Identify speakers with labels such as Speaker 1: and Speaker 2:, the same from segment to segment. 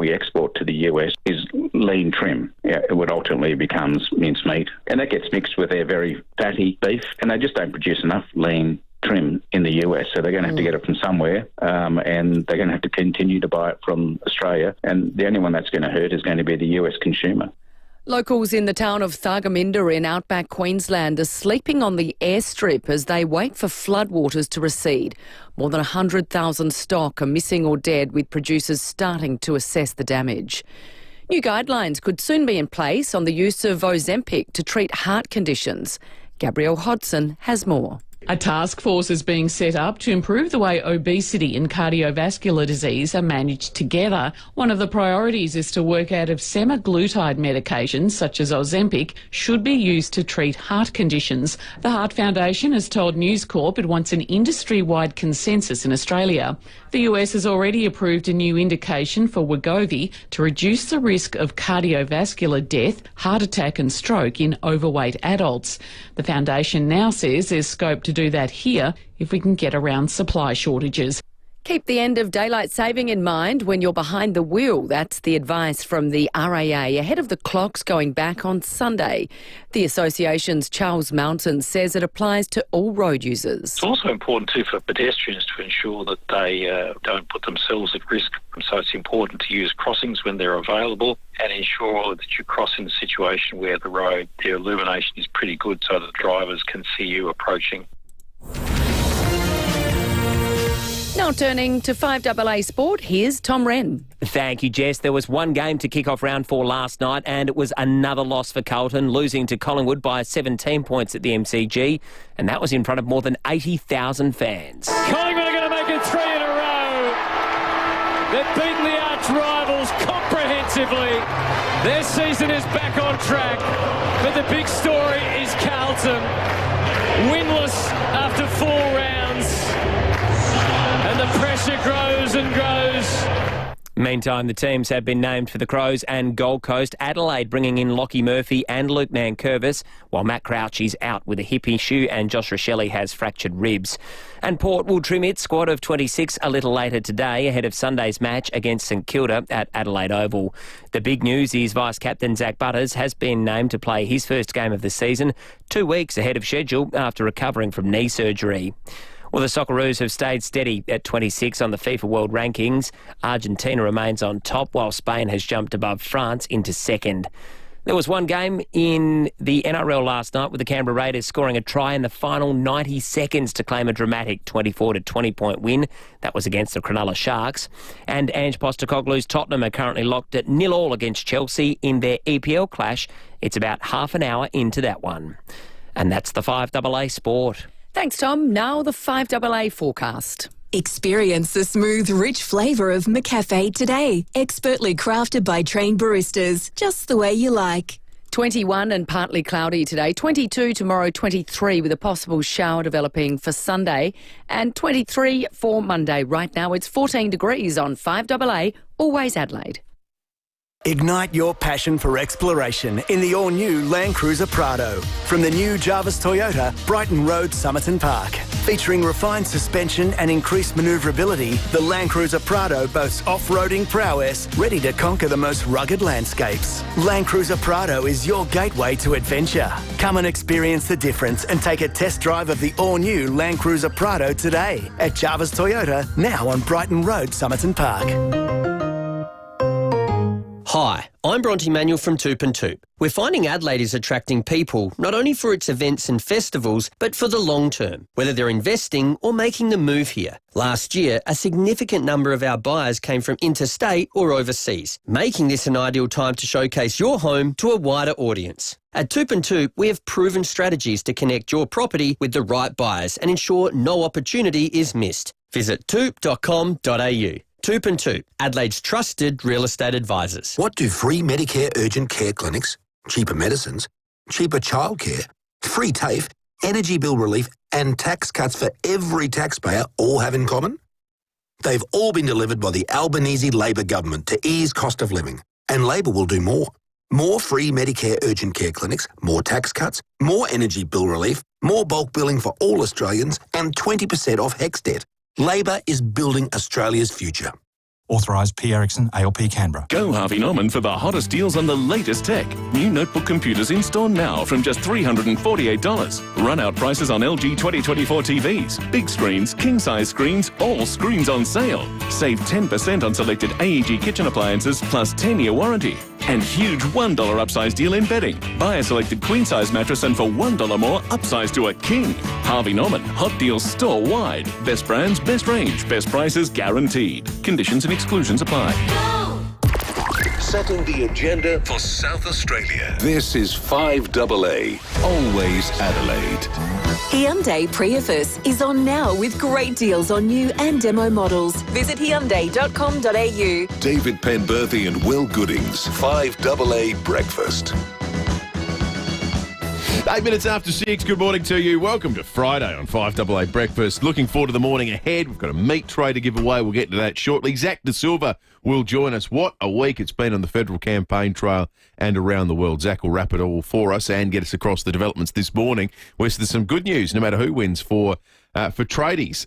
Speaker 1: we export to the US is lean trim. What ultimately becomes mincemeat. And that gets mixed with their very fatty beef, and they just don't produce enough lean trim in the US, so they're going to have to get it from somewhere, and they're going to have to continue to buy it from Australia, and the only one that's going to hurt is going to be the US consumer.
Speaker 2: Locals in the town of Thargomindah in outback Queensland are sleeping on the airstrip as they wait for floodwaters to recede. More than 100,000 stock are missing or dead, with producers starting to assess the damage. New guidelines could soon be in place on the use of Ozempic to treat heart conditions. Gabrielle Hodson has more.
Speaker 3: A task force is being set up to improve the way obesity and cardiovascular disease are managed together. One of the priorities is to work out if semaglutide medications such as Ozempic should be used to treat heart conditions. The Heart Foundation has told News Corp it wants an industry-wide consensus in Australia. The US has already approved a new indication for Wegovy to reduce the risk of cardiovascular death, heart attack and stroke in overweight adults. The foundation now says there's scope to do that here if we can get around supply shortages.
Speaker 2: Keep the end of daylight saving in mind when you're behind the wheel. That's the advice from the RAA ahead of the clocks going back on Sunday. The association's Charles Mountain says it applies to all road users.
Speaker 4: It's also important too for pedestrians to ensure that they don't put themselves at risk. So it's important to use crossings when they're available and ensure that you cross in a situation where the illumination is pretty good so that drivers can see you approaching.
Speaker 2: Now turning to 5AA Sport, here's Tom Wren.
Speaker 5: Thank you, Jess. There was one game to kick off round 4 last night, and it was another loss for Carlton, losing to Collingwood by 17 points at the MCG, and that was in front of more than 80,000 fans.
Speaker 6: Collingwood are going to make it 3 in a row. They've beaten the arch-rivals comprehensively. Their season is back on track, but the big story is Carlton, winless after 4 rounds. And the pressure grows and grows.
Speaker 5: Meantime, the teams have been named for the Crows and Gold Coast. Adelaide bringing in Lockie Murphy and Luke Nankervis, while Matt Crouch is out with a hip issue and Josh Rochelle has fractured ribs. And Port will trim its squad of 26 a little later today ahead of Sunday's match against St Kilda at Adelaide Oval. The big news is Vice-Captain Zach Butters has been named to play his first game of the season 2 weeks ahead of schedule after recovering from knee surgery. Well, the Socceroos have stayed steady at 26 on the FIFA World Rankings. Argentina remains on top, while Spain has jumped above France into second. There was one game in the NRL last night with the Canberra Raiders scoring a try in the final 90 seconds to claim a dramatic 24-20 point win. That was against the Cronulla Sharks. And Ange Postecoglou's Tottenham are currently locked at 0-0 against Chelsea in their EPL clash. It's about half an hour into that one. And that's the 5AA Sport.
Speaker 2: Thanks, Tom. Now the 5AA forecast.
Speaker 7: Experience the smooth, rich flavour of McCafe today. Expertly crafted by trained baristas, just the way you like.
Speaker 2: 21 and partly cloudy today. 22 tomorrow, 23 with a possible shower developing for Sunday, and 23 for Monday. Right now it's 14 degrees on 5AA, always Adelaide.
Speaker 8: Ignite your passion for exploration in the all-new Land Cruiser Prado from the new Jarvis Toyota, Brighton Road, Somerton Park. Featuring refined suspension and increased manoeuvrability, the Land Cruiser Prado boasts off-roading prowess, ready to conquer the most rugged landscapes. Land Cruiser Prado is your gateway to adventure. Come and experience the difference and take a test drive of the all-new Land Cruiser Prado today at Jarvis Toyota, now on Brighton Road, Somerton Park.
Speaker 9: Hi, I'm Bronte Manuel from Toop and Toop. We're finding Adelaide is attracting people not only for its events and festivals, but for the long term, whether they're investing or making the move here. Last year, a significant number of our buyers came from interstate or overseas, making this an ideal time to showcase your home to a wider audience. At Toop and Toop, we have proven strategies to connect your property with the right buyers and ensure no opportunity is missed. Visit toop.com.au. Toop and Toop, Adelaide's trusted real estate advisors.
Speaker 10: What do free Medicare urgent care clinics, cheaper medicines, cheaper childcare, free TAFE, energy bill relief and tax cuts for every taxpayer all have in common? They've all been delivered by the Albanese Labor government to ease cost of living, and Labor will do more. More free Medicare urgent care clinics, more tax cuts, more energy bill relief, more bulk billing for all Australians and 20% off HECS debt. Labor is building Australia's future.
Speaker 11: Authorised P. Ericsson, ALP Canberra.
Speaker 12: Go Harvey Norman for the hottest deals on the latest tech. New notebook computers in store now from just $348. Run-out prices on LG 2024 TVs. Big screens, king-size screens, all screens on sale. Save 10% on selected AEG kitchen appliances plus 10-year warranty. And huge $1 upsize deal in bedding. Buy a selected queen-size mattress and for $1 more, upsize to a king. Harvey Norman, hot deals store-wide. Best brands, best range, best prices guaranteed. Conditions and exclusions apply.
Speaker 13: Setting the agenda for South Australia. This is 5AA, always Adelaide.
Speaker 7: Hyundai Prius is on now with great deals on new and demo models. Visit Hyundai.com.au.
Speaker 13: David Penberthy and Will Goodings, 5AA Breakfast.
Speaker 14: 8 minutes after 6, good morning to you. Welcome to Friday on 5AA Breakfast. Looking forward to the morning ahead. We've got a meat tray to give away. We'll get to that shortly. Zach De Silva will join us. What a week it's been on the federal campaign trail and around the world. Zach will wrap it all for us and get us across the developments this morning. There's some good news, no matter who wins, for tradies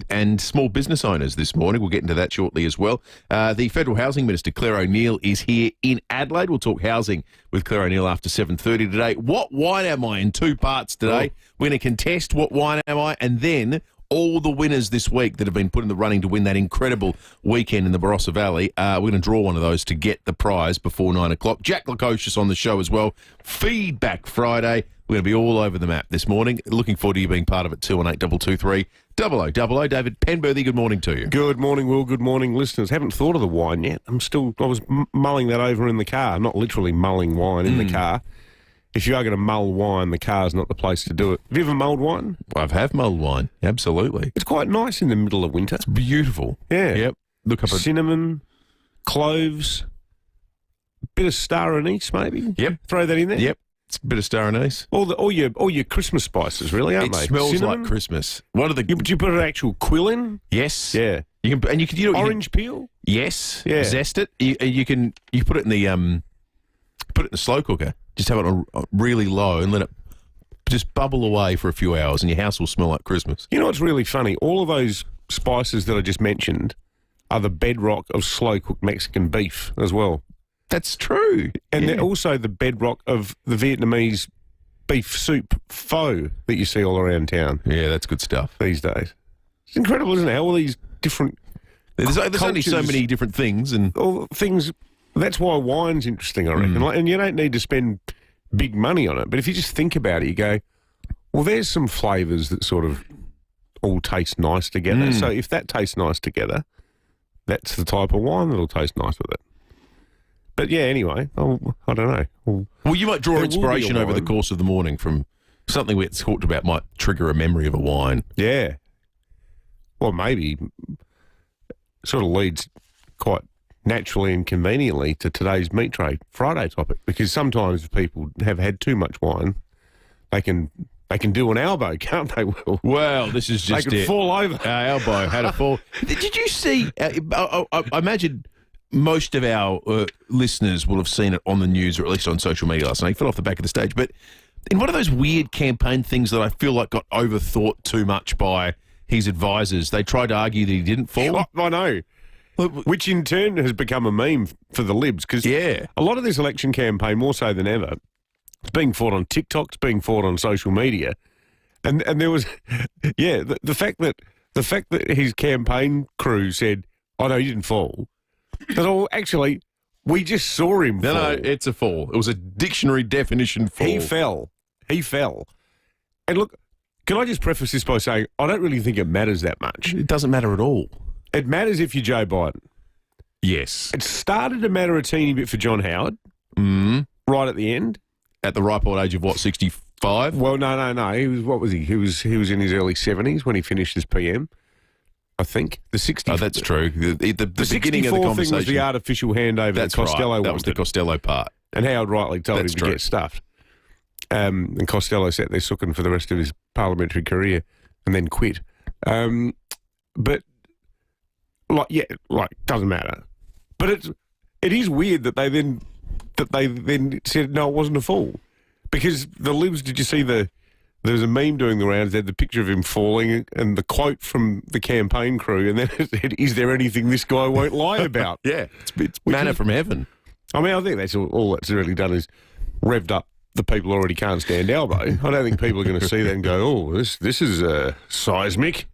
Speaker 14: and small business owners this morning. We'll get into that shortly as well. The Federal Housing Minister, Claire O'Neil, is here in Adelaide. We'll talk housing with Claire O'Neil after 7:30 today. What wine am I in 2 parts today? We're going to contest what wine am I, and then all the winners this week that have been put in the running to win that incredible weekend in the Barossa Valley. We're going to draw one of those to get the prize before 9 o'clock. Jack Lukosius on the show as well. Feedback Friday. We're going to be all over the map this morning. Looking forward to you being part of it. 218-223-0000. David Penberthy, good morning to you.
Speaker 15: Good morning, Will. Good morning, listeners. Haven't thought of the wine yet. I was mulling that over in the car. Not literally mulling wine in the car. If you are going to mull wine, the car's not the place to do it. Have you ever mulled wine?
Speaker 14: I have mulled wine, absolutely.
Speaker 15: It's quite nice in the middle of winter.
Speaker 14: It's beautiful.
Speaker 15: Yeah.
Speaker 14: Yep. Look up
Speaker 15: cinnamon, cloves, bit of star anise maybe.
Speaker 14: Yep.
Speaker 15: Throw that in there.
Speaker 14: Yep. It's a bit of star anise.
Speaker 15: All your Christmas spices, really, aren't they?
Speaker 14: It smells
Speaker 15: cinnamon?
Speaker 14: like Christmas. What are the?
Speaker 15: Do you put an actual quill in?
Speaker 14: Yes.
Speaker 15: Yeah.
Speaker 14: You can
Speaker 15: orange peel.
Speaker 14: Yes.
Speaker 15: Yeah.
Speaker 14: Zest it. You put it in the slow cooker. Just have it on really low and let it just bubble away for a few hours, and your house will smell like Christmas.
Speaker 15: You know what's really funny? All of those spices that I just mentioned are the bedrock of slow-cooked Mexican beef as well.
Speaker 14: That's true.
Speaker 15: And they're also the bedrock of the Vietnamese beef soup pho that you see all around town.
Speaker 14: Yeah, that's good stuff.
Speaker 15: These days. It's incredible, isn't it? How all these different
Speaker 14: There's only so many different things. And
Speaker 15: all things. That's why wine's interesting, I reckon. And you don't need to spend big money on it. But if you just think about it, you go, well, there's some flavours that sort of all taste nice together. So if that tastes nice together, that's the type of wine that'll taste nice with it. But yeah, anyway, I don't know.
Speaker 14: Well, you might draw inspiration over the course of the morning from something we talked about might trigger a memory of a wine.
Speaker 15: Yeah. Well, maybe sort of leads quite naturally and conveniently to today's Meat Tray Friday topic, because sometimes if people have had too much wine, they can do an elbow, can't they, Will?
Speaker 14: Well, this is just
Speaker 15: they can fall over.
Speaker 14: Elbow had a fall. Did you see, I imagine most of our listeners will have seen it on the news or at least on social media last night. He fell off the back of the stage, but in one of those weird campaign things that I feel like got overthought too much by his advisors, they tried to argue that he didn't fall.
Speaker 15: I know. Which in turn has become a meme for the Libs, because a lot of this election campaign, more so than ever, it's being fought on TikTok, it's being fought on social media, and there was, the fact that his campaign crew said, "Oh no, you didn't fall," that actually we just saw him fall.
Speaker 14: No, it's a fall. It was a dictionary definition fall.
Speaker 15: He fell, and look, can I just preface this by saying I don't really think it matters that much.
Speaker 14: It doesn't matter at all.
Speaker 15: It matters if you're Joe Biden.
Speaker 14: Yes.
Speaker 15: It started to matter a teeny bit for John Howard. Right at the end.
Speaker 14: At the ripe old age of, 65?
Speaker 15: Well, no. He was, what was he? He was in his early 70s when he finished as PM, I think. The 60s.
Speaker 14: Oh, that's true. The beginning of the conversation.
Speaker 15: Thing was the artificial handover that Costello wanted.
Speaker 14: That was the Costello part.
Speaker 15: And Howard rightly told him to get stuffed. And Costello sat there sooking for the rest of his parliamentary career and then quit. But... doesn't matter. But it is weird that they then said no, it wasn't a fall, because the Libs. Did you see the There was a meme doing the rounds. They had the picture of him falling and the quote from the campaign crew, and then it said, "Is there anything this guy won't lie about?"
Speaker 14: Yeah, it's manna from heaven.
Speaker 15: I mean, I think that's all that's really done is revved up the people who already can't stand Albo. I don't think people are going to see that and go, "Oh, this is seismic."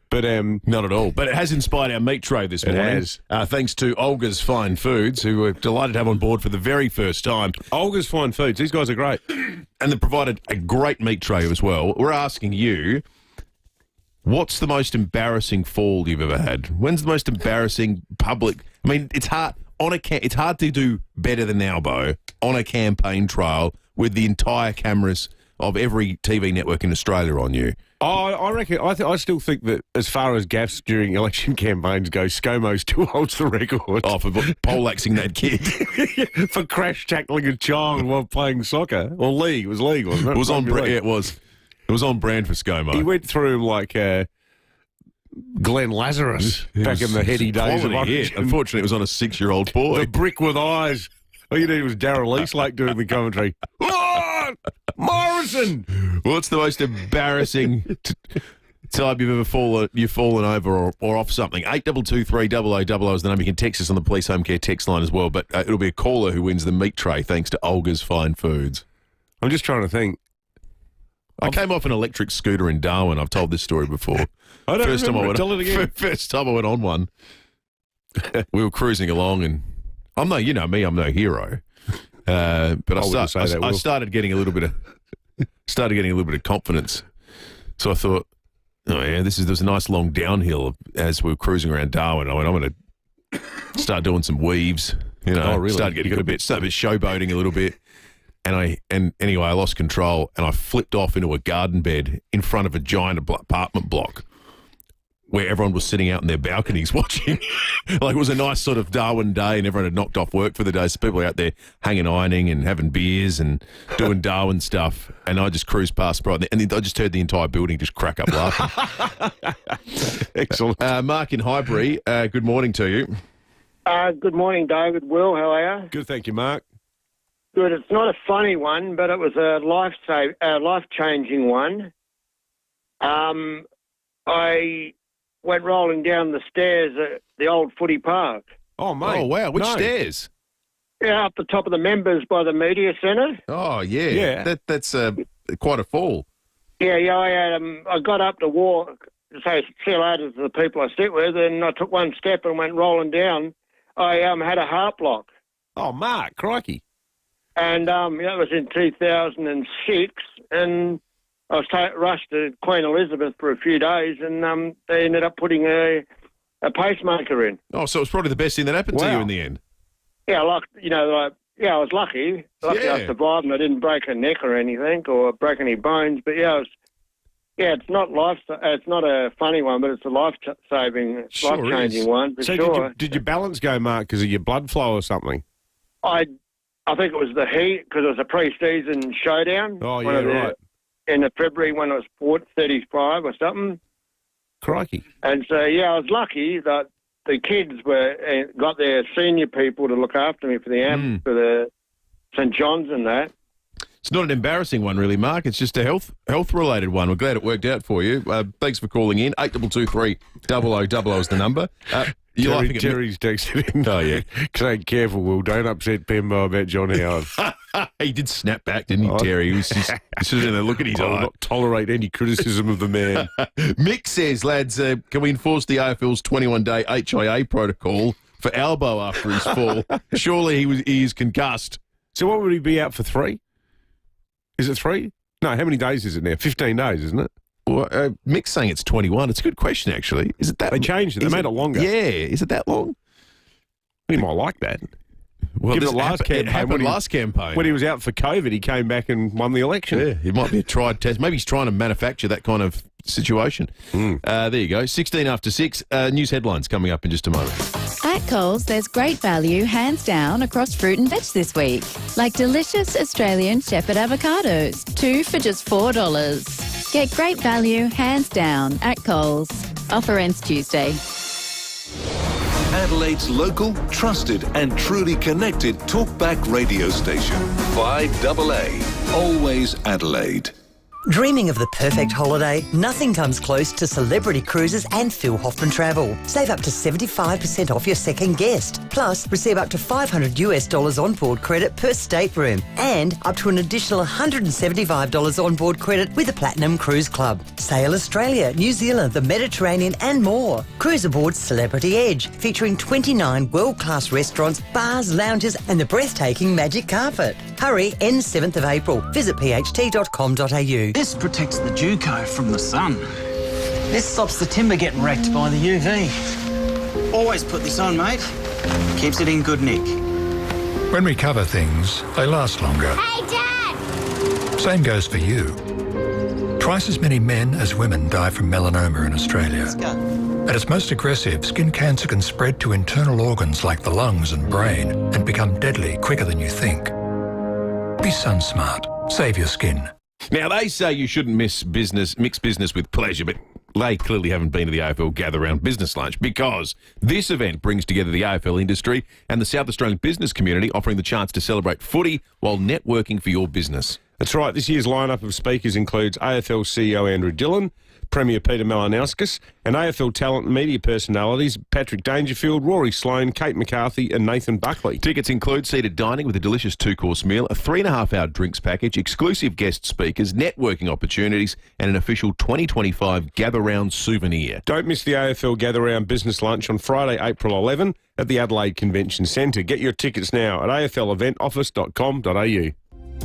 Speaker 15: But
Speaker 14: not at all. But it has inspired our meat tray this morning.
Speaker 15: It has.
Speaker 14: Thanks to Olga's Fine Foods, who we're delighted to have on board for the very first time.
Speaker 15: Olga's Fine Foods, these guys are great.
Speaker 14: And they've provided a great meat tray as well. We're asking you, what's the most embarrassing fall you've ever had? When's the most embarrassing public... I mean, it's hard it's hard to do better than Albo on a campaign trail with the entire cameras of every TV network in Australia on you.
Speaker 15: I reckon. I still think that as far as gaffes during election campaigns go, ScoMo still holds the record.
Speaker 14: Oh, for poleaxing that kid.
Speaker 15: For crash tackling a child while playing soccer. Or league. It was league, wasn't it?
Speaker 14: It was on brand. Yeah, it was. It was on brand for ScoMo.
Speaker 15: He went through him like Glenn Lazarus back in the heady days of Origin.
Speaker 14: Unfortunately, it was on a 6-year-old boy.
Speaker 15: The brick with eyes. All you need was Darryl Eastlake doing the commentary. Lord Morrison!
Speaker 14: What's the most embarrassing time you've fallen over or off something? 8223 is the number. You can text us on the Police Home Care text line as well, but it'll be a caller who wins the meat tray thanks to Olga's Fine Foods.
Speaker 15: I'm just trying to think.
Speaker 14: I came off an electric scooter in Darwin. I've told this story before.
Speaker 15: I don't remember. Tell it again.
Speaker 14: First time I went on one, we were cruising along, and I'm no hero. But I started getting a little bit of confidence. So I thought, oh yeah, there's a nice long downhill as we were cruising around Darwin. I went, I'm going to start doing some weaves. You know,
Speaker 15: really?
Speaker 14: Start getting a bit showboating a little bit. And anyway, I lost control and I flipped off into a garden bed in front of a giant apartment block where everyone was sitting out in their balconies watching. Like, it was a nice sort of Darwin day and everyone had knocked off work for the day. So people were out there hanging ironing and having beers and doing Darwin stuff. And I just cruised past and I just heard the entire building just crack up laughing.
Speaker 15: Excellent.
Speaker 14: Mark in Highbury, good morning to you.
Speaker 16: Good morning, David. Will, how are you?
Speaker 15: Good, thank you, Mark.
Speaker 16: Good. It's not a funny one, but it was a life-changing one. I went rolling down the stairs at the old footy park.
Speaker 15: Oh, mate.
Speaker 14: Oh, wow. Which stairs?
Speaker 16: Yeah, up the top of the members by the media centre.
Speaker 14: Oh, yeah. Yeah. That's quite a fall.
Speaker 16: Yeah. I got up to walk to say see you later to the people I sit with, and I took one step and went rolling down. I had a heart block.
Speaker 15: Oh, Mark, crikey.
Speaker 16: And that was in 2006, and I was rushed to Queen Elizabeth for a few days, and they ended up putting a pacemaker in.
Speaker 14: Oh, so it was probably the best thing that happened to you in the end.
Speaker 16: Yeah, I was lucky. I survived, and I didn't break a neck or anything, or break any bones. But it's not it's not a funny one, but it's a life-changing one for sure.
Speaker 15: Did your balance go, Mark, because of your blood flow or something?
Speaker 16: I think it was the heat, because it was a pre-season showdown.
Speaker 15: Oh, yeah, right.
Speaker 16: In February when it was 35 or something.
Speaker 15: Crikey.
Speaker 16: And so, I was lucky that the kids got their senior people to look after me for the St. John's and that.
Speaker 14: It's not an embarrassing one, really, Mark. It's just a health-related one. We're glad it worked out for you. Thanks for calling in. 8223 0000 is the number.
Speaker 15: Terry's texted in.
Speaker 14: Oh, yeah.
Speaker 15: Say, careful, Will. Don't upset Pembo about John Howard.
Speaker 14: He did snap back, didn't he, Terry? He was just sitting there looking at his eye.
Speaker 15: I will not tolerate any criticism of the man.
Speaker 14: Mick says, lads, can we enforce the AFL's 21-day HIA protocol for Albo after his fall? Surely he is concussed.
Speaker 15: So what would he be out for 3? Is it 3? No, how many days is it now? 15 days, isn't it?
Speaker 14: Well, Mick's saying it's 21. It's a good question, actually. Is it that?
Speaker 15: They changed it. They made it longer.
Speaker 14: Yeah. Is it that long?
Speaker 15: He might like that.
Speaker 14: Well, it happened last campaign.
Speaker 15: When he was out for COVID, he came back and won the election.
Speaker 14: Yeah, it might be a tried test. Maybe he's trying to manufacture that kind of situation. There you go. 16 after 6. News headlines coming up in just a moment.
Speaker 17: At Coles, there's great value, hands down, across fruit and veg this week. Like delicious Australian shepherd avocados, 2 for just $4. Get great value, hands down, at Coles. Offer ends Tuesday.
Speaker 13: Adelaide's local, trusted and truly connected talkback radio station. 5AA. Always Adelaide.
Speaker 18: Dreaming of the perfect holiday? Nothing comes close to Celebrity Cruises and Phil Hoffman Travel. Save up to 75% off your second guest. Plus, receive up to $500 onboard credit per stateroom and up to an additional $175 onboard credit with the Platinum Cruise Club. Sail Australia, New Zealand, the Mediterranean and more. Cruise aboard Celebrity Edge, featuring 29 world-class restaurants, bars, lounges and the breathtaking magic carpet. Hurry, ends 7th of April. Visit pht.com.au.
Speaker 19: This protects the Duco from the sun. This stops the timber getting wrecked by the UV. Always put this on, mate. Keeps it in good nick.
Speaker 20: When we cover things, they last longer.
Speaker 21: Hey, Dad!
Speaker 20: Same goes for you. Twice as many men as women die from melanoma in Australia. At its most aggressive, skin cancer can spread to internal organs like the lungs and brain and become deadly quicker than you think. Be sun smart. Save your skin.
Speaker 14: Now, they say you shouldn't mix business with pleasure, but they clearly haven't been to the AFL Gather-Round Business Lunch because this event brings together the AFL industry and the South Australian business community, offering the chance to celebrate footy while networking for your business.
Speaker 15: That's right. This year's lineup of speakers includes AFL CEO Andrew Dillon, Premier Peter Malinauskas, and AFL talent and media personalities Patrick Dangerfield, Rory Sloane, Kate McCarthy and Nathan Buckley.
Speaker 14: Tickets include seated dining with a delicious 2-course meal, a 3.5-hour drinks package, exclusive guest speakers, networking opportunities and an official 2025 Gather-Round souvenir.
Speaker 15: Don't miss the AFL Gather-Round Business Lunch on Friday, April 11 at the Adelaide Convention Centre. Get your tickets now at afleventoffice.com.au.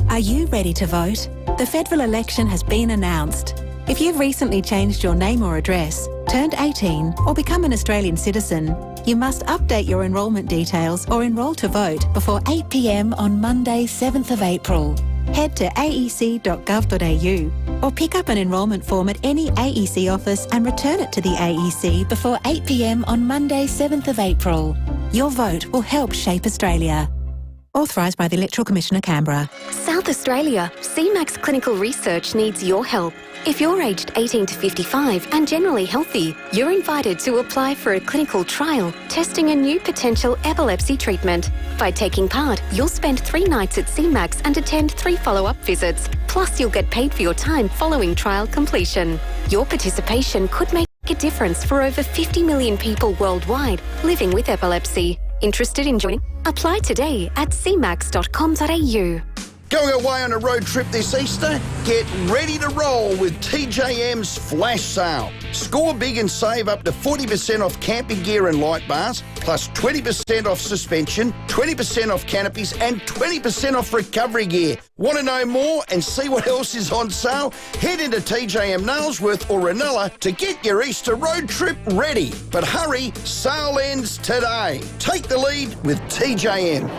Speaker 22: Are you ready to vote? The federal election has been announced. If you've recently changed your name or address, turned 18 or become an Australian citizen, you must update your enrolment details or enrol to vote before 8 p.m. on Monday, 7th of April. Head to aec.gov.au or pick up an enrolment form at any AEC office and return it to the AEC before 8 p.m. on Monday, 7th of April. Your vote will help shape Australia. Authorised by the Electoral Commissioner, Canberra.
Speaker 23: South Australia, CMAX Clinical Research needs your help. If you're aged 18 to 55 and generally healthy, you're invited to apply for a clinical trial testing a new potential epilepsy treatment. By taking part, you'll spend 3 nights at CMAX and attend 3 follow-up visits. Plus, you'll get paid for your time following trial completion. Your participation could make a difference for over 50 million people worldwide living with epilepsy. Interested in joining? Apply today at cmax.com.au.
Speaker 24: Going away on a road trip this Easter? Get ready to roll with TJM's Flash Sale. Score big and save up to 40% off camping gear and light bars, plus 20% off suspension, 20% off canopies and 20% off recovery gear. Want to know more and see what else is on sale? Head into TJM Nailsworth or Ranella to get your Easter road trip ready. But hurry, sale ends today. Take the lead with TJM.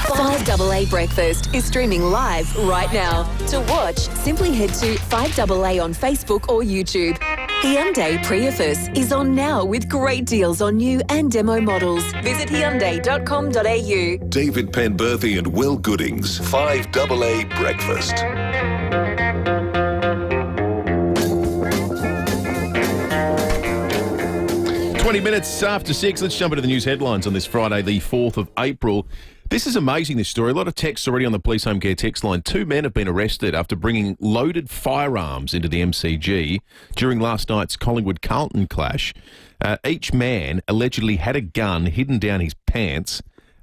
Speaker 7: 5AA Breakfast is streaming live right now. To watch, simply head to 5AA on Facebook or YouTube. Hyundai Prius is on now with great deals on new and demo models. Visit Hyundai.com.au.
Speaker 13: David Penberthy and Will Goodings, 5AA Breakfast.
Speaker 14: Minutes after 6, let's jump into the news headlines on this Friday, the 4th of April. This is amazing, this story. A lot of texts already on the Police Home Care text line. 2 men have been arrested after bringing loaded firearms into the MCG during last night's Collingwood-Carlton clash. Each man allegedly had a gun hidden down his pants,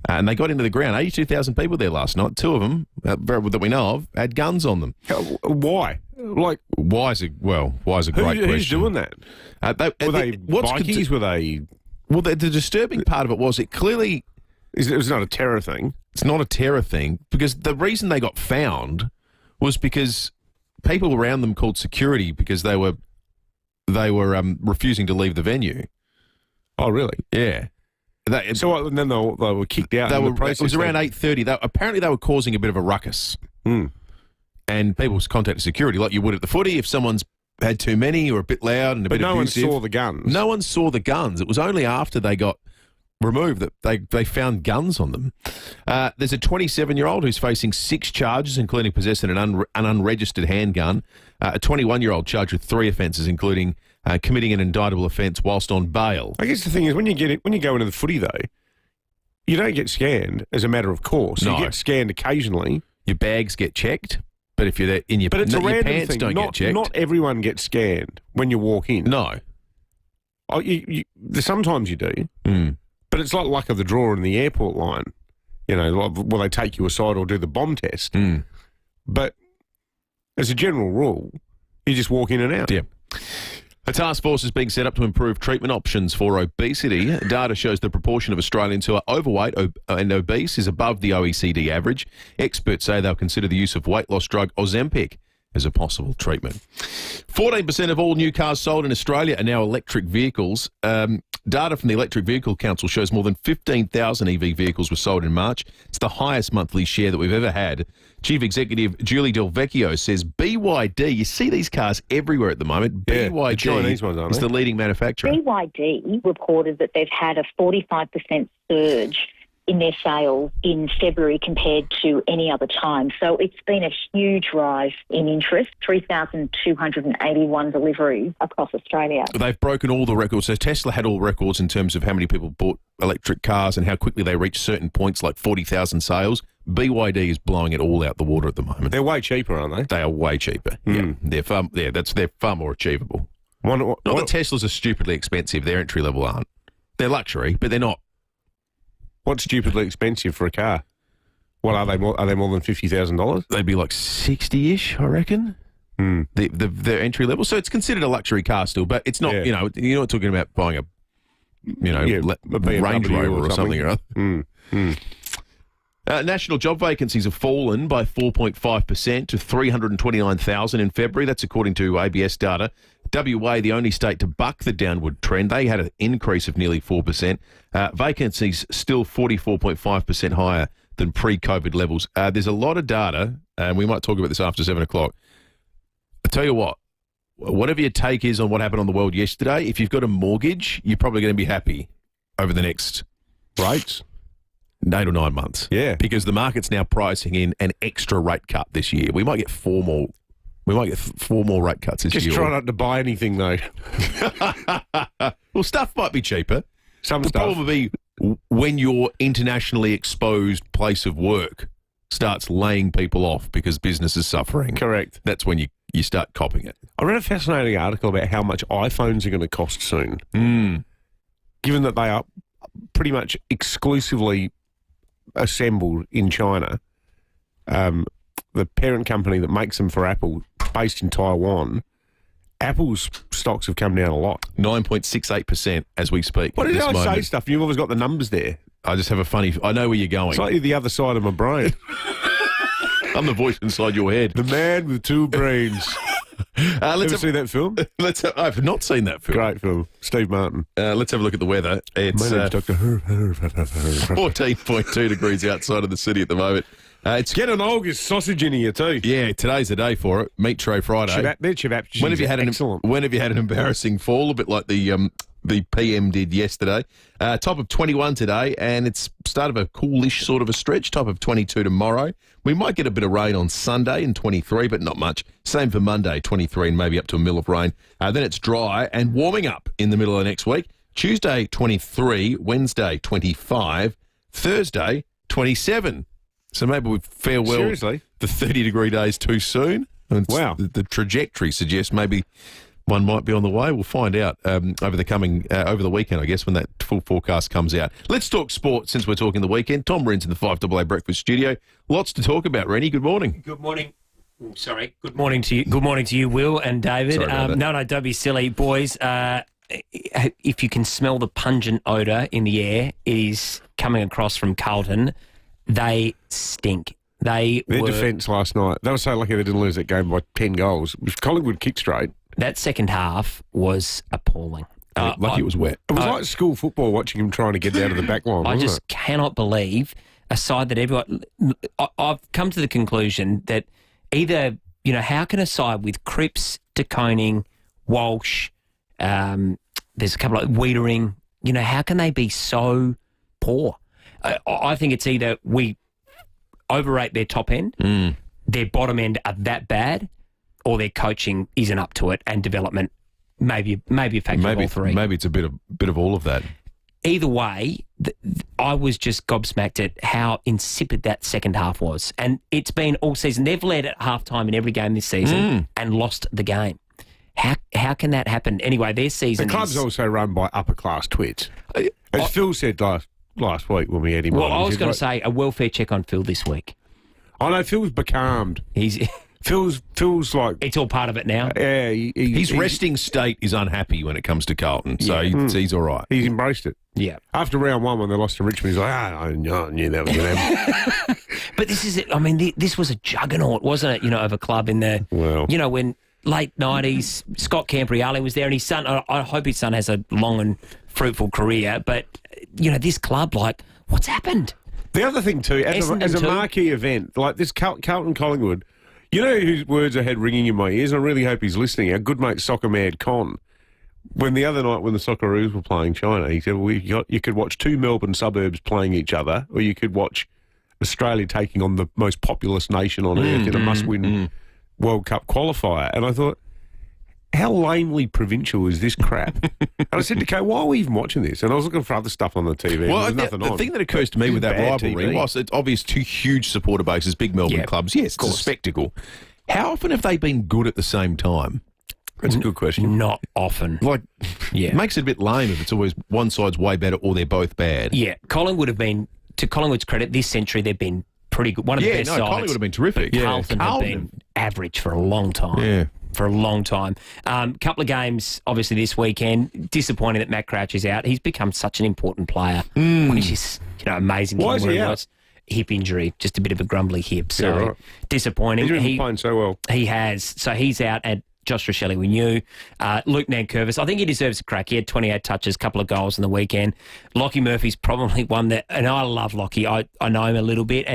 Speaker 14: and they got into the ground. 82,000 people there last night. 2 of them, that we know of, had guns on them.
Speaker 15: Why?
Speaker 14: Why is a great question.
Speaker 15: Who's doing that? Were they bikies? Were they?
Speaker 14: Well, the disturbing part of it was it clearly...
Speaker 15: It was not a terror thing.
Speaker 14: It's not a terror thing because the reason they got found was because people around them called security because they were refusing to leave the venue.
Speaker 15: Oh, really?
Speaker 14: Yeah.
Speaker 15: And then they were kicked out.
Speaker 14: It was around 8:30. Apparently, they were causing a bit of a ruckus. And people contacted security like you would at the footy if someone's had too many or a bit loud and a bit abusive.
Speaker 15: But no one saw the guns.
Speaker 14: No one saw the guns. It was only after they got removed that they found guns on them. There's a 27-year-old who's facing 6 charges, including possessing an unregistered handgun. A 21-year-old charged with 3 offences, including committing an indictable offence whilst on bail.
Speaker 15: I guess the thing is when you go into the footy though, you don't get scanned as a matter of course.
Speaker 14: No.
Speaker 15: You get scanned occasionally.
Speaker 14: Your bags get checked. But if you're there in your,
Speaker 15: but it's a
Speaker 14: your
Speaker 15: random
Speaker 14: pants
Speaker 15: thing.
Speaker 14: don't get checked.
Speaker 15: Not everyone gets scanned when you walk in.
Speaker 14: No.
Speaker 15: Oh, sometimes you do. But it's like luck of the draw in the airport line. You know, like, will they take you aside or do the bomb test? But as a general rule, you just walk in and out.
Speaker 14: Yeah. A task force is being set up to improve treatment options for obesity. Data shows the proportion of Australians who are overweight and obese is above the OECD average. Experts say they'll consider the use of weight loss drug Ozempic as a possible treatment. 14% of all new cars sold in Australia are now electric vehicles. Data from the Electric Vehicle Council shows more than 15,000 EV vehicles were sold in March. It's the highest monthly share that we've ever had. Chief Executive Julie Del Vecchio says BYD, you see these cars everywhere at the moment.
Speaker 15: Yeah,
Speaker 14: BYD
Speaker 15: the Chinese ones, aren't
Speaker 14: is
Speaker 15: they?
Speaker 14: the leading manufacturer.
Speaker 1: BYD reported that they've had a 45% surge in their sales in February compared to any other time. So it's been a huge rise in interest, 3,281 deliveries across Australia.
Speaker 14: They've broken all the records. So Tesla had all records in terms of how many people bought electric cars and how quickly they reached certain points, like 40,000 sales. BYD is blowing it all out the water at the moment.
Speaker 15: They're way cheaper, aren't they?
Speaker 14: They are way cheaper. Yeah, they're far more achievable. Not that Teslas are stupidly expensive. Their entry level aren't. They're luxury, but they're not.
Speaker 15: What's stupidly expensive for a car? What are they? Are they more than $50,000?
Speaker 14: They'd be like 60-ish, I reckon. The entry level. So it's considered a luxury car still, but it's not.
Speaker 15: Yeah.
Speaker 14: You're not talking about buying a
Speaker 15: BMW
Speaker 14: Range Rover or something or other. National job vacancies have fallen by 4.5% to 329,000 in February. That's according to ABS data. WA, the only state to buck the downward trend, they had an increase of nearly 4%. Vacancies still 44.5% higher than pre-COVID levels. There's a lot of data, and we might talk about this after 7 o'clock. I tell you what, whatever your take is on what happened on the world yesterday, if you've got a mortgage, you're probably going to be happy over the next 8 or 9 months.
Speaker 15: Yeah.
Speaker 14: Because the market's now pricing in an extra rate cut this year. We might get four more rate cuts this year.
Speaker 15: Just try not to buy anything, though.
Speaker 14: Well, stuff might be cheaper.
Speaker 15: Some
Speaker 14: the
Speaker 15: stuff.
Speaker 14: problem will be when your internationally exposed place of work starts laying people off because business is suffering.
Speaker 15: Correct.
Speaker 14: That's when you start copping it.
Speaker 15: I read a fascinating article about how much iPhones are going to cost soon. Given that they are pretty much exclusively assembled in China, the parent company that makes them for Apple, based in Taiwan, Apple's stocks have come down a lot.
Speaker 14: 9.68% as we speak.
Speaker 15: What did I say stuff? You've always got the numbers there.
Speaker 14: I just have a funny... I know where you're going.
Speaker 15: It's like the other side of my brain.
Speaker 14: I'm the voice inside your head.
Speaker 15: The man with two brains. Let's see that film?
Speaker 14: I've not seen that film.
Speaker 15: Great film. Steve Martin.
Speaker 14: Let's have a look at the weather. It's
Speaker 15: My name's Dr.
Speaker 14: 14.2 degrees outside of the city at the moment.
Speaker 15: Get an August sausage in here too.
Speaker 14: Yeah, today's the day for it. Meat Tray Friday. When have you had an embarrassing fall, a bit like the PM did yesterday? Top of 21 today, and it's start of a coolish sort of a stretch. Top of 22 tomorrow. We might get a bit of rain on Sunday in 23, but not much. Same for Monday, 23, and maybe up to a mil of rain. Then it's dry and warming up in the middle of next week. Tuesday, 23. Wednesday, 25. Thursday, 27. So maybe we farewell the 30-degree days too soon.
Speaker 15: Wow.
Speaker 14: The trajectory suggests maybe one might be on the way. We'll find out over the weekend, I guess, when that full forecast comes out. Let's talk sport since we're talking the weekend. Tom Wren's in the 5AA Breakfast Studio. Lots to talk about, Rennie. Good morning.
Speaker 5: Good morning. Oh, sorry. Good morning to you. Good morning to you, Will and David.
Speaker 14: Sorry about that.
Speaker 5: No, don't be silly, boys. If you can smell the pungent odour in the air, it is coming across from Carlton. They stink. Their
Speaker 15: defence last night. They were so lucky they didn't lose that game by 10 goals. If Collingwood kicked straight.
Speaker 5: That second half was appalling.
Speaker 14: Lucky it was wet.
Speaker 15: It was like school football watching him trying to get out of the back line.
Speaker 5: I just cannot believe a side that everyone... I've come to the conclusion that either, how can a side with Cripps, De Koning, Walsh, there's a couple of Wiedering, how can they be so poor? I think it's either we overrate their top end, their bottom end are that bad, or their coaching isn't up to it, and development maybe a factor of all three.
Speaker 14: Maybe it's a bit of all of that.
Speaker 5: Either way, I was just gobsmacked at how insipid that second half was. And it's been all season. They've led at halftime in every game this season and lost the game. How can that happen? Anyway, their season
Speaker 15: The club's also run by upper-class twits. As Phil said last week when we had him on.
Speaker 5: Well, I was going to say a welfare check on Phil this week.
Speaker 15: I know Phil's becalmed. Phil's like...
Speaker 5: It's all part of it now.
Speaker 15: Yeah.
Speaker 14: His resting state is unhappy when it comes to Carlton, so he's all right.
Speaker 15: He's embraced it.
Speaker 5: Yeah.
Speaker 15: After round one when they lost to Richmond, he's like, I knew that was going to happen.
Speaker 5: But this is it. I mean, this was a juggernaut, wasn't it, of a club in the...
Speaker 15: Well...
Speaker 5: when late 90s, Scott Campriale was there and his son... I hope his son has a long and fruitful career, but, this club, what's happened?
Speaker 15: The other thing, too, as a marquee event, like this Carlton Collingwood... You know whose words I had ringing in my ears? I really hope he's listening. Our good mate Soccer Mad Con. When the other night when the Socceroos were playing China, he said, you could watch two Melbourne suburbs playing each other, or you could watch Australia taking on the most populous nation on earth in a must-win World Cup qualifier. And I thought, how lamely provincial is this crap? And I said to Kay, why are we even watching this? And I was looking for other stuff on the TV.
Speaker 14: Well,
Speaker 15: nothing
Speaker 14: the thing that occurs to me with that rivalry, whilst it's obvious two huge supporter bases, big Melbourne clubs, yes, it's a spectacle. How often have they been good at the same time?
Speaker 15: That's a good question.
Speaker 5: Not often.
Speaker 14: It makes it a bit lame if it's always one side's way better or they're both bad.
Speaker 5: Yeah, Collingwood have been, to Collingwood's credit, this century they've been pretty good. One of the best sides.
Speaker 14: Collingwood have been terrific.
Speaker 5: Carlton have been average for a long time.
Speaker 14: Yeah.
Speaker 5: For a long time. Couple of games, obviously, this weekend. Disappointing that Matt Crouch is out. He's become such an important player, which is, amazing.
Speaker 15: Why is he out?
Speaker 5: Hip injury, just a bit of a grumbly hip. So disappointing.
Speaker 15: He's been playing so well.
Speaker 5: He has. So he's out, and Josh Rochelle we knew. Luke Nankervis, I think he deserves a crack. He had 28 touches, couple of goals in the weekend. Lockie Murphy's probably one that, and I love Lockie. I know him a little bit,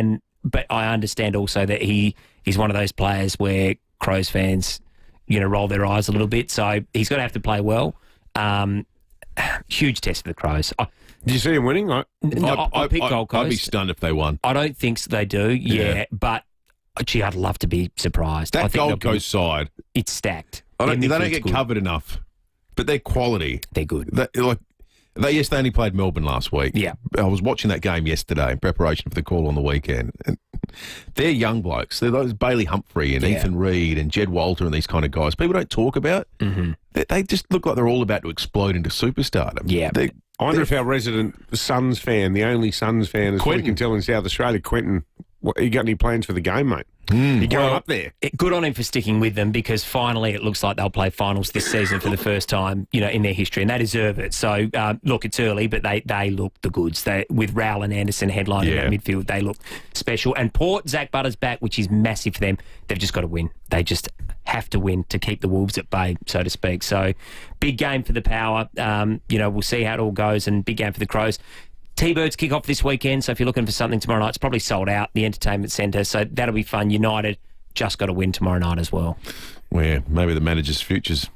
Speaker 5: but I understand also that he's one of those players where Crows fans... roll their eyes a little bit. So he's going to have to play well. Huge test for the Crows.
Speaker 15: Did you see him winning?
Speaker 5: I picked Gold Coast.
Speaker 14: I'd be stunned if they won.
Speaker 5: I don't think they do, but gee, I'd love to be surprised.
Speaker 14: That
Speaker 5: I think
Speaker 14: Gold Coast side...
Speaker 5: It's stacked.
Speaker 14: They don't get covered enough, but they're quality.
Speaker 5: They're good.
Speaker 14: They only played Melbourne last week.
Speaker 5: Yeah.
Speaker 14: I was watching that game yesterday in preparation for the call on the weekend. And they're young blokes. They're those Bailey Humphrey and Ethan Reid and Jed Walter and these kind of guys. People don't talk about.
Speaker 5: Mm-hmm.
Speaker 14: They just look like they're all about to explode into superstardom.
Speaker 5: Yeah.
Speaker 15: I wonder if our resident Suns fan, the only Suns fan, as we can tell in South Australia, Quentin, you got any plans for the game, mate? You're going up there.
Speaker 5: Good on him for sticking with them because finally it looks like they'll play finals this season for the first time, in their history, and they deserve it. So, look, it's early, but they look the goods. With Rowell and Anderson headlining that midfield, they look special. And Port, Zach Butter's back, which is massive for them. They've just got to win. They just have to win to keep the Wolves at bay, so to speak. So, big game for the Power. We'll see how it all goes, and big game for the Crows. T-Birds kick off this weekend, so if you're looking for something tomorrow night, it's probably sold out, the entertainment centre, so that'll be fun. United just got to win tomorrow night as well.
Speaker 14: Well, yeah, maybe the manager's future's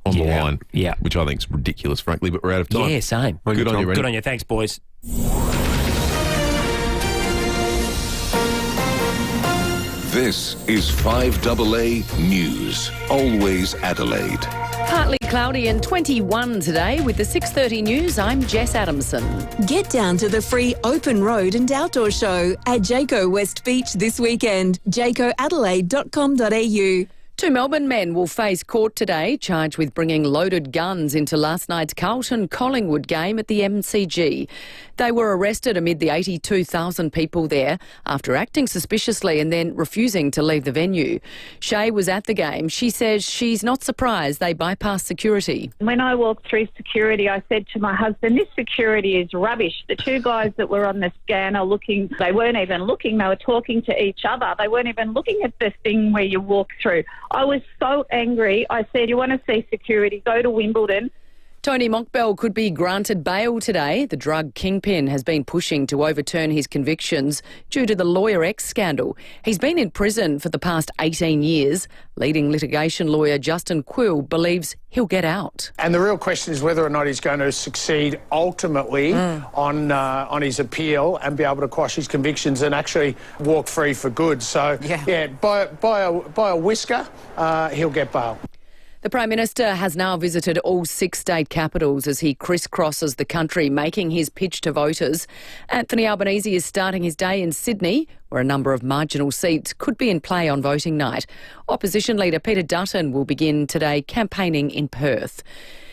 Speaker 14: on the line, which I think is ridiculous, frankly, but we're out of time.
Speaker 5: Yeah, same.
Speaker 14: Good on you, Rennie.
Speaker 5: Good on you. Thanks, boys.
Speaker 13: This is 5AA News, always Adelaide.
Speaker 2: Partly cloudy and 21 today. With the 6:30 news, I'm Jess Adamson.
Speaker 22: Get down to the free open road and outdoor show at Jayco West Beach this weekend. jaycoadelaide.com.au.
Speaker 2: Two Melbourne men will face court today, charged with bringing loaded guns into last night's Carlton-Collingwood game at the MCG. They were arrested amid the 82,000 people there after acting suspiciously and then refusing to leave the venue. Shay was at the game. She says she's not surprised they bypassed security.
Speaker 3: When I walked through security, I said to my husband, this security is rubbish. The two guys that were on the scanner looking, they weren't even looking. They were talking to each other. They weren't even looking at the thing where you walk through. I was so angry. I said, you want to see security, go to Wimbledon.
Speaker 2: Tony Monkbell could be granted bail today. The drug kingpin has been pushing to overturn his convictions due to the Lawyer X scandal. He's been in prison for the past 18 years. Leading litigation lawyer Justin Quill believes he'll get out.
Speaker 4: And the real question is whether or not he's going to succeed ultimately on his appeal and be able to quash his convictions and actually walk free for good. So, by a whisker, he'll get bail.
Speaker 2: The Prime Minister has now visited all 6 state capitals as he crisscrosses the country, making his pitch to voters. Anthony Albanese is starting his day in Sydney, where a number of marginal seats could be in play on voting night. Opposition leader Peter Dutton will begin today campaigning in Perth.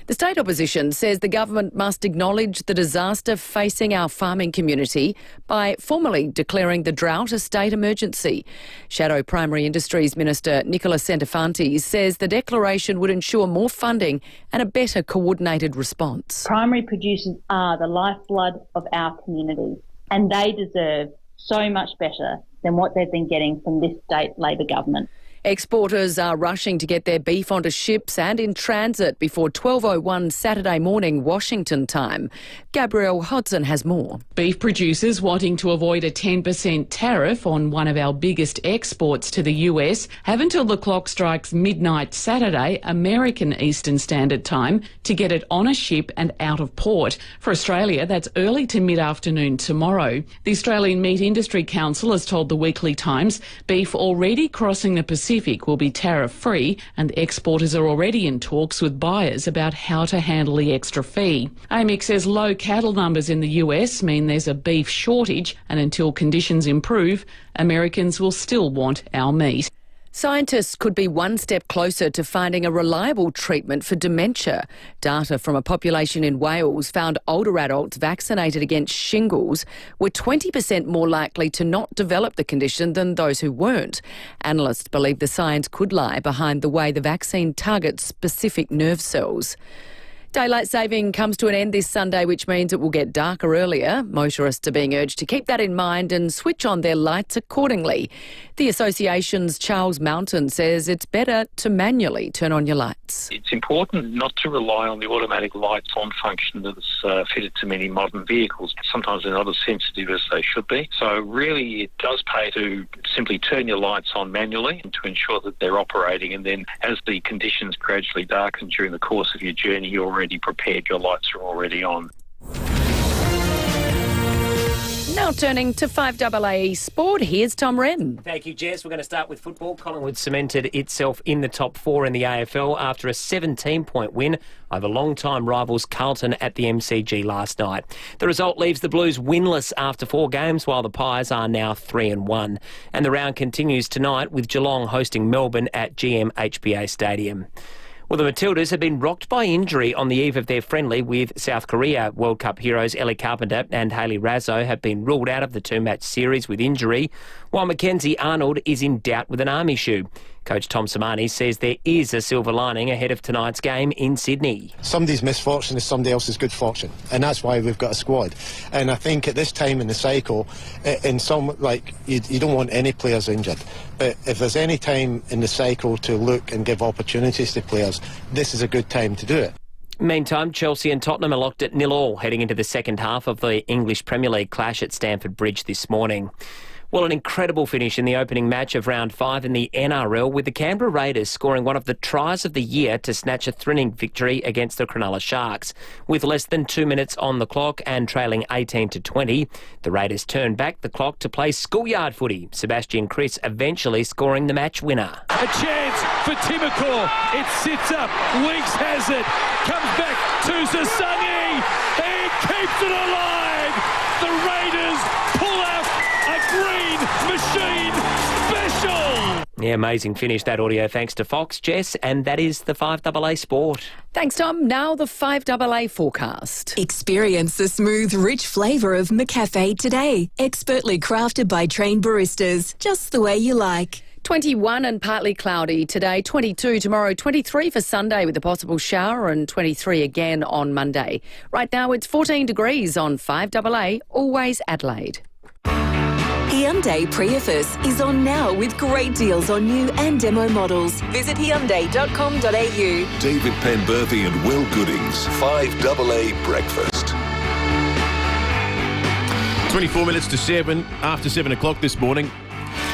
Speaker 2: The state opposition says the government must acknowledge the disaster facing our farming community by formally declaring the drought a state emergency. Shadow Primary Industries Minister Nicola Centofanti says the declaration would ensure more funding and a better coordinated response.
Speaker 6: Primary producers are the lifeblood of our community, and they deserve so much better than what they've been getting from this state Labor government.
Speaker 2: Exporters are rushing to get their beef onto ships and in transit before 12:01 Saturday morning Washington time. Gabrielle Hodson has more.
Speaker 8: Beef producers wanting to avoid a 10% tariff on one of our biggest exports to the US have until the clock strikes midnight Saturday, American Eastern Standard Time, to get it on a ship and out of port. For Australia, that's early to mid-afternoon tomorrow. The Australian Meat Industry Council has told the Weekly Times beef already crossing the Pacific will be tariff-free, and exporters are already in talks with buyers about how to handle the extra fee. AMIC says low cattle numbers in the US mean there's a beef shortage, and until conditions improve, Americans will still want our meat.
Speaker 2: Scientists could be one step closer to finding a reliable treatment for dementia. Data from a population in Wales found older adults vaccinated against shingles were 20% more likely to not develop the condition than those who weren't. Analysts believe the science could lie behind the way the vaccine targets specific nerve cells. Daylight saving comes to an end this Sunday, which means it will get darker earlier. Motorists are being urged to keep that in mind and switch on their lights accordingly. The association's Charles Mountain says it's better to manually turn on your lights.
Speaker 9: It's important not to rely on the automatic lights on function that's fitted to many modern vehicles. Sometimes they're not as sensitive as they should be. So really it does pay to simply turn your lights on manually and to ensure that they're operating, and then as the conditions gradually darken during the course of your journey, you're already prepared, your lights are already on.
Speaker 2: Now turning to 5AA Sport, here's Tom Wren.
Speaker 5: Thank you, Jess. We're going to start with football. Collingwood cemented itself in the top 4 in the AFL after a 17-point win over long-time rivals Carlton at the MCG last night. The result leaves the Blues winless after 4 games, while the Pies are now 3-1. And the round continues tonight with Geelong hosting Melbourne at GMHBA Stadium. Well, the Matildas have been rocked by injury on the eve of their friendly with South Korea. World Cup heroes Ellie Carpenter and Hayley Razzo have been ruled out of the 2-match series with injury, while Mackenzie Arnold is in doubt with an arm issue. Coach Tom Samani says there is a silver lining ahead of tonight's game in Sydney.
Speaker 10: Somebody's misfortune is somebody else's good fortune, and that's why we've got a squad. And I think at this time in the cycle, in some, like, you don't want any players injured. But if there's any time in the cycle to look and give opportunities to players, this is a good time to do it.
Speaker 5: Meantime, Chelsea and Tottenham are locked at 0-0 heading into the second half of the English Premier League clash at Stamford Bridge this morning. Well, an incredible finish in the opening match of round 5 in the NRL, with the Canberra Raiders scoring one of the tries of the year to snatch a thrilling victory against the Cronulla Sharks. With less than 2 minutes on the clock and trailing 18-20, the Raiders turned back the clock to play schoolyard footy. Sebastian Kris eventually scoring the match winner.
Speaker 25: A chance for Timokor. It sits up. Weeks has it. Comes back to Sasangi. He keeps it alive. The Raiders pull out a green machine special.
Speaker 5: Yeah, amazing finish, that audio, thanks to Fox, Jess, and that is the 5AA Sport.
Speaker 2: Thanks, Tom. Now the 5AA forecast.
Speaker 7: Experience the smooth, rich flavour of McCafe today. Expertly crafted by trained baristas, just the way you like.
Speaker 2: 21 and partly cloudy today, 22 tomorrow, 23 for Sunday with a possible shower, and 23 again on Monday. Right now it's 14 degrees on 5AA, always Adelaide.
Speaker 7: Hyundai Prius is on now with great deals on new and demo models. Visit Hyundai.com.au.
Speaker 13: David Penberthy and Will Goodings, 5AA Breakfast.
Speaker 14: 24 minutes to 7, after 7 o'clock this morning.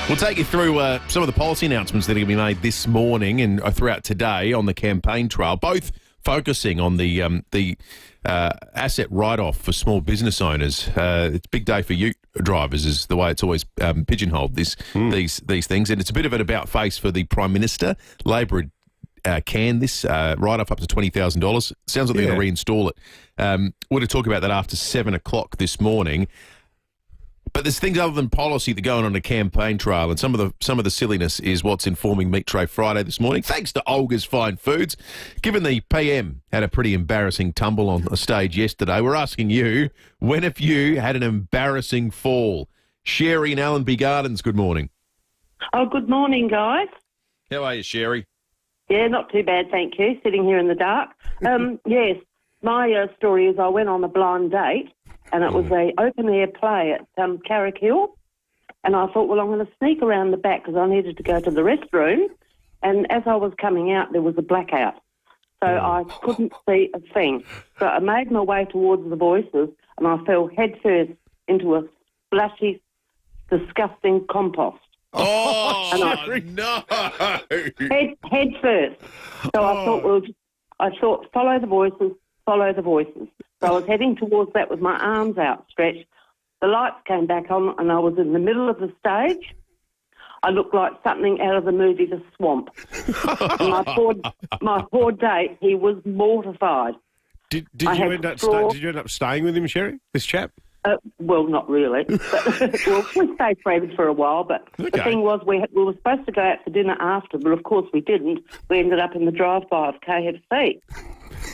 Speaker 14: We'll take you through some of the policy announcements that are going to be made this morning and throughout today on the campaign trail, both focusing on the asset write-off for small business owners. It's a big day for ute drivers, is the way it's always pigeonholed these things, and it's a bit of an about-face for the Prime Minister. Labor can this write-off up to $20,000. Sounds like they're going to reinstall it. We're going to talk about that after 7 o'clock this morning. But there's things other than policy that are going on a campaign trail, and some of the silliness is what's informing Meat Tray Friday this morning. Thanks to Olga's Fine Foods. Given the PM had a pretty embarrassing tumble on the stage yesterday, we're asking you, when have you had an embarrassing fall? Sherry in Allenby Gardens, good morning.
Speaker 11: Oh, good morning, guys.
Speaker 14: How are you, Sherry?
Speaker 11: Yeah, not too bad, thank you. Sitting here in the dark. Yes, my story is I went on a blind date, and it was a open-air play at Carrick Hill, and I thought, well, I'm going to sneak around the back because I needed to go to the restroom, and as I was coming out, there was a blackout, so I couldn't see a thing. So I made my way towards the voices, and I fell headfirst into a splashy, disgusting compost.
Speaker 14: Oh,
Speaker 11: no! Head first. So I thought, follow the voices, follow the voices. So I was heading towards that with my arms outstretched. The lights came back on, and I was in the middle of the stage. I looked like something out of the movie The Swamp. And my poor date, he was mortified.
Speaker 15: Did you end up staying with him, Sherry? This chap?
Speaker 11: Well, not really. But, well, we stayed friends for a while, but the thing was we were supposed to go out for dinner after, but of course we didn't. We ended up in the drive-by of KFC.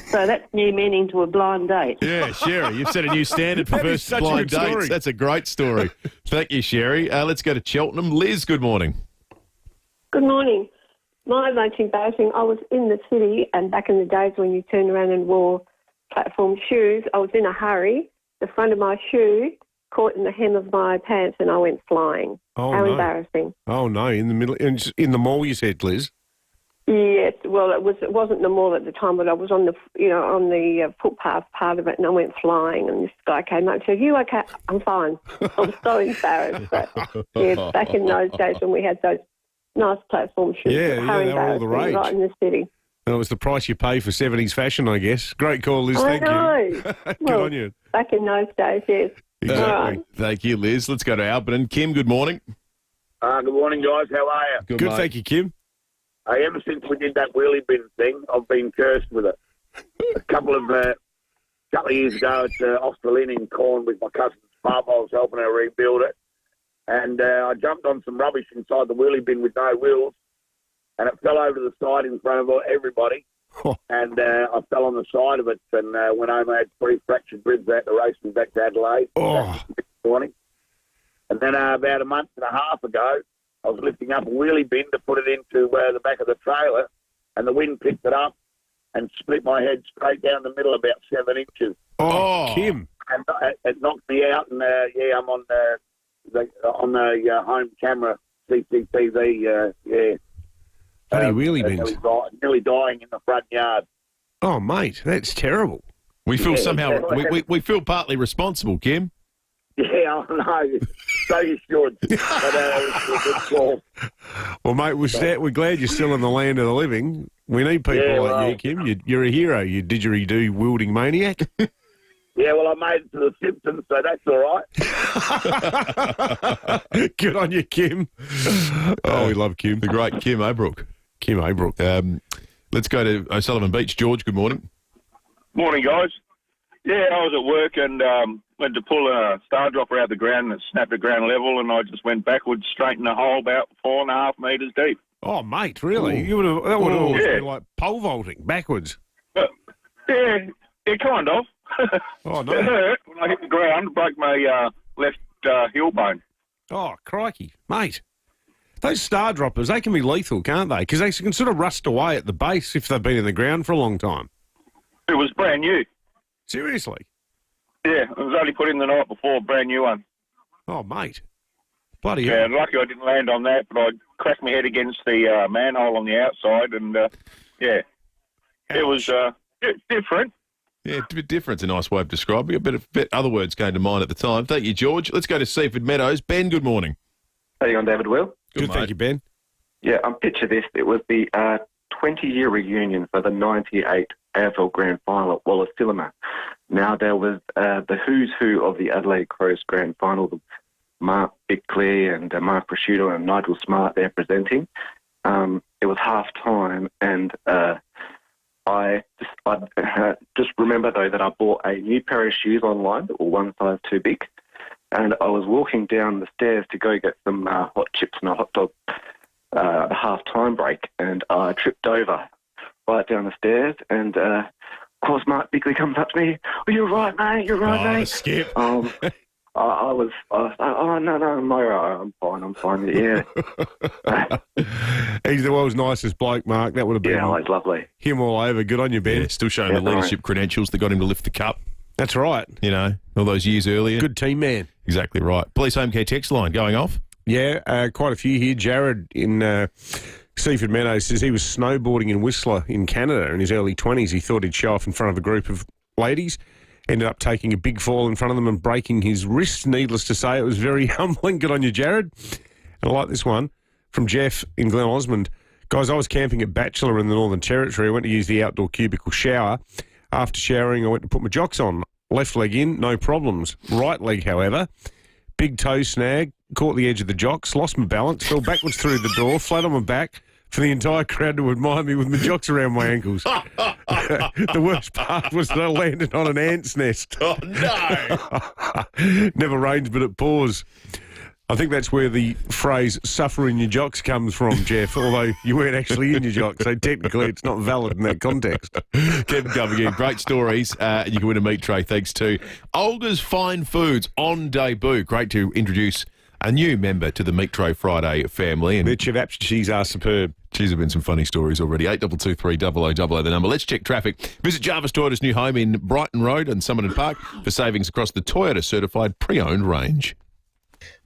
Speaker 11: So that's new meaning to a blind date.
Speaker 14: Yeah, Sherry, you've set a new standard for first blind dates. Story. That's a great story. Thank you, Sherry. Let's go to Cheltenham. Liz, good morning.
Speaker 12: Good morning. My most embarrassing, I was in the city, and back in the days when you turned around and wore platform shoes, I was in a hurry. The front of my shoe caught in the hem of my pants, and I went flying.
Speaker 15: Oh,
Speaker 12: How
Speaker 15: no.
Speaker 12: embarrassing!
Speaker 15: Oh no! In the middle, in the mall, you said, Liz.
Speaker 12: Yes, well, it wasn't the mall at the time, but I was on the footpath part of it, and I went flying. And this guy came up and said, "You okay?" I'm fine. I was so embarrassed. But yeah, back in those days when we had those nice platform shoes,
Speaker 15: Yeah, they were all the rage.
Speaker 12: Right in the city.
Speaker 15: And it was the price you pay for 70s fashion, I guess. Great call, Liz. Thank you. Good on you.
Speaker 12: Back in those days, yes.
Speaker 14: Exactly.
Speaker 12: Right.
Speaker 14: Thank you, Liz. Let's go to Alberton. Kim, good morning.
Speaker 16: Good morning, guys. How are you?
Speaker 14: Good,
Speaker 15: thank you, Kim.
Speaker 16: Ever since we did that wheelie bin thing, I've been cursed with it. A couple of years ago at Australian in Corn with my cousin's farm, I was helping her rebuild it. And I jumped on some rubbish inside the wheelie bin with no wheels, and it fell over the side in front of everybody. And I fell on the side of it and went home. I had 3 fractured ribs. I had to race me back to Adelaide this morning. And then about a month and a half ago, I was lifting up a wheelie bin to put it into the back of the trailer, and the wind picked it up and split my head straight down the middle about 7 inches.
Speaker 15: Oh, Kim.
Speaker 16: And it knocked me out, and I'm on the home camera CCTV.
Speaker 15: Bloody wheelie bins.
Speaker 16: Nearly dying in the front yard.
Speaker 15: Oh, mate, that's terrible.
Speaker 14: We feel we feel partly responsible, Kim.
Speaker 16: Yeah, I know. So you should. But it was a good call.
Speaker 15: Well, mate, we're glad you're still in the land of the living. We need people like you, Kim. You're a hero, you didgeridoo wielding maniac.
Speaker 16: Yeah, well, I made it to the Simpsons, so that's all
Speaker 15: right. Good on you, Kim. Oh, we love Kim.
Speaker 14: The great Kim O'Brook.
Speaker 15: Kim O'Brook.
Speaker 14: Let's go to O'Sullivan Beach. George, good morning.
Speaker 17: Morning, guys. Yeah, I was at work and went to pull a star dropper out of the ground and it snapped at ground level, and I just went backwards straight in a hole about 4.5 metres deep.
Speaker 15: Oh, mate, really? That would have always been like pole vaulting backwards.
Speaker 17: Yeah, kind of.
Speaker 15: Oh, no.
Speaker 17: It hurt when I hit the ground, broke my left heel bone.
Speaker 15: Oh, crikey. Mate, those star droppers, they can be lethal, can't they? Because they can sort of rust away at the base if they've been in the ground for a long time.
Speaker 17: It was brand new.
Speaker 15: Seriously?
Speaker 17: Yeah, it was only put in the night before, brand new one.
Speaker 15: Oh, mate. Bloody
Speaker 17: hell. Yeah, lucky I didn't land on that, but I cracked my head against the manhole on the outside, and, yeah. Ouch. It was different.
Speaker 14: Yeah, a bit different. It's a nice way of describing it. A bit other words came to mind at the time. Thank you, George. Let's go to Seaford Meadows. Ben, good morning.
Speaker 18: How you going, David Will?
Speaker 14: Good,
Speaker 15: thank you, Ben.
Speaker 18: Yeah, picture this. It was the 20-year reunion for the 98 AFL Grand Final at Wallace Cinema. Now, there was the who's who of the Adelaide Crows Grand Final, Mark Bickley and Mark Prosciutto and Nigel Smart there presenting. it was half time, and I just remember, though, that I bought a new pair of shoes online that were one size too big, and I was walking down the stairs to go get some hot chips and a hot dog at the half-time break, and I tripped over right down the stairs, and of course Mark Bickley comes up to me, "Oh, you're right, mate, you're right, mate."
Speaker 15: Skip.
Speaker 18: I was oh, no, I'm fine, yeah.
Speaker 15: He's the world's nicest bloke, Mark. That would have been
Speaker 18: he's lovely.
Speaker 15: Him all over. Good on you, Ben.
Speaker 14: Yeah, still showing the leadership credentials that got him to lift the cup.
Speaker 15: That's right.
Speaker 14: You know, all those years earlier.
Speaker 15: Good team man.
Speaker 14: Exactly right. Police home care text line going off.
Speaker 15: Yeah, quite a few here. Jared in Seaford Meadows says he was snowboarding in Whistler in Canada in his early 20s. He thought he'd show off in front of a group of ladies. Ended up taking a big fall in front of them and breaking his wrist. Needless to say, it was very humbling. Good on you, Jared. And I like this one from Jeff in Glen Osmond. Guys, I was camping at Bachelor in the Northern Territory. I went to use the outdoor cubicle shower. After showering, I went to put my jocks on. Left leg in, no problems. Right leg, however, big toe snag, caught the edge of the jocks, lost my balance, fell backwards through the door, flat on my back, for the entire crowd to admire me with my jocks around my ankles. The worst part was that I landed on an ant's nest.
Speaker 14: Oh, no.
Speaker 15: Never rains, but it pours. I think that's where the phrase "suffer in your jocks" comes from, Jeff, although you weren't actually in your jocks, so technically it's not valid in that context.
Speaker 14: Kevin Covington, great stories. You can win a meat tray thanks to Olga's Fine Foods on debut. Great to introduce a new member to the Meat Tray Friday family. And
Speaker 15: their cheese are superb.
Speaker 14: Geez, there have been some funny stories already. 8223 0000 the number. Let's check traffic. Visit Jarvis Toyota's new home in Brighton Road and Summerton Park for savings across the Toyota certified pre-owned range.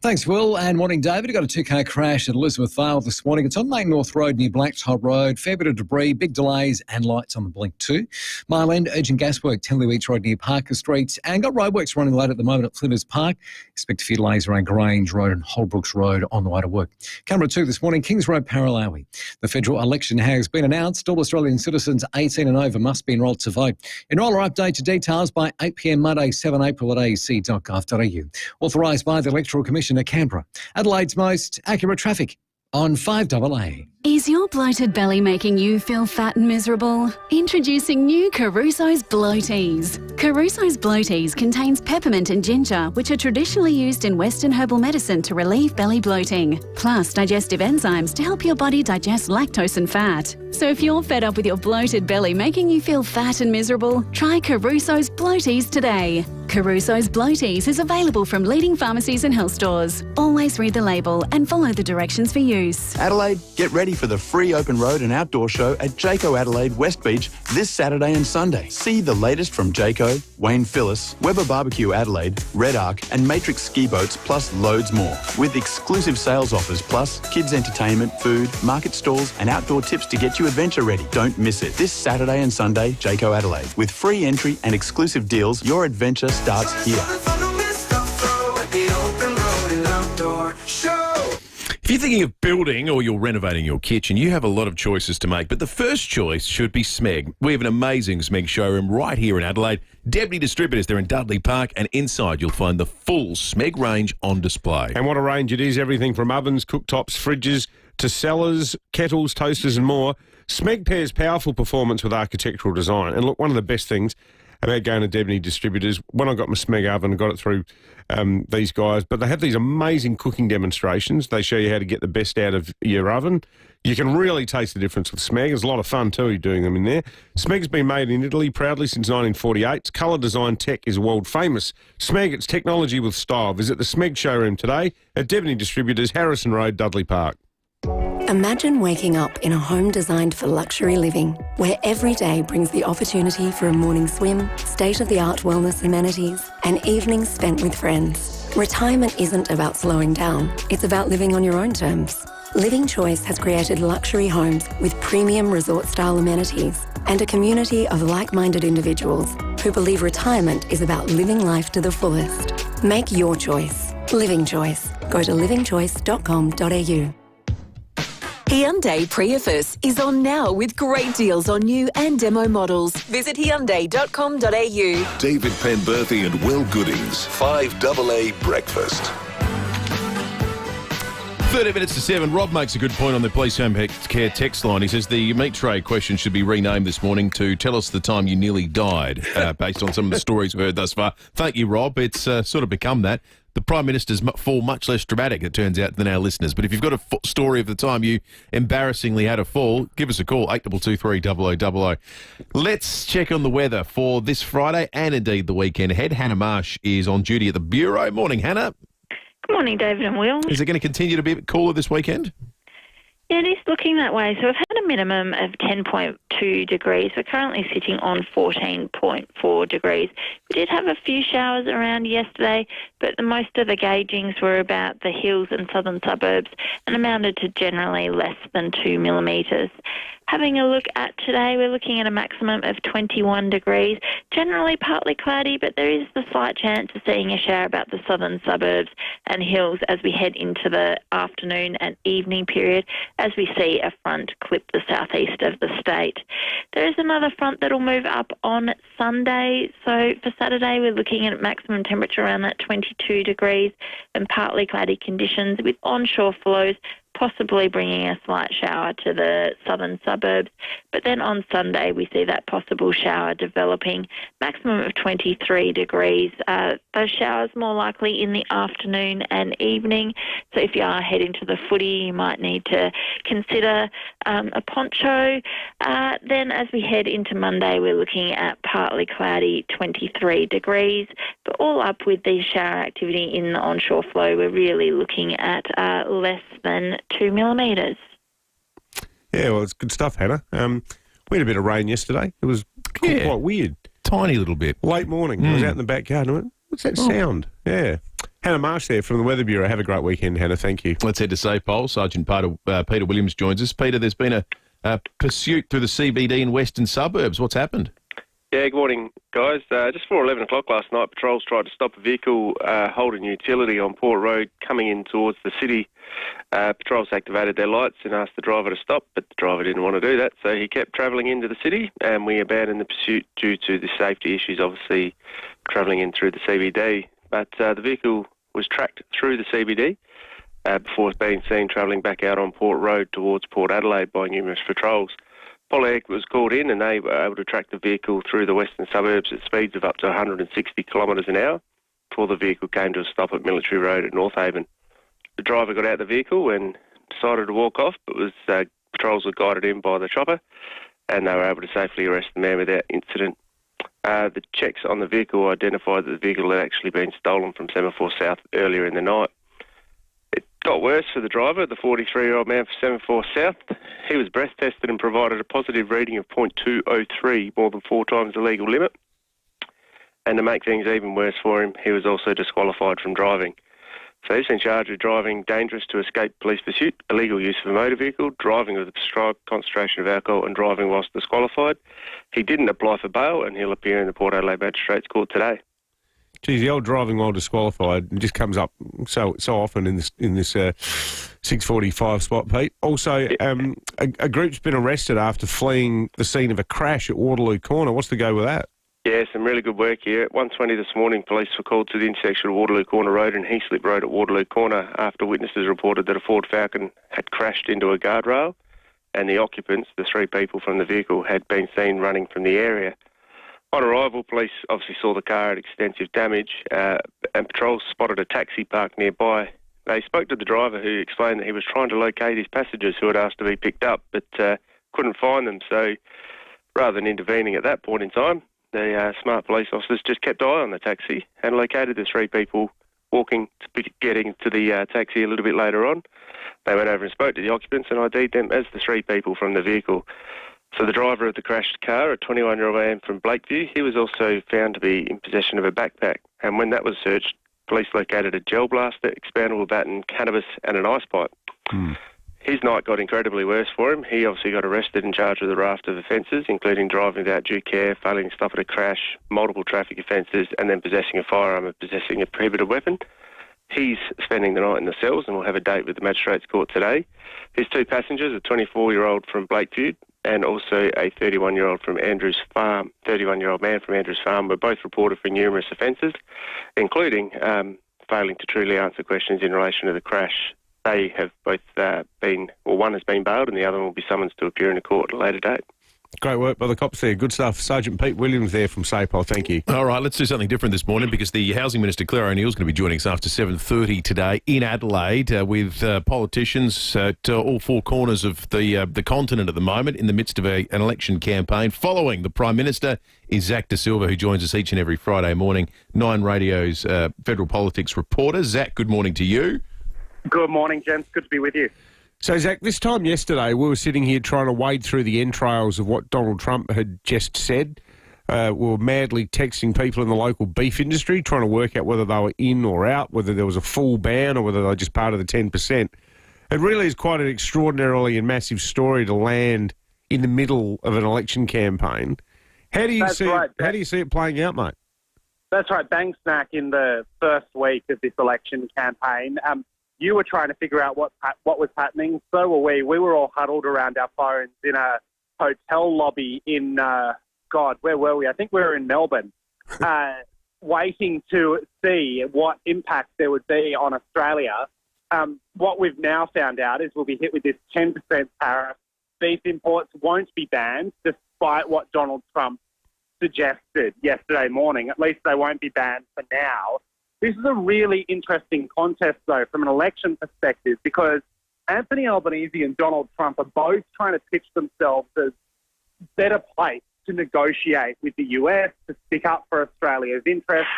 Speaker 19: Thanks, Will, and morning, David. We've got a two-car crash at Elizabeth Vale this morning. It's on Main North Road near Blacktop Road. Fair bit of debris, big delays and lights on the blink too. Mile End, urgent gas work, Tenley Beach Road near Parker Street. And got roadworks running late at the moment at Flinders Park. Expect a few delays around Grange Road and Holbrooks Road on the way to work. Camera 2 this morning, Kings Road, Paralawi. The federal election has been announced. All Australian citizens 18 and over must be enrolled to vote. Enroller update to details by 8 p.m. Monday, 7 April at aec.gov.au. Authorised by the Electoral Commission at Canberra. Adelaide's most accurate traffic on 5AA.
Speaker 20: Is your bloated belly making you feel fat and miserable? Introducing new Caruso's Bloaties. Caruso's Bloaties contains peppermint and ginger, which are traditionally used in Western herbal medicine to relieve belly bloating, plus digestive enzymes to help your body digest lactose and fat. So if you're fed up with your bloated belly making you feel fat and miserable, try Caruso's Bloaties today. Caruso's Bloaties is available from leading pharmacies and health stores. Always read the label and follow the directions for use.
Speaker 21: Adelaide, get ready for the free open road and outdoor show at Jayco Adelaide West Beach this Saturday and Sunday. See the latest from Jayco, Wayne Phillis, Weber Barbecue Adelaide, Red Arc and Matrix ski boats, plus loads more. With exclusive sales offers, plus kids entertainment, food, market stalls and outdoor tips to get you adventure ready. Don't miss it. This Saturday and Sunday, Jayco Adelaide. With free entry and exclusive deals, your adventure starts here.
Speaker 14: If you're thinking of building or you're renovating your kitchen, you have a lot of choices to make, but the first choice should be Smeg. We have an amazing Smeg showroom right here in Adelaide. Deputy Distributors, they're in Dudley Park, and inside you'll find the full Smeg range on display.
Speaker 15: And what a range it is, everything from ovens, cooktops, fridges, to cellars, kettles, toasters and more. Smeg pairs powerful performance with architectural design. And look, one of the best things about going to Deputy Distributors, when I got my Smeg oven, I got it through these guys, but they have these amazing cooking demonstrations. They show you how to get the best out of your oven. You can really taste the difference with Smeg. It's a lot of fun too doing them in there. Smeg's been made in Italy proudly since 1948. Its colour design tech is world famous. Smeg, it's technology with style. Visit the Smeg showroom today at Deputy Distributors, Harrison Road, Dudley Park.
Speaker 23: Imagine waking up in a home designed for luxury living, where every day brings the opportunity for a morning swim, state-of-the-art wellness amenities, and evenings spent with friends. Retirement isn't about slowing down, it's about living on your own terms. Living Choice has created luxury homes with premium resort-style amenities and a community of like-minded individuals who believe retirement is about living life to the fullest. Make your choice. Living Choice. Go to livingchoice.com.au.
Speaker 7: Hyundai Prius is on now with great deals on new and demo models. Visit Hyundai.com.au.
Speaker 13: David Penberthy and Will Goodings, 5AA Breakfast.
Speaker 14: 30 minutes to 7. Rob makes a good point on the Police Home Care text line. He says the meat tray question should be renamed this morning to tell us the time you nearly died, based on some of the stories we've heard thus far. Thank you, Rob. It's sort of become that. The Prime Minister's fall much less dramatic, it turns out, than our listeners. But if you've got a story of the time you embarrassingly had a fall, give us a call, 8223 0000. Let's check on the weather for this Friday and indeed the weekend ahead. Hannah Marsh is on duty at the Bureau. Morning, Hannah.
Speaker 1: Good morning, David and Will.
Speaker 14: Is it going to continue to be a bit cooler this weekend?
Speaker 1: Yeah, it is looking that way. So we've had a minimum of 10.2 degrees. We're currently sitting on 14.4 degrees. We did have a few showers around yesterday, but most of the gaugings were about the hills and southern suburbs and amounted to generally less than 2 millimetres. Having a look at today, we're looking at a maximum of 21 degrees. Generally partly cloudy, but there is the slight chance of seeing a shower about the southern suburbs and hills as we head into the afternoon and evening period as we see a front clip the southeast of the state. There is another front that will move up on Sunday. So for Saturday, we're looking at maximum temperature around that 22 degrees and partly cloudy conditions with onshore flows possibly bringing a slight shower to the southern suburbs. But then on Sunday, we see that possible shower developing, maximum of 23 degrees. Those showers more likely in the afternoon and evening. So if you are heading to the footy, you might need to consider a poncho. Then as we head into Monday, we're looking at partly cloudy, 23 degrees. But all up with the shower activity in the onshore flow, we're really looking at less than 2 millimetres.
Speaker 15: Yeah, well, it's good stuff, Hannah. We had a bit of rain yesterday. It was quite weird.
Speaker 14: Tiny little bit.
Speaker 15: Late morning. I was out in the backyard and I went, what's that sound? Yeah. Hannah Marsh there from the Weather Bureau. Have a great weekend, Hannah. Thank you.
Speaker 14: Let's head to Safepole. Sergeant Peter Williams joins us. Peter, there's been a pursuit through the CBD and western suburbs. What's happened?
Speaker 3: Yeah, good morning, guys. Just before 11 o'clock last night, patrols tried to stop a vehicle holding utility on Port Road coming in towards the city. Patrols activated their lights and asked the driver to stop, but the driver didn't want to do that, so he kept travelling into the city, and we abandoned the pursuit due to the safety issues, obviously, travelling in through the CBD. But the vehicle was tracked through the CBD before being seen travelling back out on Port Road towards Port Adelaide by numerous patrols. Poliag was called in and they were able to track the vehicle through the western suburbs at speeds of up to 160 kilometres an hour before the vehicle came to a stop at Military Road at North Haven. The driver got out of the vehicle and decided to walk off, but patrols were guided in by the chopper and they were able to safely arrest the man without incident. The checks on the vehicle identified that the vehicle had actually been stolen from Semaphore South earlier in the night. It got worse for the driver, the 43-year-old man from Semaphore South. He was breath tested and provided a positive reading of 0.203, more than 4 times the legal limit. And to make things even worse for him, he was also disqualified from driving. So he's been charged with driving dangerous to escape police pursuit, illegal use of a motor vehicle, driving with a prescribed concentration of alcohol and driving whilst disqualified. He didn't apply for bail and he'll appear in the Port Adelaide Magistrates Court today.
Speaker 15: Geez, the old driving while disqualified just comes up so often in this 6:45 spot, Pete. Also, a group's been arrested after fleeing the scene of a crash at Waterloo Corner. What's the go with that?
Speaker 3: Yeah, some really good work here. At 1:20 this morning, police were called to the intersection of Waterloo Corner Road and Heaslip Road at Waterloo Corner after witnesses reported that a Ford Falcon had crashed into a guardrail and the occupants, the 3 people from the vehicle, had been seen running from the area. On arrival, police obviously saw the car had extensive damage and patrols spotted a taxi parked nearby. They spoke to the driver who explained that he was trying to locate his passengers who had asked to be picked up but couldn't find them. So rather than intervening at that point in time, the smart police officers just kept eye on the taxi and located the 3 people getting to the taxi a little bit later on. They went over and spoke to the occupants and ID'd them as the 3 people from the vehicle. So the driver of the crashed car, a 21-year-old man from Blakeview, he was also found to be in possession of a backpack. And when that was searched, police located a gel blaster, expandable baton, cannabis and an ice pipe. His night got incredibly worse for him. He obviously got arrested and charged with a raft of offences, including driving without due care, failing to stop at a crash, multiple traffic offences, and then possessing a firearm and possessing a prohibited weapon. He's spending the night in the cells and will have a date with the Magistrates Court today. His 2 passengers, a 24-year-old from Blakeview and also a 31-year-old from Andrews Farm, 31-year-old man from Andrews Farm, were both reported for numerous offences, including failing to truly answer questions in relation to the crash. they have both one has been bailed and the other one will be summoned to appear in a court at a later date.
Speaker 15: Great work by the cops there. Good stuff. Sergeant Pete Williams there from SAPOL. Thank you.
Speaker 14: All right, let's do something different this morning because the Housing Minister, Claire O'Neil, is going to be joining us after 7:30 today in Adelaide with politicians at all four corners of the continent at the moment in the midst of an election campaign. Following the Prime Minister is Zach De Silva, who joins us each and every Friday morning, Nine Radio's federal politics reporter. Zach, good morning to you.
Speaker 4: Good morning, gents. Good to be with you.
Speaker 15: So, Zach, this time yesterday, we were sitting here trying to wade through the entrails of what Donald Trump had just said. We were madly texting people in the local beef industry, trying to work out whether they were in or out, whether there was a full ban or whether they were just part of the 10%. It really is quite an extraordinarily and massive story to land in the middle of an election campaign. How do you How do you see it playing out, mate?
Speaker 4: That's right. Bang smack in the first week of this election campaign. You were trying to figure out what was happening. So were we. We were all huddled around our phones in a hotel lobby in, where were we? I think we were in Melbourne, waiting to see what impact there would be on Australia. What we've now found out is we'll be hit with this 10% tariff. Beef imports won't be banned, despite what Donald Trump suggested yesterday morning. At least they won't be banned for now. This is a really interesting contest, though, from an election perspective, because Anthony Albanese and Donald Trump are both trying to pitch themselves as better placed to negotiate with the US, to stick up for Australia's interests.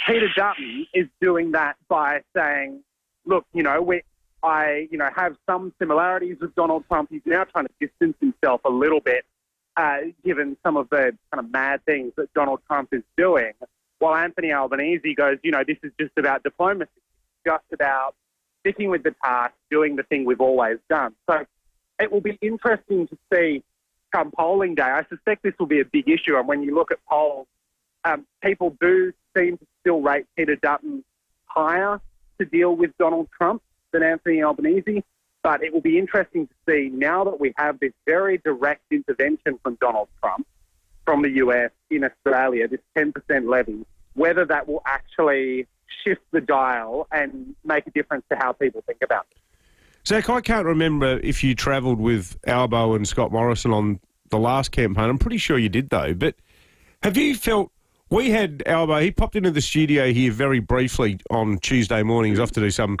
Speaker 4: Peter Dutton is doing that by saying, look, I have some similarities with Donald Trump. He's now trying to distance himself a little bit, given some of the kind of mad things that Donald Trump is doing. While Anthony Albanese goes, this is just about diplomacy, just about sticking with the task, doing the thing we've always done. So it will be interesting to see come polling day. I suspect this will be a big issue. And when you look at polls, people do seem to still rate Peter Dutton higher to deal with Donald Trump than Anthony Albanese. But it will be interesting to see, now that we have this very direct intervention from Donald Trump, from the US in Australia, this 10% levy, whether that will actually shift the dial and make a difference to how people think about it.
Speaker 15: Zach, I can't remember if you travelled with Albo and Scott Morrison on the last campaign. I'm pretty sure you did, though. But have you felt... We had Albo, he popped into the studio here very briefly on Tuesday morning. He was off to do some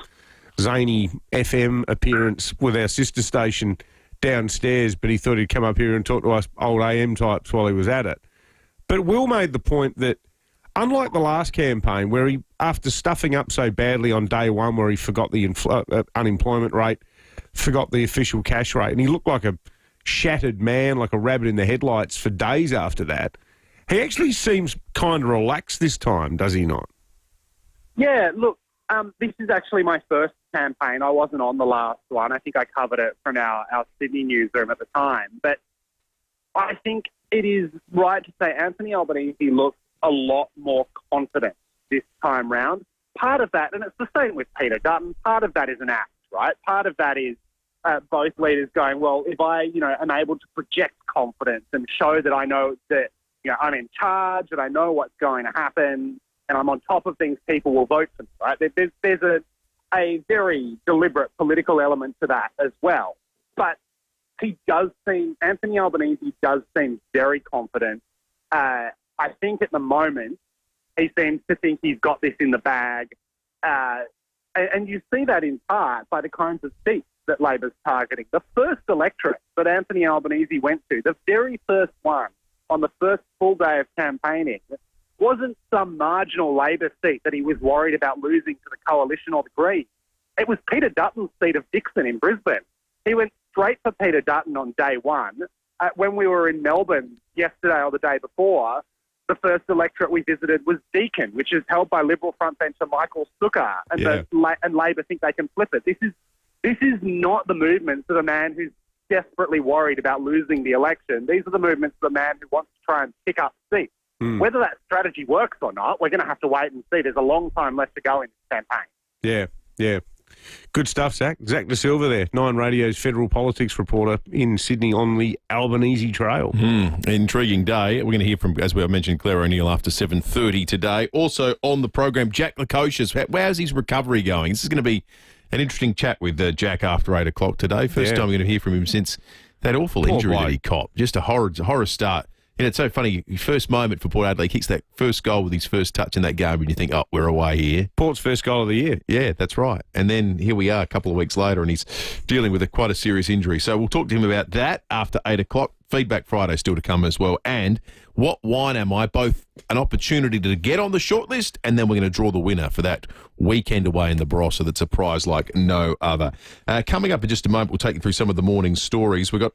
Speaker 15: zany FM appearance with our sister station downstairs, but he thought he'd come up here and talk to us old AM types while he was at it. But Will made the point that, unlike the last campaign, where he, after stuffing up so badly on day one, where he forgot the unemployment rate, forgot the official cash rate, and he looked like a shattered man, like a rabbit in the headlights for days after that, he actually seems kind of relaxed this time, does he not?
Speaker 4: Yeah, look, this is actually my first campaign. I wasn't on the last one. I think I covered it from our Sydney newsroom at the time. But I think it is right to say Anthony Albanese looks a lot more confident this time round. Part of that, and it's the same with Peter Dutton, part of that is an act, right? Part of that is both leaders going, well, if I, am able to project confidence and show that I know that, I'm in charge, that I know what's going to happen, and I'm on top of things, people will vote for me, right? There's a very deliberate political element to that as well. But Anthony Albanese does seem very confident. I think at the moment, he seems to think he's got this in the bag. And you see that in part by the kinds of seats that Labor's targeting. The first electorate that Anthony Albanese went to, the very first one on the first full day of campaigning, wasn't some marginal Labor seat that he was worried about losing to the Coalition or the Greens. It was Peter Dutton's seat of Dixon in Brisbane. He went straight for Peter Dutton on day one. When we were in Melbourne yesterday or the day before, the first electorate we visited was Deakin, which is held by Liberal frontbencher Michael Sukkar, and Labor think they can flip it. This is not the movements of a man who's desperately worried about losing the election. These are the movements of a man who wants to try and pick up seats. Whether that strategy works or not, we're going to have to wait and see. There's a long time left to go in this campaign.
Speaker 15: Yeah. Good stuff, Zach. Zach De Silva there, Nine Radio's federal politics reporter in Sydney on the Albanese Trail.
Speaker 14: Intriguing day. We're going to hear from, as we mentioned, Claire O'Neil after 7:30 today. Also on the program, Jack Lukosius. How's his recovery going? This is going to be An interesting chat with Jack after 8 o'clock today. First
Speaker 15: Yeah.
Speaker 14: time we're going to hear from him since that awful
Speaker 15: Poor
Speaker 14: injury
Speaker 15: bloke.
Speaker 14: that he copped. Just a horror start. And it's so funny, first moment for Port Adelaide, kicks that first goal with his first touch in that game, and you think, oh, we're away here.
Speaker 15: Port's first goal of the year.
Speaker 14: Yeah, that's right. And then here we are a couple of weeks later, and he's dealing with quite a serious injury. So we'll talk to him about that after 8 o'clock. Feedback Friday still to come as well. And what wine am I? Both an opportunity to get on the shortlist, and then we're going to draw the winner for that weekend away in the Barossa. That's a prize like no other. Coming up in just a moment, we'll take you through some of the morning's stories. We've got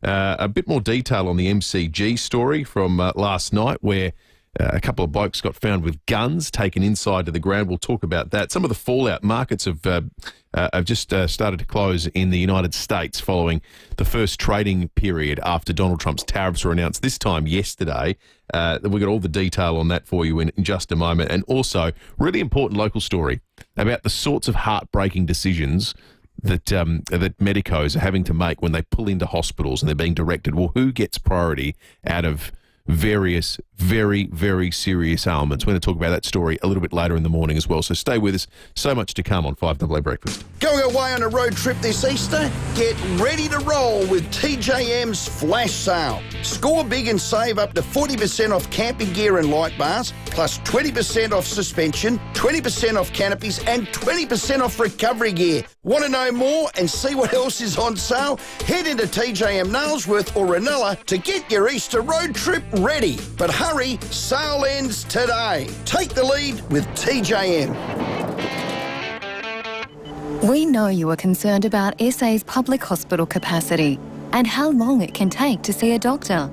Speaker 14: a bit more detail on the MCG story from last night, where a couple of blokes got found with guns taken inside to the ground. We'll talk about that. Some of the fallout. Markets have just started to close in the United States following the first trading period after Donald Trump's tariffs were announced this time yesterday. We've got all the detail on that for you in just a moment. And also, really important local story about the sorts of heartbreaking decisions that medicos are having to make when they pull into hospitals and they're being directed, well, who gets priority out of various very, very serious ailments. We're going to talk about that story a little bit later in the morning as well. So stay with us. So much to come on 5AA Breakfast.
Speaker 6: Going away on a road trip this Easter? Get ready to roll with TJM's Flash Sale. Score big and save up to 40% off camping gear and light bars, plus 20% off suspension, 20% off canopies, and 20% off recovery gear. Want to know more and see what else is on sale? Head into TJM Nailsworth or Ranella to get your Easter road trip ready. But hurry, sale ends today. Take the lead with TJM.
Speaker 8: We know you are concerned about SA's public hospital capacity and how long it can take to see a doctor.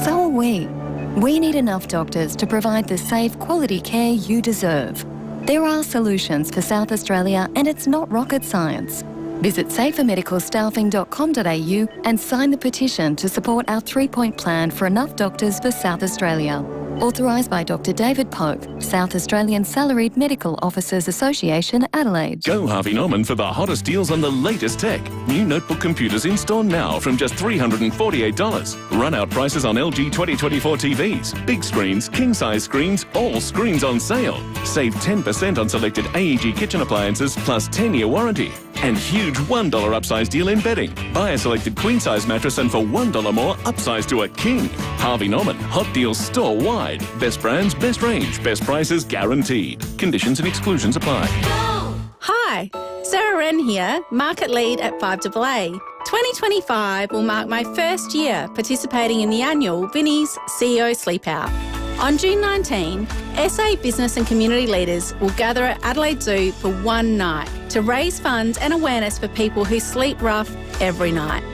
Speaker 8: So are we. We need enough doctors to provide the safe, quality care you deserve. There are solutions for South Australia, and it's not rocket science. Visit safermedicalstaffing.com.au and sign the petition to support our 3-point plan for enough doctors for South Australia. Authorised by Dr. David Pope, South Australian Salaried Medical Officers Association, Adelaide.
Speaker 9: Go Harvey Norman for the hottest deals on the latest tech. New notebook computers in store now from just $348. Run-out prices on LG 2024 TVs. Big screens, king-size screens, all screens on sale. Save 10% on selected AEG kitchen appliances plus 10-year warranty. And huge $1 upsize deal in bedding. Buy a selected queen-size mattress and for $1 more, upsize to a king. Harvey Norman, hot deals store-wide. Best brands, best range, best prices guaranteed. Conditions and exclusions apply.
Speaker 22: Hi, Sarah Wren here, Market Lead at 5AA. 2025 will mark my first year participating in the annual Vinnie's CEO Sleep Out. On June 19, SA business and community leaders will gather at Adelaide Zoo for one night to raise funds and awareness for people who sleep rough every night.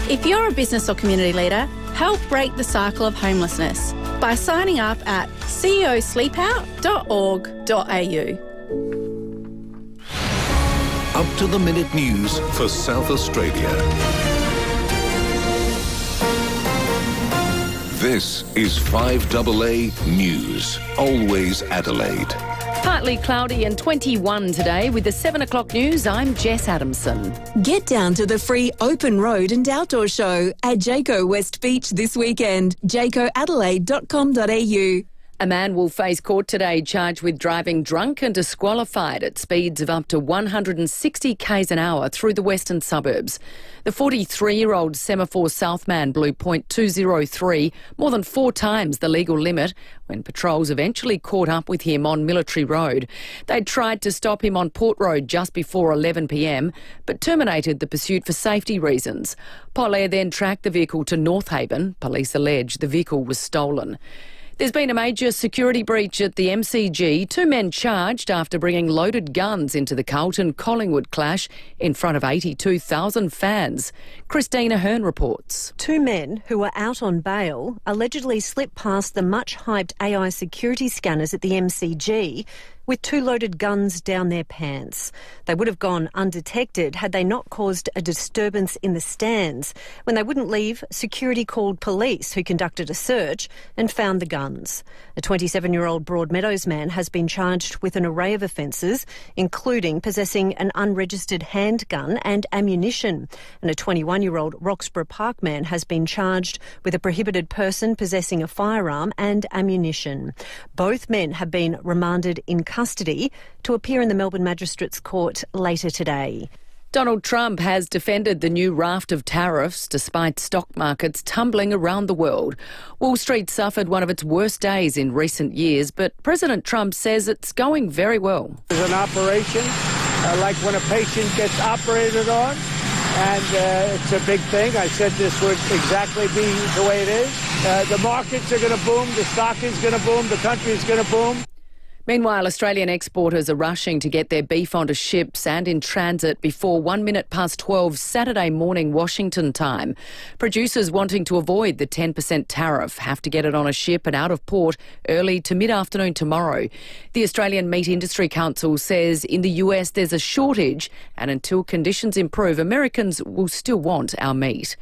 Speaker 22: If you're a business or community leader, help break the cycle of homelessness by signing up at ceosleepout.org.au.
Speaker 13: Up-to-the-minute news for South Australia. This is 5AA News. Always Adelaide.
Speaker 2: Partly cloudy and 21 today. With the 7 o'clock news, I'm Jess Adamson.
Speaker 7: Get down to the free open road and outdoor show at Jayco West Beach this weekend. jaycoadelaide.com.au.
Speaker 2: A man will face court today charged with driving drunk and disqualified at speeds of up to 160 k's an hour through the western suburbs. The 43-year-old Semaphore South man blew .203, more than 4 times the legal limit, when patrols eventually caught up with him on Military Road. They'd tried to stop him on Port Road just before 11 p.m, but terminated the pursuit for safety reasons. Polair then tracked the vehicle to North Haven. Police allege the vehicle was stolen. There's been a major security breach at the MCG. 2 men charged after bringing loaded guns into the Carlton-Collingwood clash in front of 82,000 fans. Christina Hearn reports.
Speaker 24: 2 men who were out on bail allegedly slipped past the much-hyped AI security scanners at the MCG with 2 loaded guns down their pants. They would have gone undetected had they not caused a disturbance in the stands. When they wouldn't leave, security called police, who conducted a search and found the guns. A 27-year-old Broadmeadows man has been charged with an array of offences, including possessing an unregistered handgun and ammunition. And a 21-year-old Roxburgh Park man has been charged with a prohibited person possessing a firearm and ammunition. Both men have been remanded in custody to appear in the Melbourne Magistrates Court later today.
Speaker 2: Donald Trump has defended the new raft of tariffs despite stock markets tumbling around the world. Wall Street suffered one of its worst days in recent years, but President Trump says it's going very well.
Speaker 5: It's an operation like when a patient gets operated on, and it's a big thing. I said this would exactly be the way it is. The markets are going to boom, the stock is going to boom, the country is going to boom.
Speaker 2: Meanwhile, Australian exporters are rushing to get their beef onto ships and in transit before 12 Saturday morning Washington time. Producers wanting to avoid the 10% tariff have to get it on a ship and out of port early to mid-afternoon tomorrow. The Australian Meat Industry Council says in the US there's a shortage, and until conditions improve, Americans will still want our meat.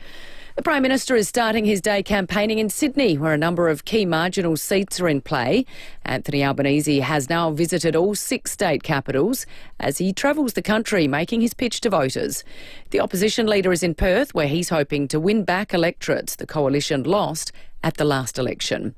Speaker 2: The Prime Minister is starting his day campaigning in Sydney, where a number of key marginal seats are in play. Anthony Albanese has now visited all 6 state capitals as he travels the country making his pitch to voters. The opposition leader is in Perth, where he's hoping to win back electorates the coalition lost at the last election.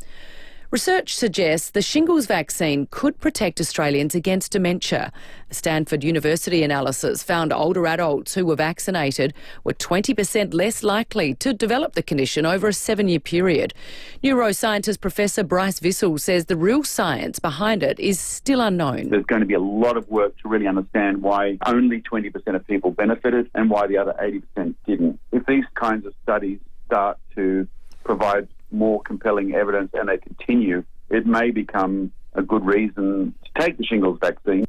Speaker 2: Research suggests the shingles vaccine could protect Australians against dementia. A Stanford University analysis found older adults who were vaccinated were 20% less likely to develop the condition over a 7-year period. Neuroscientist Professor Bryce Vissel says the real science behind it is still unknown.
Speaker 10: There's going to be a lot of work to really understand why only 20% of people benefited and why the other 80% didn't. If these kinds of studies start to provide more compelling evidence and they continue, it may become a good reason to take the shingles vaccine.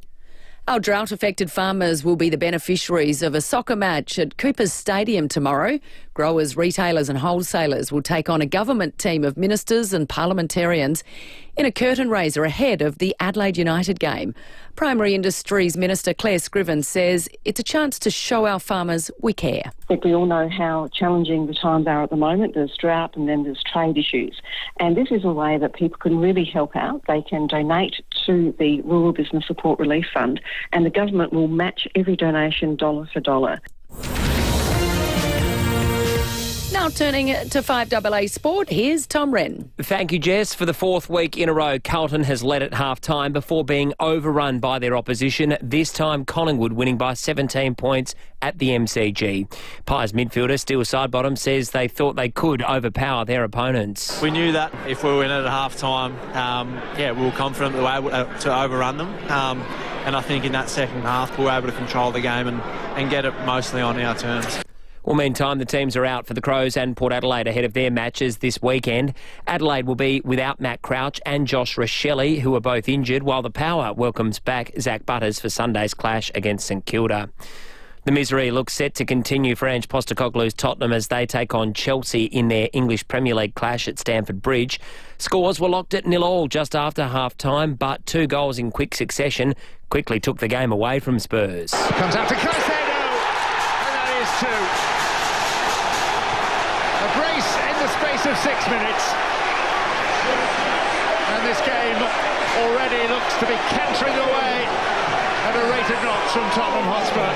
Speaker 2: Our drought-affected farmers will be the beneficiaries of a soccer match at Cooper's Stadium tomorrow. Growers, retailers and wholesalers will take on a government team of ministers and parliamentarians in a curtain raiser ahead of the Adelaide United game. Primary Industries Minister Claire Scriven says it's a chance to show our farmers we care.
Speaker 11: I think we all know how challenging the times are at the moment. There's drought and then there's trade issues. And this is a way that people can really help out. They can donate to the Rural Business Support Relief Fund and the government will match every donation dollar for dollar.
Speaker 2: Now turning to 5AA Sport, here's Tom Wren.
Speaker 12: Thank you, Jess. For the 4th week in a row, Carlton has led at half-time before being overrun by their opposition, this time Collingwood winning by 17 points at the MCG. Pies midfielder Steele Sidebottom says they thought they could overpower their opponents.
Speaker 25: We knew that if we were in at half-time, we were confident that we were able to overrun them. And I think in that second half, we were able to control the game and get it mostly on our terms.
Speaker 12: Well, meantime, the teams are out for the Crows and Port Adelaide ahead of their matches this weekend. Adelaide will be without Matt Crouch and Josh Rochelle, who are both injured, while the Power welcomes back Zach Butters for Sunday's clash against St Kilda. The misery looks set to continue for Ange Postecoglou's Tottenham as they take on Chelsea in their English Premier League clash at Stamford Bridge. Scores were locked at 0-0 just after half-time, but 2 goals in quick succession quickly took the game away from Spurs.
Speaker 26: Comes out to Caicedo, and that is 2. A brace in the space of 6 minutes. And this game already looks to be cantering away at a rate of knots from Tottenham Hotspur.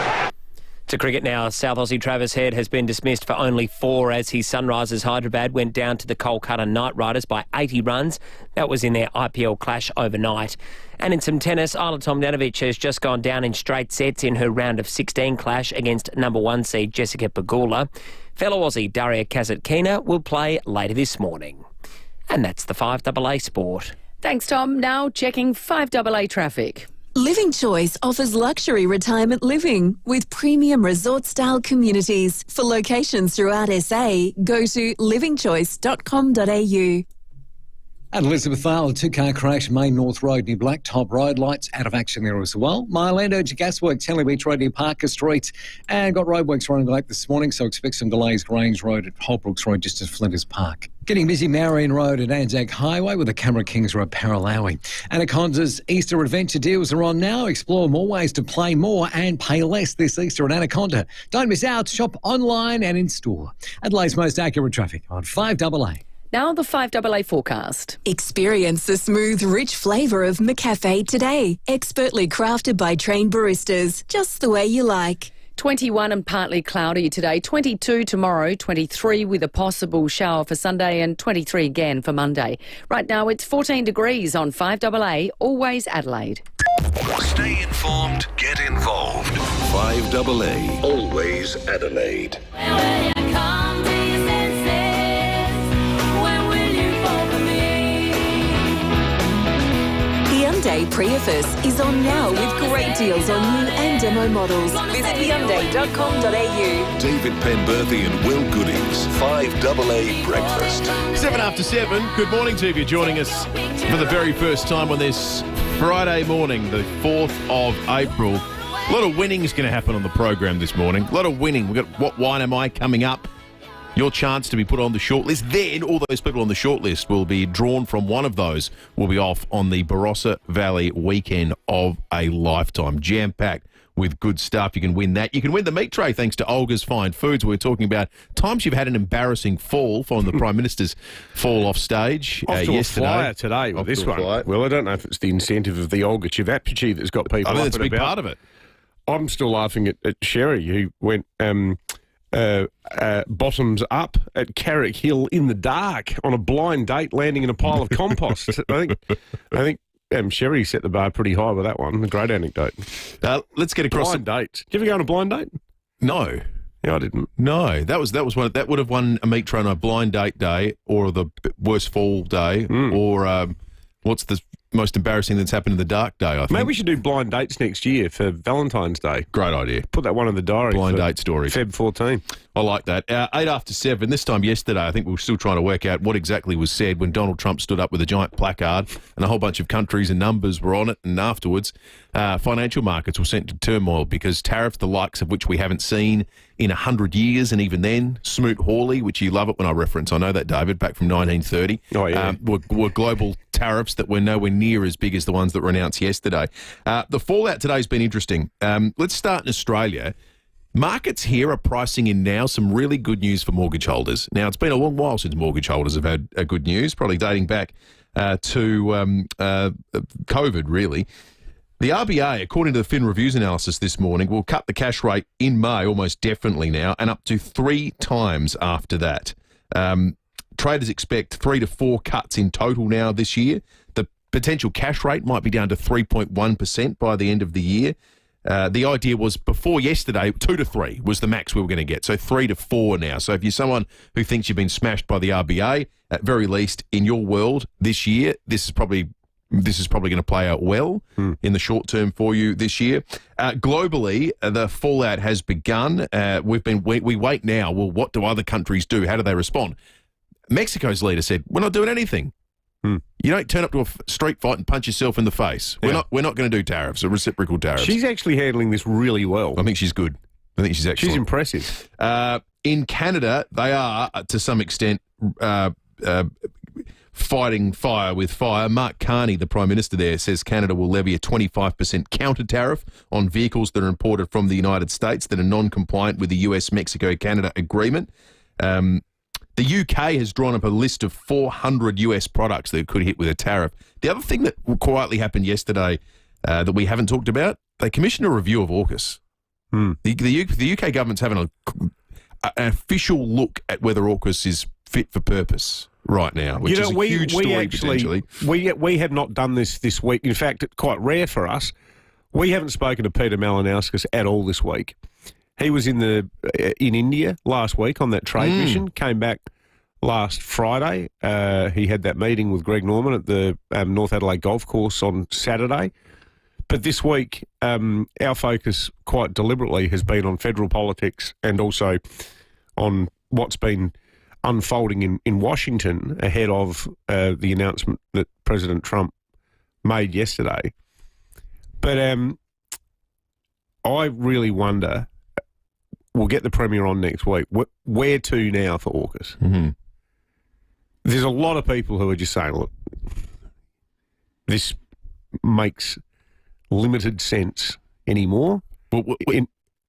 Speaker 12: To cricket now, South Aussie Travis Head has been dismissed for only 4 as his Sunrisers Hyderabad went down to the Kolkata Knight Riders by 80 runs. That was in their IPL clash overnight. And in some tennis, Isla Tomljanovic has just gone down in straight sets in her round of 16 clash against number 1 seed Jessica Pegula. Fellow Aussie Daria Kasatkina will play later this morning. And that's the 5AA Sport.
Speaker 2: Thanks, Tom. Now checking 5AA traffic.
Speaker 7: Living Choice offers luxury retirement living with premium resort-style communities. For locations throughout SA, go to livingchoice.com.au.
Speaker 19: At Elizabeth Vale, a 2-car crash, Main North Road near Blacktop Road. Lights out of action there as well. Myland Urgent Gasworks, Henley Beach Road near Parker Street. And got roadworks running late this morning, so expect some delays. Grange Road at Holbrooks Road just at Flinders Park. Getting busy Marion Road at Anzac Highway with the Camera Kings Road Paralawi. Anaconda's Easter Adventure deals are on now. Explore more ways to play more and pay less this Easter at Anaconda. Don't miss out. Shop online and in store. Adelaide's most accurate traffic on 5AA.
Speaker 2: Now the 5AA forecast.
Speaker 7: Experience the smooth, rich flavour of McCafe today. Expertly crafted by trained baristas, just the way you like.
Speaker 2: 21 and partly cloudy today, 22 tomorrow, 23 with a possible shower for Sunday and 23 again for Monday. Right now it's 14 degrees on 5AA, always Adelaide.
Speaker 13: Stay informed, get involved. 5AA, always Adelaide.
Speaker 7: Hyundai Prius is on now with great deals on new and demo models. Visit Hyundai.com.au.
Speaker 13: David Penberthy and Will Goodings, 5AA Breakfast.
Speaker 14: 7:07. Good morning to you if you're joining us for the very first time on this Friday morning, the 4th of April. A lot of winning is going to happen on the program this morning. A lot of winning. We've got What Wine Am I coming up. Your chance to be put on the shortlist. Then all those people on the shortlist will be drawn from one of those. Will be off on the Barossa Valley weekend of a lifetime. Jam-packed with good stuff. You can win that. You can win the meat tray thanks to Olga's Fine Foods. We're talking about times you've had an embarrassing fall following the Prime Minister's fall off stage
Speaker 15: off to
Speaker 14: yesterday.
Speaker 15: A flyer today with this one. Well, I don't know if it's the incentive of the Olga Chivapchichi that's got people
Speaker 14: I think
Speaker 15: up
Speaker 14: that's a
Speaker 15: and
Speaker 14: big
Speaker 15: about.
Speaker 14: part of it.
Speaker 15: I'm still laughing at Sherry, who went bottoms up at Carrick Hill in the dark on a blind date, landing in a pile of compost. I think Sherry set the bar pretty high with that one. A great anecdote.
Speaker 14: Let's get across
Speaker 15: blind dates. Did you ever go on a blind date?
Speaker 14: No.
Speaker 15: Yeah, I didn't.
Speaker 14: No, that was one. That would have won a meat tray on a blind date day, or the worst fall day, or what's the most embarrassing that's happened in the dark day, I think.
Speaker 15: Maybe we should do blind dates next year for Valentine's Day.
Speaker 14: Great idea.
Speaker 15: Put that one in the diary.
Speaker 14: Blind date stories.
Speaker 15: Feb 14.
Speaker 14: I like that. 7:08. This time yesterday, I think we were still trying to work out what exactly was said when Donald Trump stood up with a giant placard and a whole bunch of countries and numbers were on it. And afterwards, financial markets were sent to turmoil because tariffs, the likes of which we haven't seen in 100 years, and even then, Smoot-Hawley, which you love it when I reference, I know that, David, back from 1930, were global tariffs that were nowhere near as big as the ones that were announced yesterday. The fallout today has been interesting. Let's start in Australia. Markets here are pricing in now some really good news for mortgage holders. Now, it's been a long while since mortgage holders have had good news, probably dating back to COVID, really. The RBA, according to the Fin Reviews analysis this morning, will cut the cash rate in May, almost definitely now, and up to 3 times after that. Traders expect 3 to 4 cuts in total now this year. The potential cash rate might be down to 3.1% by the end of the year. The idea was before yesterday, 2 to 3 was the max we were going to get. So 3 to 4 now. So if you're someone who thinks you've been smashed by the RBA, at very least in your world this year, this is probably going to play out well in the short term for you this year. Globally, the fallout has begun. We wait now. Well, what do other countries do? How do they respond? Mexico's leader said, "We're not doing anything. You don't turn up to a street fight and punch yourself in the face. We're not going to do tariffs or reciprocal tariffs."
Speaker 15: She's actually handling this really well.
Speaker 14: I think she's good. I think she's excellent.
Speaker 15: She's impressive.
Speaker 14: In Canada, they are, to some extent, fighting fire with fire. Mark Carney, the Prime Minister there, says Canada will levy a 25% counter tariff on vehicles that are imported from the United States that are non-compliant with the US-Mexico-Canada agreement. The UK has drawn up a list of 400 US products that could hit with a tariff. The other thing that quietly happened yesterday that we haven't talked about, they commissioned a review of AUKUS. The UK government's having an official look at whether AUKUS is fit for purpose right now, which is a huge story potentially.
Speaker 15: We have not done this week. In fact, it's quite rare for us. We haven't spoken to Peter Malinauskas at all this week. He was in India last week on that trade mission, came back last Friday. He had that meeting with Greg Norman at the North Adelaide Golf Course on Saturday. But this week, our focus quite deliberately has been on federal politics and also on what's been unfolding in Washington ahead of the announcement that President Trump made yesterday. But I really wonder, we'll get the Premier on next week, where to now for AUKUS?
Speaker 14: Mm-hmm.
Speaker 15: There's a lot of people who are just saying, look, this makes limited sense anymore.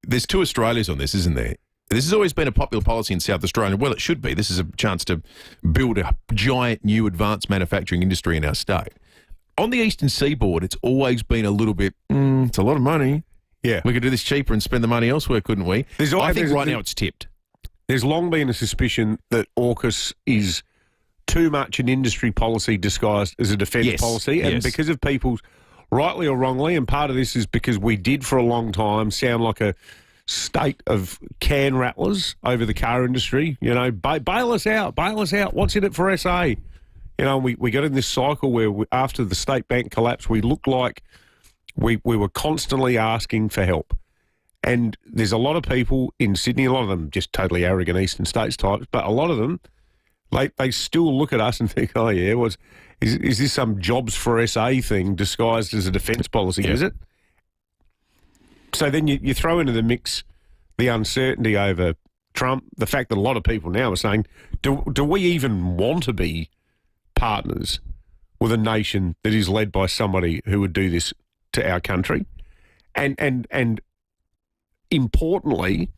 Speaker 14: There's 2 Australias on this, isn't there? This has always been a popular policy in South Australia. Well, it should be. This is a chance to build a giant new advanced manufacturing industry in our state. On the eastern seaboard, it's always been a little bit, it's a lot of money.
Speaker 15: Yeah.
Speaker 14: We could do this cheaper and spend the money elsewhere, couldn't we? I think right now it's tipped.
Speaker 15: There's long been a suspicion that AUKUS is too much an industry policy disguised as a defence policy. And because of people's rightly or wrongly, and part of this is because we did for a long time sound like a state of can rattlers over the car industry. You know, bail us out, what's in it for SA? You know, we got in this cycle where after the state bank collapse, we looked like we were constantly asking for help. And there's a lot of people in Sydney, a lot of them just totally arrogant Eastern States types, but a lot of them, they still look at us and think, oh, yeah, is this some jobs for SA thing disguised as a defence policy, is it? So then you throw into the mix the uncertainty over Trump, the fact that a lot of people now are saying, do we even want to be partners with a nation that is led by somebody who would do this to our country? And importantly,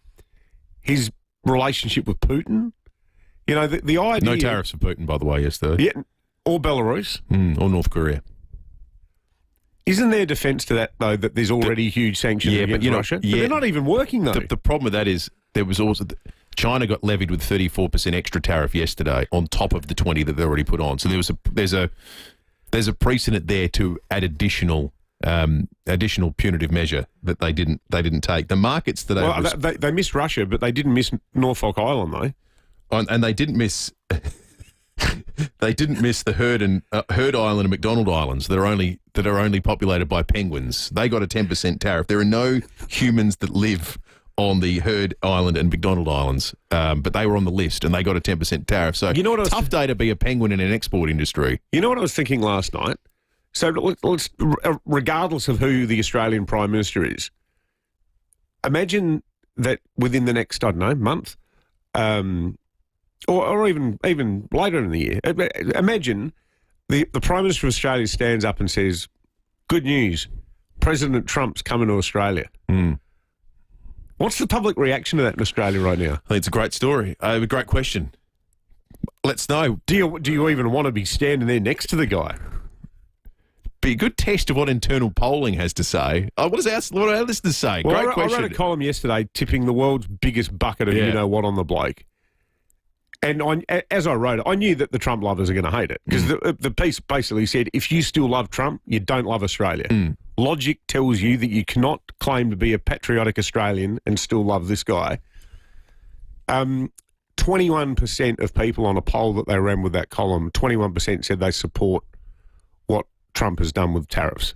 Speaker 15: his relationship with Putin. You know, the idea...
Speaker 14: No tariffs for Putin, by the way, yesterday.
Speaker 15: Yeah, or Belarus.
Speaker 14: Or North Korea.
Speaker 15: Isn't there defence to that, though, that there's already huge sanctions against Russia? But they're not even working, though.
Speaker 14: The problem with that is there was also... China got levied with 34% extra tariff yesterday on top of the 20 that they already put on. So there's a precedent there to add additional punitive measure that they didn't take. The markets that
Speaker 15: they missed Russia, but they didn't miss Norfolk Island, though.
Speaker 14: And they didn't miss the Heard Island and McDonald Islands that are only populated by penguins. They got a 10% tariff. There are no humans that live on the Heard Island and McDonald Islands, but they were on the list and they got a 10% tariff. So
Speaker 15: you know what
Speaker 14: tough day to be a penguin in an export industry.
Speaker 15: You know what I was thinking last night? So let's, regardless of who the Australian Prime Minister is, imagine that within the next, I don't know, month, or even later in the year, imagine the Prime Minister of Australia stands up and says, good news, President Trump's coming to Australia. What's the public reaction to that in Australia right now?
Speaker 14: I think it's a great story. A great question. Let's know.
Speaker 15: Do you even want to be standing there next to the guy?
Speaker 14: Be a good test of what internal polling has to say. What are our listeners saying?
Speaker 15: Well,
Speaker 14: Great question.
Speaker 15: I wrote a column yesterday tipping the world's biggest bucket of you-know-what on the bloke. And as I wrote it, I knew that the Trump lovers are going to hate it because the piece basically said, if you still love Trump, you don't love Australia. Logic tells you that you cannot claim to be a patriotic Australian and still love this guy. 21% of people on a poll that they ran with that column, 21% said they support what Trump has done with tariffs.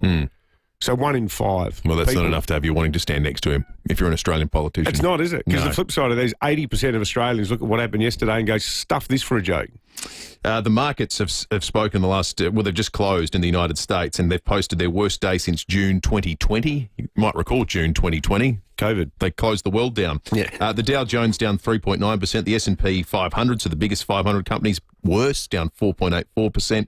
Speaker 15: So 1 in 5.
Speaker 14: Well, that's not enough to have you wanting to stand next to him if you're an Australian politician.
Speaker 15: It's not, is it? Because the flip side of that is 80% of Australians look at what happened yesterday and go, stuff this for a joke.
Speaker 14: The markets have spoken the last... they've just closed in the United States and they've posted their worst day since June 2020. You might recall June 2020.
Speaker 15: COVID.
Speaker 14: They closed the world down.
Speaker 15: Yeah.
Speaker 14: The Dow Jones down 3.9%. The S&P 500, so the biggest 500 companies, worse, down 4.84%.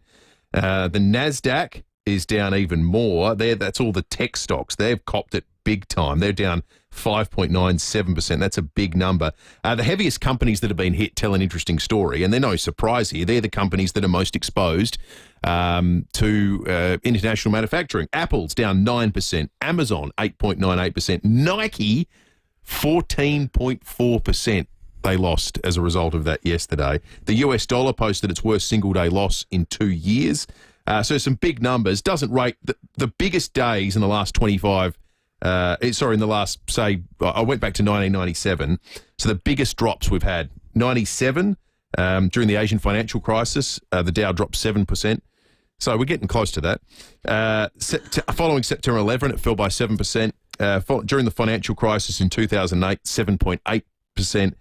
Speaker 14: The NASDAQ is down even more. That's all the tech stocks. They've copped it big time. They're down 5.97%. That's a big number. The heaviest companies that have been hit tell an interesting story, and they're no surprise here. They're the companies that are most exposed to international manufacturing. Apple's down 9%. Amazon, 8.98%. Nike, 14.4%. They lost as a result of that yesterday. The US dollar posted its worst single-day loss in 2 years. So some big numbers. Doesn't rate the biggest days in the last 25. In the last, say, I went back to 1997. So the biggest drops we've had. 97 during the Asian financial crisis. The Dow dropped 7%. So we're getting close to that. Following September 11, it fell by 7%. During the financial crisis in 2008, 7.8%.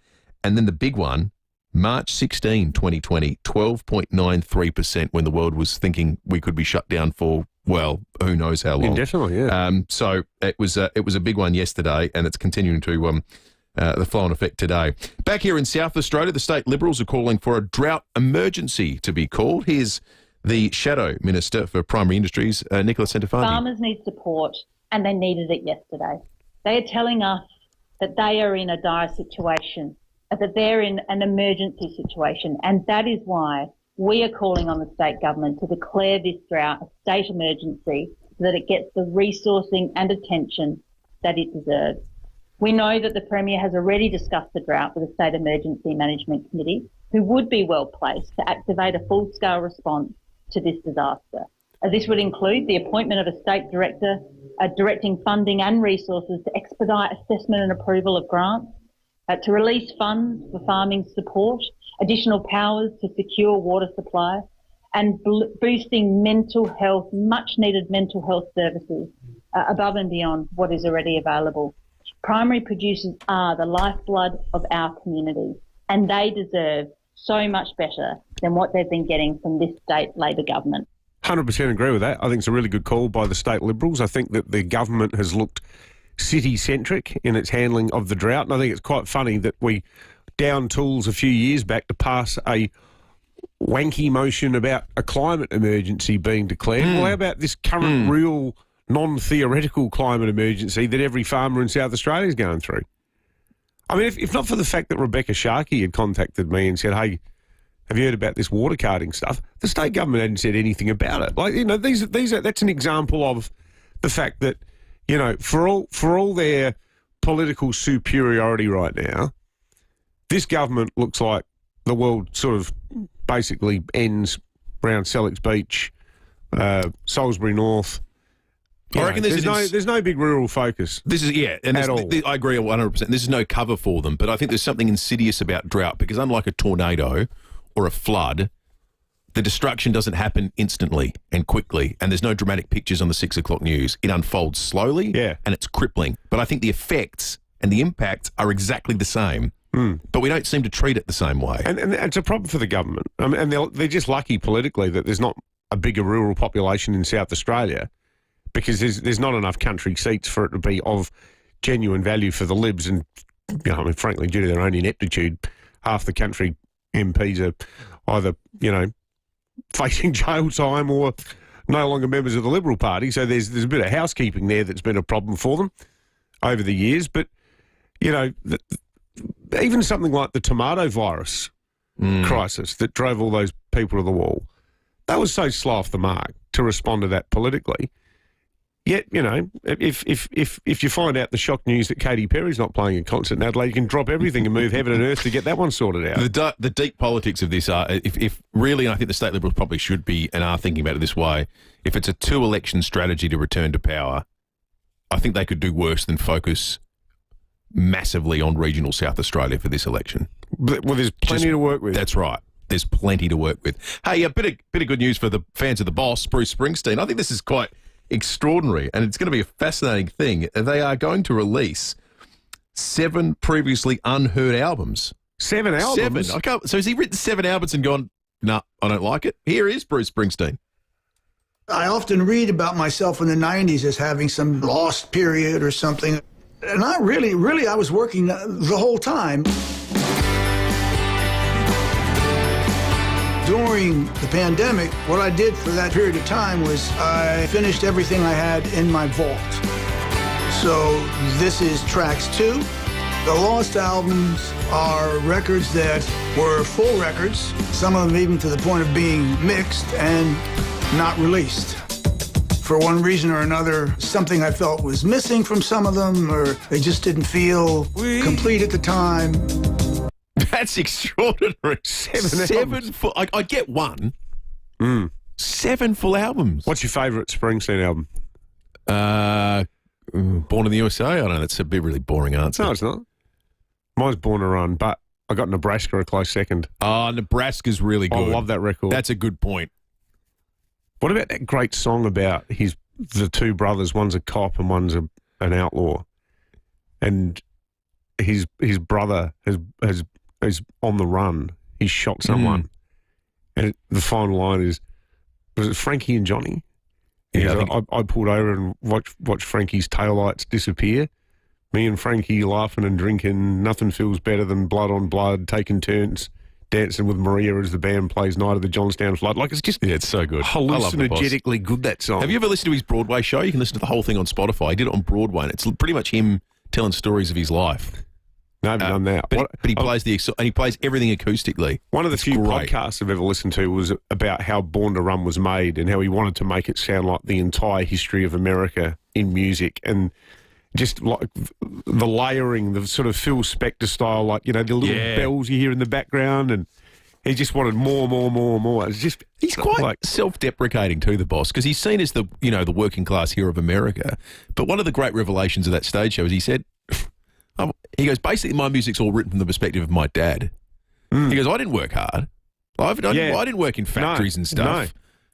Speaker 14: And then the big one, March 16, 2020, 12.93% when the world was thinking we could be shut down for, well, who knows how long.
Speaker 15: Indefinitely, yeah.
Speaker 14: So it was a big one yesterday, and it's continuing to the flow-on effect today. Back here in South Australia, the state Liberals are calling for a drought emergency to be called. Here's the Shadow Minister for Primary Industries, Nicola Centofanti.
Speaker 16: Farmers need support, and they needed it yesterday. They are telling us that they are in a dire situation, that they're in an emergency situation, and that is why we are calling on the state government to declare this drought a state emergency so that it gets the resourcing and attention that it deserves. We know that the Premier has already discussed the drought with the State Emergency Management Committee, who would be well placed to activate a full-scale response to this disaster. This would include the appointment of a state director, directing funding and resources to expedite assessment and approval of grants, to release funds for farming support, additional powers to secure water supply, and boosting mental health, much needed mental health services above and beyond what is already available. Primary producers are the lifeblood of our community, and they deserve so much better than what they've been getting from this state Labor government.
Speaker 15: 100% agree with that. I think it's a really good call by the state Liberals. I think that the government has looked city-centric in its handling of the drought, and I think it's quite funny that we downed tools a few years back to pass a wanky motion about a climate emergency being declared. Well, how about this current real non-theoretical climate emergency that every farmer in South Australia is going through? I mean, if not for the fact that Rebecca Sharkey had contacted me and said, hey, have you heard about this water carting stuff? The state government hadn't said anything about it. Like, you know, that's an example of the fact that, you know, for all their political superiority right now, this government looks like the world sort of basically ends around Selleck's Beach, Salisbury North. I reckon there's no big rural focus.
Speaker 14: This is at all. I agree 100%. This is no cover for them, but I think there's something insidious about drought because unlike a tornado or a flood, the destruction doesn't happen instantly and quickly, and there's no dramatic pictures on the 6 o'clock news. It unfolds slowly, and it's crippling. But I think the effects and the impacts are exactly the same. But we don't seem to treat it the same way.
Speaker 15: And it's a problem for the government. I mean, and they're just lucky politically that there's not a bigger rural population in South Australia because there's not enough country seats for it to be of genuine value for the Libs. And, you know, I mean, frankly, due to their own ineptitude, half the country MPs are either, you know, facing jail time or no longer members of the Liberal Party. So there's a bit of housekeeping there that's been a problem for them over the years. But, you know, even something like the tomato virus crisis that drove all those people to the wall, that was so slow off the mark to respond to that politically. Yet, you know, if you find out the shock news that Katy Perry's not playing a concert in Adelaide, you can drop everything and move heaven and earth to get that one sorted out.
Speaker 14: The deep politics of this are, if really, I think the state Liberals probably should be and are thinking about it this way, if it's a two-election strategy to return to power, I think they could do worse than focus massively on regional South Australia for this election.
Speaker 15: Well, there's plenty to work with.
Speaker 14: That's right. There's plenty to work with. Hey, a bit of good news for the fans of the boss, Bruce Springsteen. I think this is quite extraordinary, and it's going to be a fascinating thing. They are going to release 7 previously unheard albums.
Speaker 15: 7 albums?
Speaker 14: 7. So has he written 7 albums and gone, no, I don't like it? Here is Bruce Springsteen.
Speaker 1: I often read about myself in the 90s as having some lost period or something. And I really, I was working the whole time. During the pandemic, what I did for that period of time was I finished everything I had in my vault. So this is tracks 2. The lost albums are records that were full records, some of them even to the point of being mixed and not released. For one reason or another, something I felt was missing from some of them, or they just didn't feel complete at the time.
Speaker 14: That's extraordinary. 7 full. I get one. 7 full albums.
Speaker 15: What's your favourite Springsteen album?
Speaker 14: Born in the USA? I don't know. That's a bit really boring answer.
Speaker 15: No, it's not. Mine's Born to Run, but I got Nebraska a close second.
Speaker 14: Oh, Nebraska's really good.
Speaker 15: I love that record.
Speaker 14: That's a good point.
Speaker 15: What about that great song about the 2 brothers? One's a cop and one's an outlaw, and his brother has on the run. He shot someone, and the final line was it Frankie and Johnny?
Speaker 14: Yeah,
Speaker 15: I pulled over and watched Frankie's taillights disappear. Me and Frankie laughing and drinking. Nothing feels better than blood on blood. Taking turns dancing with Maria as the band plays Night of the Johnstown Flood. Like, it's just
Speaker 14: it's so good.
Speaker 15: Hallucinogenically good, that song.
Speaker 14: Have you ever listened to his Broadway show? You can listen to the whole thing on Spotify. He did it on Broadway, and it's pretty much him telling stories of his life.
Speaker 15: No, I haven't done that.
Speaker 14: But he plays everything acoustically.
Speaker 15: One of the few podcasts I've ever listened to was about how Born to Run was made and how he wanted to make it sound like the entire history of America in music, and just like the layering, the sort of Phil Spector style, like, you know, the little bells you hear in the background, and He just wanted more. It's just
Speaker 14: He's quite self-deprecating too, the boss, because he's seen as the working class hero of America. But one of the great revelations of that stage show is he said, he goes, basically my music's all written from the perspective of my dad. He goes, I didn't work hard. I didn't work in factories and stuff.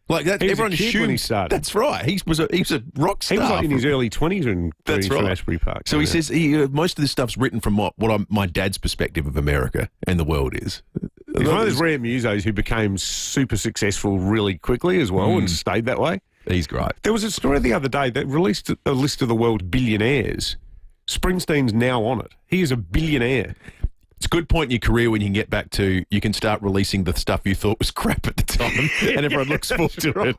Speaker 14: Like that, everyone assumed
Speaker 15: when he started.
Speaker 14: That's right. He was a rock star.
Speaker 15: He was like in his early 20s when
Speaker 14: that's
Speaker 15: from
Speaker 14: right.
Speaker 15: Ashbury Park.
Speaker 14: So he says most of this stuff's written from my dad's perspective of America and the world is.
Speaker 15: He's one of those rare musos who became super successful really quickly as well and stayed that way.
Speaker 14: He's great.
Speaker 15: There was a story the other day that released a list of the world's billionaires. Springsteen's now on it. He is a billionaire.
Speaker 14: It's a good point in your career when you can get back to, you can start releasing the stuff you thought was crap at the time and everyone looks forward to it.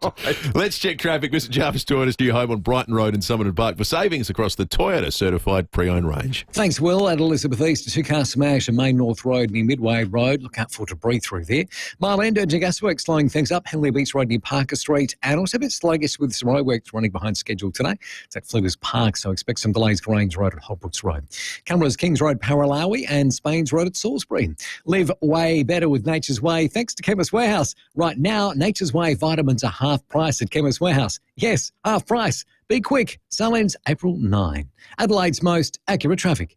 Speaker 14: Let's check traffic. Visit Jarvis Toyota's new home on Brighton Road in Summerton Park for savings across the Toyota certified pre-owned range.
Speaker 19: Thanks, Will. At Elizabeth East, a two-car smash at Main North Road near Midway Road. Look out for debris through there. Mile End, urgent gasworks slowing things up. Henley Beach Road near Parker Street. And also a bit sluggish with some roadworks running behind schedule today. It's at FIVEAA Park, so expect some delays Grange Road at Holbrooks Road. Canberra's Kings Road, Paralawi, and Spain's Road at Salisbury. Live way better with Nature's Way thanks to Chemist Warehouse. Right now, Nature's Way vitamins are half price at Chemist Warehouse. Yes, half price. Be quick. Sale ends April 9. Adelaide's most accurate traffic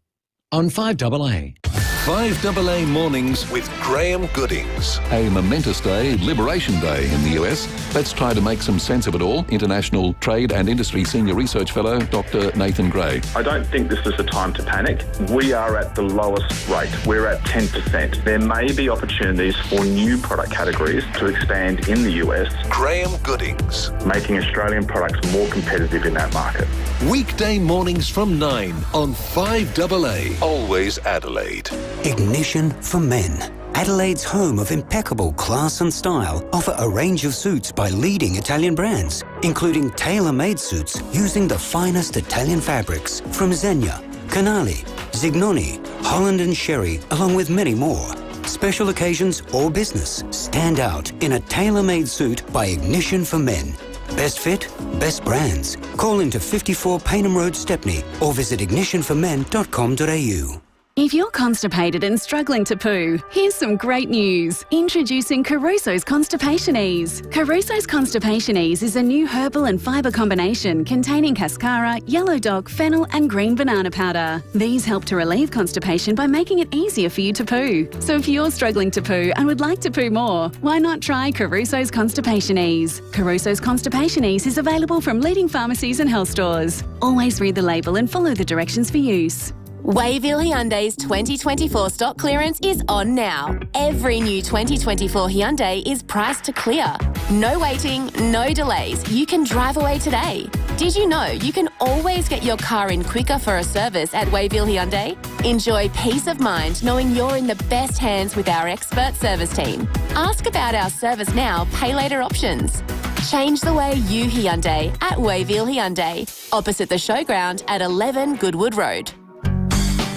Speaker 19: on 5AA.
Speaker 13: 5AA Mornings with Graham Goodings. A momentous day, Liberation Day in the US. Let's try to make some sense of it all. International Trade and Industry Senior Research Fellow, Dr. Nathan Gray.
Speaker 10: I don't think this is the time to panic. We are at the lowest rate. We're at 10%. There may be opportunities for new product categories to expand in the US.
Speaker 13: Graham Goodings.
Speaker 10: Making Australian products more competitive in that market.
Speaker 13: Weekday mornings from 9 on 5AA. Always Adelaide.
Speaker 3: Ignition for Men. Adelaide's home of impeccable class and style offer a range of suits by leading Italian brands, including tailor-made suits using the finest Italian fabrics from Zegna, Canali, Zignoni, Holland and Sherry, along with many more. Special occasions or business, stand out in a tailor-made suit by Ignition for Men. Best fit, best brands. Call into 54 Paynham Road, Stepney, or visit ignitionformen.com.au.
Speaker 22: If you're constipated and struggling to poo, here's some great news. Introducing Caruso's Constipation Ease. Caruso's Constipation Ease is a new herbal and fibre combination containing cascara, yellow dock, fennel and green banana powder. These help to relieve constipation by making it easier for you to poo. So if you're struggling to poo and would like to poo more, why not try Caruso's Constipation Ease? Caruso's Constipation Ease is available from leading pharmacies and health stores. Always read the label and follow the directions for use.
Speaker 17: Wayville Hyundai's 2024 stock clearance is on now. Every new 2024 Hyundai is priced to clear. No waiting, no delays. You can drive away today. Did you know you can always get your car in quicker for a service at Wayville Hyundai? Enjoy peace of mind knowing you're in the best hands with our expert service team. Ask about our service now, pay later options. Change the way you Hyundai at Wayville Hyundai, opposite the showground at 11 Goodwood Road.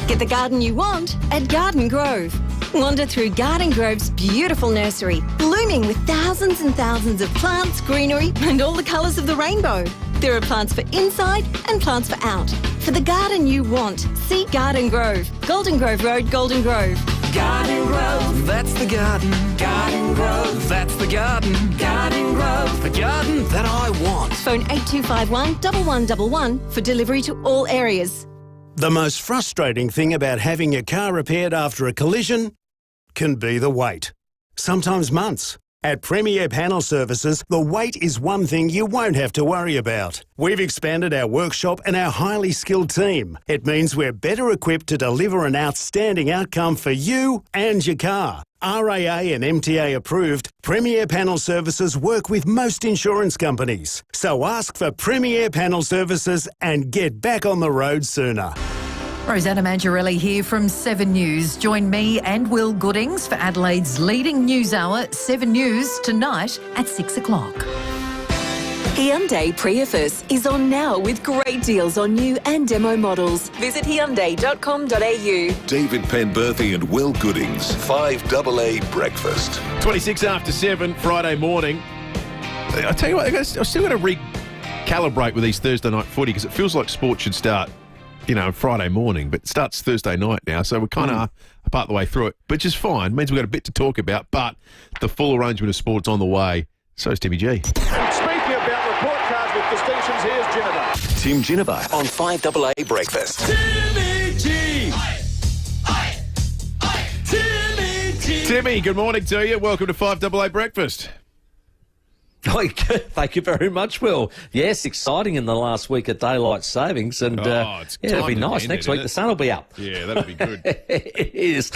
Speaker 18: Get the garden you want at Garden Grove. Wander through Garden Grove's beautiful nursery, blooming with thousands and thousands of plants, greenery and all the colours of the rainbow. There are plants for inside and plants for out. For the garden you want, see Garden Grove. Golden Grove Road, Golden Grove.
Speaker 20: Garden Grove, that's the garden. Garden Grove, that's the garden. Garden Grove, the garden that I want.
Speaker 18: Phone 8251 1111 for delivery to all areas.
Speaker 21: The most frustrating thing about having your car repaired after a collision can be the wait. Sometimes months. At Premier Panel Services, the wait is one thing you won't have to worry about. We've expanded our workshop and our highly skilled team. It means we're better equipped to deliver an outstanding outcome for you and your car. RAA and MTA approved, Premier Panel Services work with most insurance companies. So ask for Premier Panel Services and get back on the road sooner.
Speaker 23: Rosanna Mangiarelli here from 7 News. Join me and Will Goodings for Adelaide's leading news hour, 7 News, tonight at 6 o'clock.
Speaker 7: Hyundai Prius is on now with great deals on new and demo models. Visit Hyundai.com.au.
Speaker 13: David Penberthy and Will Goodings, 5AA Breakfast.
Speaker 14: 26 after 7, Friday morning. I tell you what, I've still got to recalibrate with these Thursday night footy because it feels like sport should start Friday morning, but it starts Thursday night now, so we're kind of part of the way through it, which is fine. Means we've got a bit to talk about, but the full arrangement of sport's on the way. So is Timmy G.
Speaker 4: Speaking about report cards with distinctions, here's Ginnivan.
Speaker 5: Tim Ginnivan on 5AA Breakfast.
Speaker 4: Timmy G!
Speaker 14: Timmy, good morning to you. Welcome to 5AA Breakfast.
Speaker 6: Thank you very much, Will. Yes, exciting in the last week of daylight savings, and it'll be nice next week. The sun will be up.
Speaker 14: Yeah, that'll be good.
Speaker 6: It is.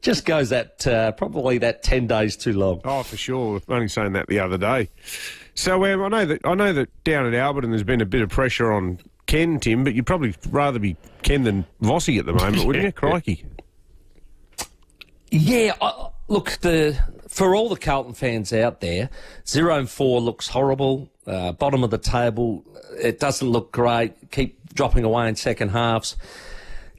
Speaker 6: Just goes that probably that 10 days too long.
Speaker 15: Oh, for sure. Only saying that the other day. So I know that down at Alberton there's been a bit of pressure on Ken, Tim, but you'd probably rather be Ken than Vossi at the moment, wouldn't you? Crikey.
Speaker 6: Yeah, look, for all the Carlton fans out there, 0-4 looks horrible. Bottom of the table, it doesn't look great. Keep dropping away in second halves.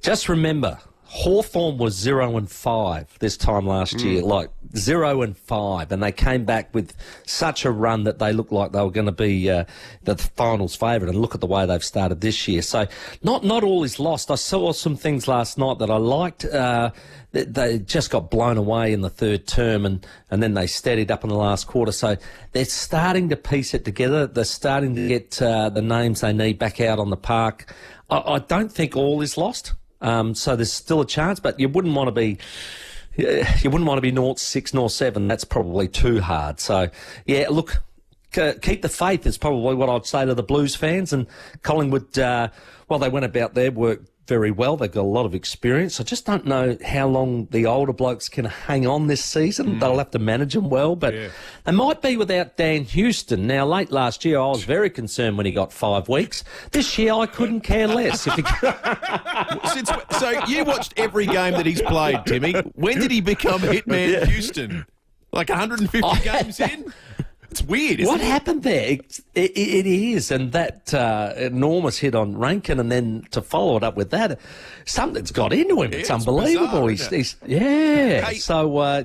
Speaker 6: Just remember, Hawthorn was 0-5 this time last year, like 0-5, and they came back with such a run that they looked like they were going to be the finals favourite. And look at the way they've started this year. So not all is lost. I saw some things last night that I liked. They just got blown away in the third term, and then they steadied up in the last quarter. So they're starting to piece it together. They're starting to get the names they need back out on the park. I don't think all is lost. So there's still a chance, but you wouldn't want to be 0-6, 0-7. That's probably too hard. So, yeah, look, keep the faith is probably what I'd say to the Blues fans. And Collingwood, they went about their work very well. They've got a lot of experience. I just don't know how long the older blokes can hang on this season. They'll have to manage them well, but they might be without Dan Houston. Now, late last year, I was very concerned when he got 5 weeks. This year, I couldn't care less.
Speaker 14: So you watched every game that he's played, Timmy. When did he become Hitman Houston? Like 150 games in? It's weird, isn't it?
Speaker 6: What happened there? It is, and that enormous hit on Rankin, and then to follow it up with that, something's got into him. It's unbelievable.
Speaker 14: Bizarre,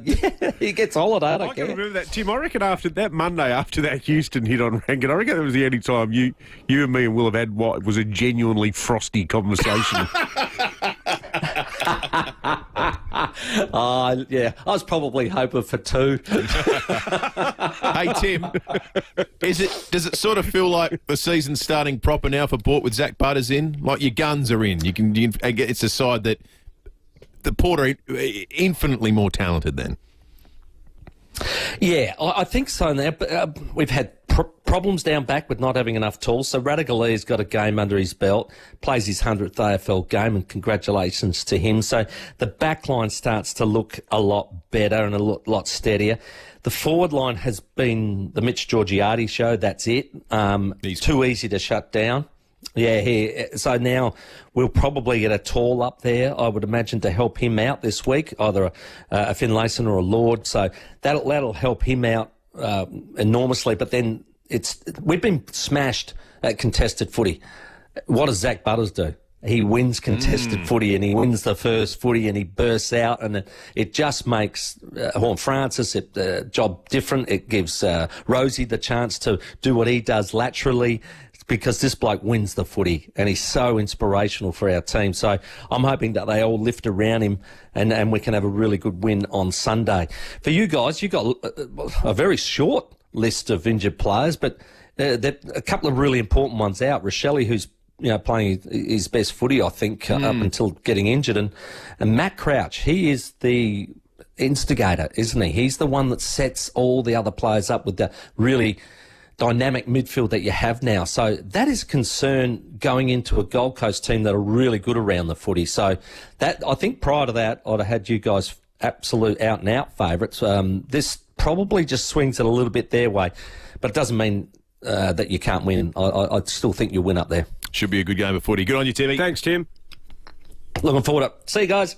Speaker 6: he gets holiday.
Speaker 15: I can remember that, Tim. I reckon after that Monday, after that Houston hit on Rankin, I reckon that was the only time you and me and Will have had what was a genuinely frosty conversation.
Speaker 6: I was probably hoping for 2.
Speaker 14: Hey, Tim, does it sort of feel like the season's starting proper now for Port with Zach Butters in? Like your guns are in. It's a side that the Port are infinitely more talented than.
Speaker 6: Yeah, I think so now. We've had problems down back with not having enough tools. So Radagale's got a game under his belt, plays his 100th AFL game, and congratulations to him. So the back line starts to look a lot better and a lot steadier. The forward line has been the Mitch Georgiades show. That's it. He's too easy to shut down. Yeah, so now we'll probably get a Tall up there, I would imagine, to help him out this week, either a Finlayson or a Lord. So that'll help him out enormously. But then we've been smashed at contested footy. What does Zach Butters do? He wins contested footy, and he wins the first footy, and he bursts out, and it just makes Horn Francis job different. It gives Rosie the chance to do what he does laterally, because this bloke wins the footy, and he's so inspirational for our team. So I'm hoping that they all lift around him, and we can have a really good win on Sunday. For you guys, you've got a very short list of injured players, but a couple of really important ones out. Rochelle, who's playing his best footy, I think, up until getting injured. And Matt Crouch, he is the instigator, isn't he? He's the one that sets all the other players up with the really dynamic midfield that you have now. So that is a concern going into a Gold Coast team that are really good around the footy. So that, I think prior to that, I'd have had you guys absolute out-and-out favourites. This probably just swings it a little bit their way, but it doesn't mean that you can't win. I still think you'll win up there.
Speaker 14: Should be a good game of footy. Good on you, Timmy.
Speaker 15: Thanks, Tim.
Speaker 6: Looking forward to it. See you guys.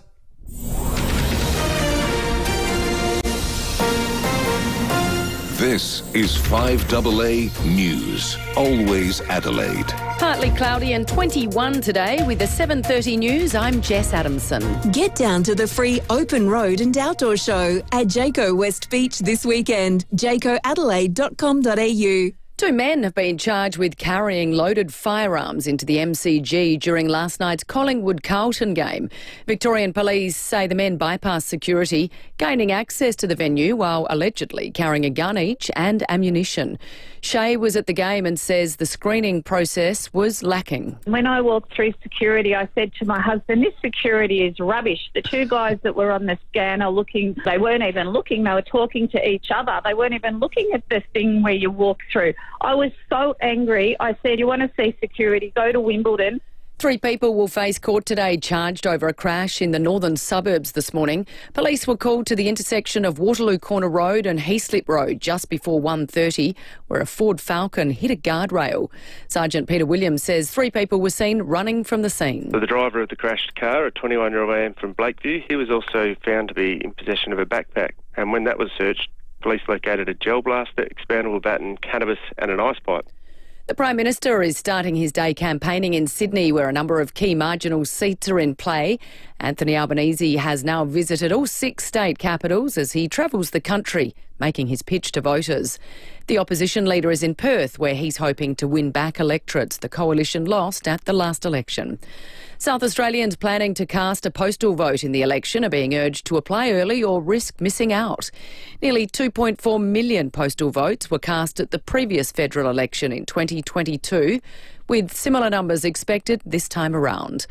Speaker 13: This is 5AA News. Always Adelaide.
Speaker 2: Partly cloudy and 21 today with the 7:30 news. I'm Jess Adamson.
Speaker 7: Get down to the free open road and outdoor show at Jayco West Beach this weekend. JaycoAdelaide.com.au.
Speaker 2: Two men have been charged with carrying loaded firearms into the MCG during last night's Collingwood-Carlton game. Victorian police say the men bypassed security, gaining access to the venue while allegedly carrying a gun each and ammunition. Shay was at the game and says the screening process was lacking.
Speaker 8: When I walked through security, I said to my husband, this security is rubbish. The two guys that were on the scanner looking, they weren't even looking, they were talking to each other. They weren't even looking at the thing where you walk through. I was so angry. I said, you want to see security, go to Wimbledon.
Speaker 2: 3 people will face court today charged over a crash in the northern suburbs this morning. Police were called to the intersection of Waterloo Corner Road and Heaslip Road just before 1:30, where a Ford Falcon hit a guardrail. Sergeant Peter Williams says 3 people were seen running from the scene.
Speaker 9: The driver of the crashed car, a 21-year-old man from Blakeview, he was also found to be in possession of a backpack. And when that was searched, police located a gel blaster, expandable baton, cannabis and an ice pipe.
Speaker 2: The Prime Minister is starting his day campaigning in Sydney, where a number of key marginal seats are in play. Anthony Albanese has now visited all 6 state capitals as he travels the country, making his pitch to voters. The opposition leader is in Perth, where he's hoping to win back electorates the coalition lost at the last election. South Australians planning to cast a postal vote in the election are being urged to apply early or risk missing out. Nearly 2.4 million postal votes were cast at the previous federal election in 2022, with similar numbers expected this time around.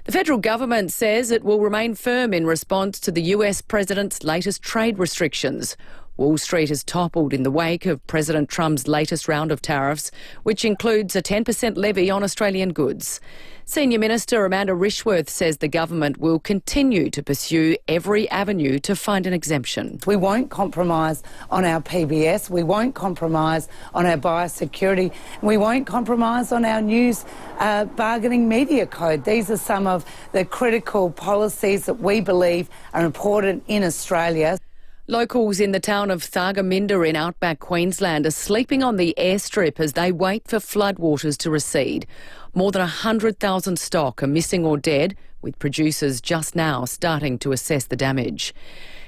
Speaker 2: The federal government says it will remain firm in response to the US president's latest trade restrictions. Wall Street has toppled in the wake of President Trump's latest round of tariffs, which includes a 10% levy on Australian goods. Senior Minister Amanda Rishworth says the government will continue to pursue every avenue to find an exemption.
Speaker 11: We won't compromise on our PBS, we won't compromise on our biosecurity, we won't compromise on our news bargaining media code. These are some of the critical policies that we believe are important in Australia.
Speaker 2: Locals in the town of Thargomindah in outback Queensland are sleeping on the airstrip as they wait for floodwaters to recede. More than 100,000 stock are missing or dead, with producers just now starting to assess the damage.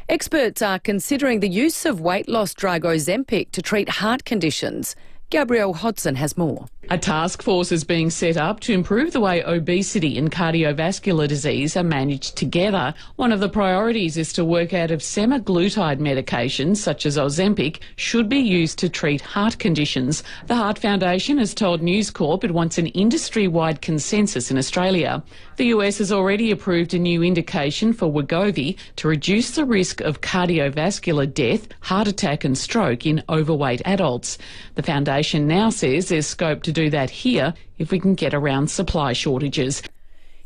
Speaker 2: Experts are considering the use of weight loss drug Ozempic to treat heart conditions. Gabrielle Hodson has more.
Speaker 24: A task force is being set up to improve the way obesity and cardiovascular disease are managed together. One of the priorities is to work out if semaglutide medications, such as Ozempic, should be used to treat heart conditions. The Heart Foundation has told News Corp it wants an industry-wide consensus in Australia. The US has already approved a new indication for Wegovy to reduce the risk of cardiovascular death, heart attack and stroke in overweight adults. The foundation now says there's scope to do that here if we can get around supply shortages.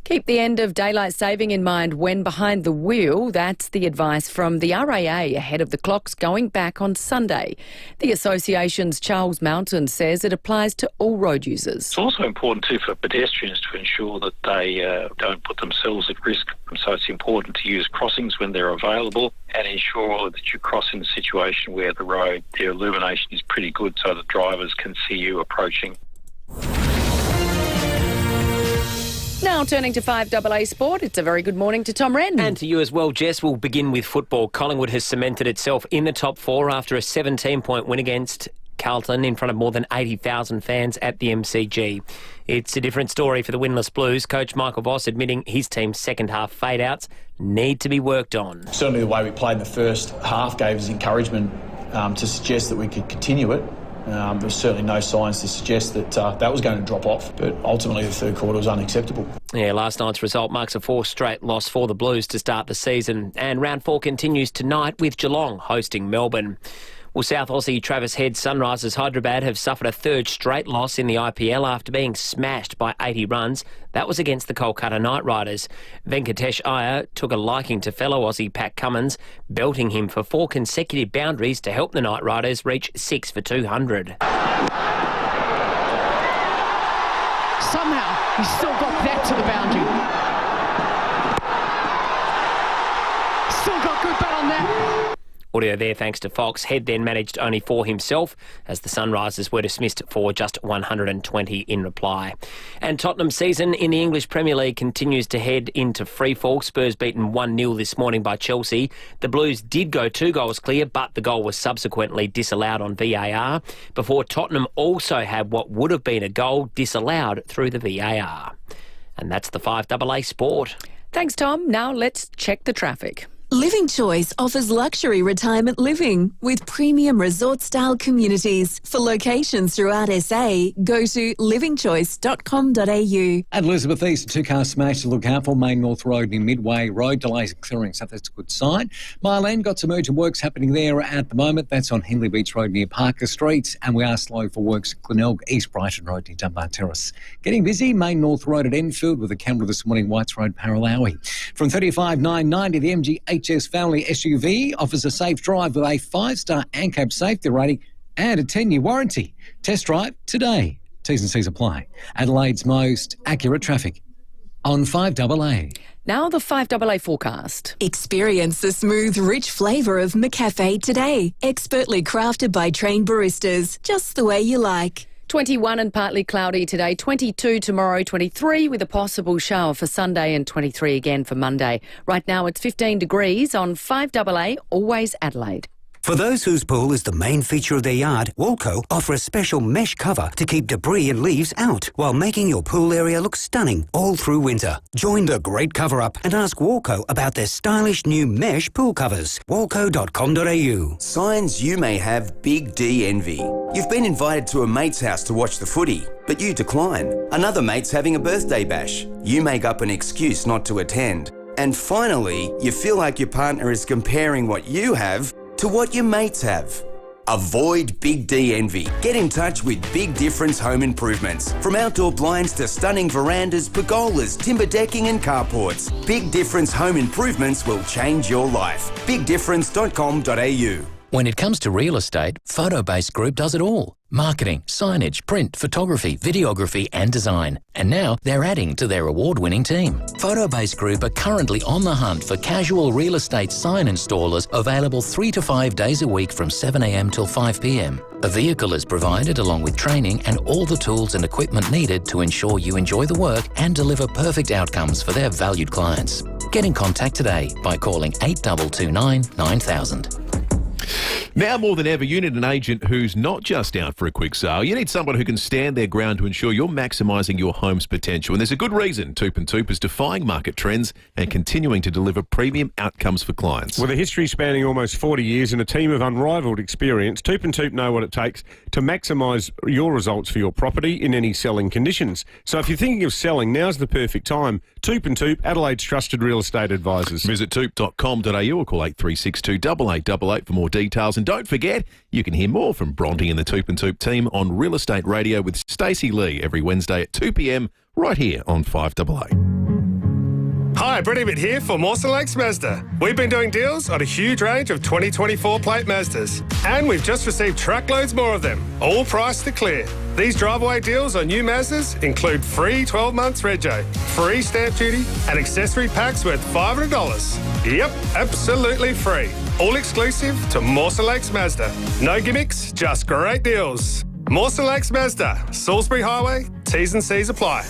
Speaker 2: Keep the end of daylight saving in mind when behind the wheel. That's the advice from the RAA ahead of the clocks going back on Sunday. The association's Charles Mountain says it applies to all road users.
Speaker 25: It's also important too for pedestrians to ensure that they don't put themselves at risk. So it's important to use crossings when they're available and ensure that you cross in a situation where the illumination is pretty good so that drivers can see you approaching.
Speaker 2: Now turning to 5AA Sport, it's a very good morning to Tom Wren.
Speaker 12: And to you as well, Jess. We'll begin with football. Collingwood has cemented itself in the top 4 after a 17-point win against Carlton in front of more than 80,000 fans at the MCG. It's a different story for the winless Blues. Coach Michael Voss admitting his team's second-half fade-outs need to be worked on.
Speaker 26: Certainly the way we played in the first half gave us encouragement to suggest that we could continue it. There's certainly no signs to suggest that that was going to drop off, but ultimately the third quarter was unacceptable.
Speaker 12: Yeah, last night's result marks a 4th straight loss for the Blues to start the season, and round 4 continues tonight with Geelong hosting Melbourne. Well, South Aussie Travis Head's Sunrisers Hyderabad have suffered a 3rd straight loss in the IPL after being smashed by 80 runs. That was against the Kolkata Knight Riders. Venkatesh Iyer took a liking to fellow Aussie Pat Cummins, belting him for 4 consecutive boundaries to help the Knight Riders reach 6 for 200.
Speaker 27: Somehow, he's still got that to the boundary. Still got good bat on that.
Speaker 12: Audio there thanks to Fox. Head then managed only 4 himself as the Sunrisers were dismissed for just 120 in reply. And Tottenham's season in the English Premier League continues to head into freefall. Spurs beaten 1-0 this morning by Chelsea. The Blues did go 2 goals clear, but the goal was subsequently disallowed on VAR before Tottenham also had what would have been a goal disallowed through the VAR. And that's the 5AA Sport.
Speaker 2: Thanks, Tom. Now let's check the traffic.
Speaker 7: Living Choice offers luxury retirement living with premium resort-style communities. For locations throughout SA, go to livingchoice.com.au.
Speaker 1: At Elizabeth East, a 2-car smash to look out for. Main North Road near Midway. Road delays and clearing, so that's a good sign. Mile End, got some urgent works happening there at the moment. That's on Henley Beach Road near Parker Street. And we are slow for works at Glenelg, East Brighton Road near Dunbar Terrace. Getting busy, Main North Road at Enfield with a camera this morning, Whites Road, Paralawi. From 35,990, the MG HS family SUV offers a safe drive with a 5-star ANCAP safety rating and a 10-year warranty. Test drive today. T's and C's apply. Adelaide's most accurate traffic on 5AA.
Speaker 2: Now the 5AA forecast.
Speaker 7: Experience the smooth, rich flavour of McCafe today. Expertly crafted by trained baristas, just the way you like.
Speaker 2: 21 and partly cloudy today, 22 tomorrow, 23 with a possible shower for Sunday and 23 again for Monday. Right now it's 15 degrees on 5AA, always Adelaide.
Speaker 3: For those whose pool is the main feature of their yard, Walco offer a special mesh cover to keep debris and leaves out while making your pool area look stunning all through winter. Join the great cover-up and ask Walco about their stylish new mesh pool covers. Walco.com.au.
Speaker 10: Signs you may have big D envy. You've been invited to a mate's house to watch the footy, but you decline. Another mate's having a birthday bash. You make up an excuse not to attend. And finally, you feel like your partner is comparing what you have to what your mates have. Avoid Big D envy. Get in touch with Big Difference Home Improvements. From outdoor blinds to stunning verandas, pergolas, timber decking and carports, Big Difference Home Improvements will change your life. BigDifference.com.au.
Speaker 16: When it comes to real estate, Photobase Group does it all. Marketing, signage, print, photography, videography and design. And now they're adding to their award-winning team. Photobase Group are currently on the hunt for casual real estate sign installers available 3 to 5 days a week from 7 a.m. till 5 p.m. A vehicle is provided along with training and all the tools and equipment needed to ensure you enjoy the work and deliver perfect outcomes for their valued clients. Get in contact today by calling 8229 9000.
Speaker 14: Now more than ever, you need an agent who's not just out for a quick sale. You need someone who can stand their ground to ensure you're maximising your home's potential. And there's a good reason Toop & Toop is defying market trends and continuing to deliver premium outcomes for clients.
Speaker 15: With a history spanning almost 40 years and a team of unrivalled experience, Toop & Toop know what it takes to maximise your results for your property in any selling conditions. So if you're thinking of selling, now's the perfect time. Toop & Toop, Adelaide's trusted real estate advisors.
Speaker 14: Visit toop.com.au or call 8362 8888 for more details. And don't forget, you can hear more from Bronte and the Toop & Toop team on Real Estate Radio with Stacey Lee every Wednesday at 2 p.m. right here on 5AA.
Speaker 17: Hi, Brett Ibbott here for Mawson Lakes Mazda. We've been doing deals on a huge range of 2024 plate Mazdas, and we've just received truckloads more of them, all priced to clear. These drive-away deals on new Mazdas include free 12 months rego, free stamp duty, and accessory packs worth $500. Yep, absolutely free. All exclusive to Mawson Lakes Mazda. No gimmicks, just great deals. Mawson Lakes Mazda, Salisbury Highway, T's and C's apply.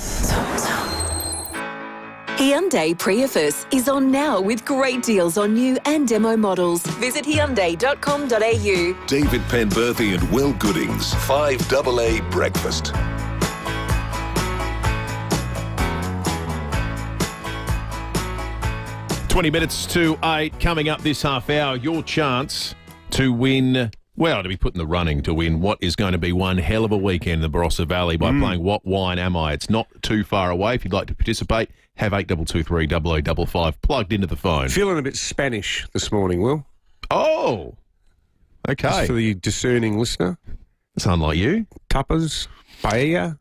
Speaker 7: Hyundai Prius is on now with great deals on new and demo models. Visit Hyundai.com.au.
Speaker 13: David Penberthy and Will Goodings, 5AA Breakfast.
Speaker 14: "20 minutes to 8, coming up this half hour, your chance to win, well, to be put in the running to win what is going to be one hell of a weekend in the Barossa Valley by playing What Wine Am I? It's not too far away. If you'd like to participate, have 8223 0055 plugged into the phone.
Speaker 15: Feeling a bit Spanish this morning, Will.
Speaker 14: Oh, okay.
Speaker 15: Just for the discerning listener.
Speaker 14: Sound like you.
Speaker 15: Tapas, paella.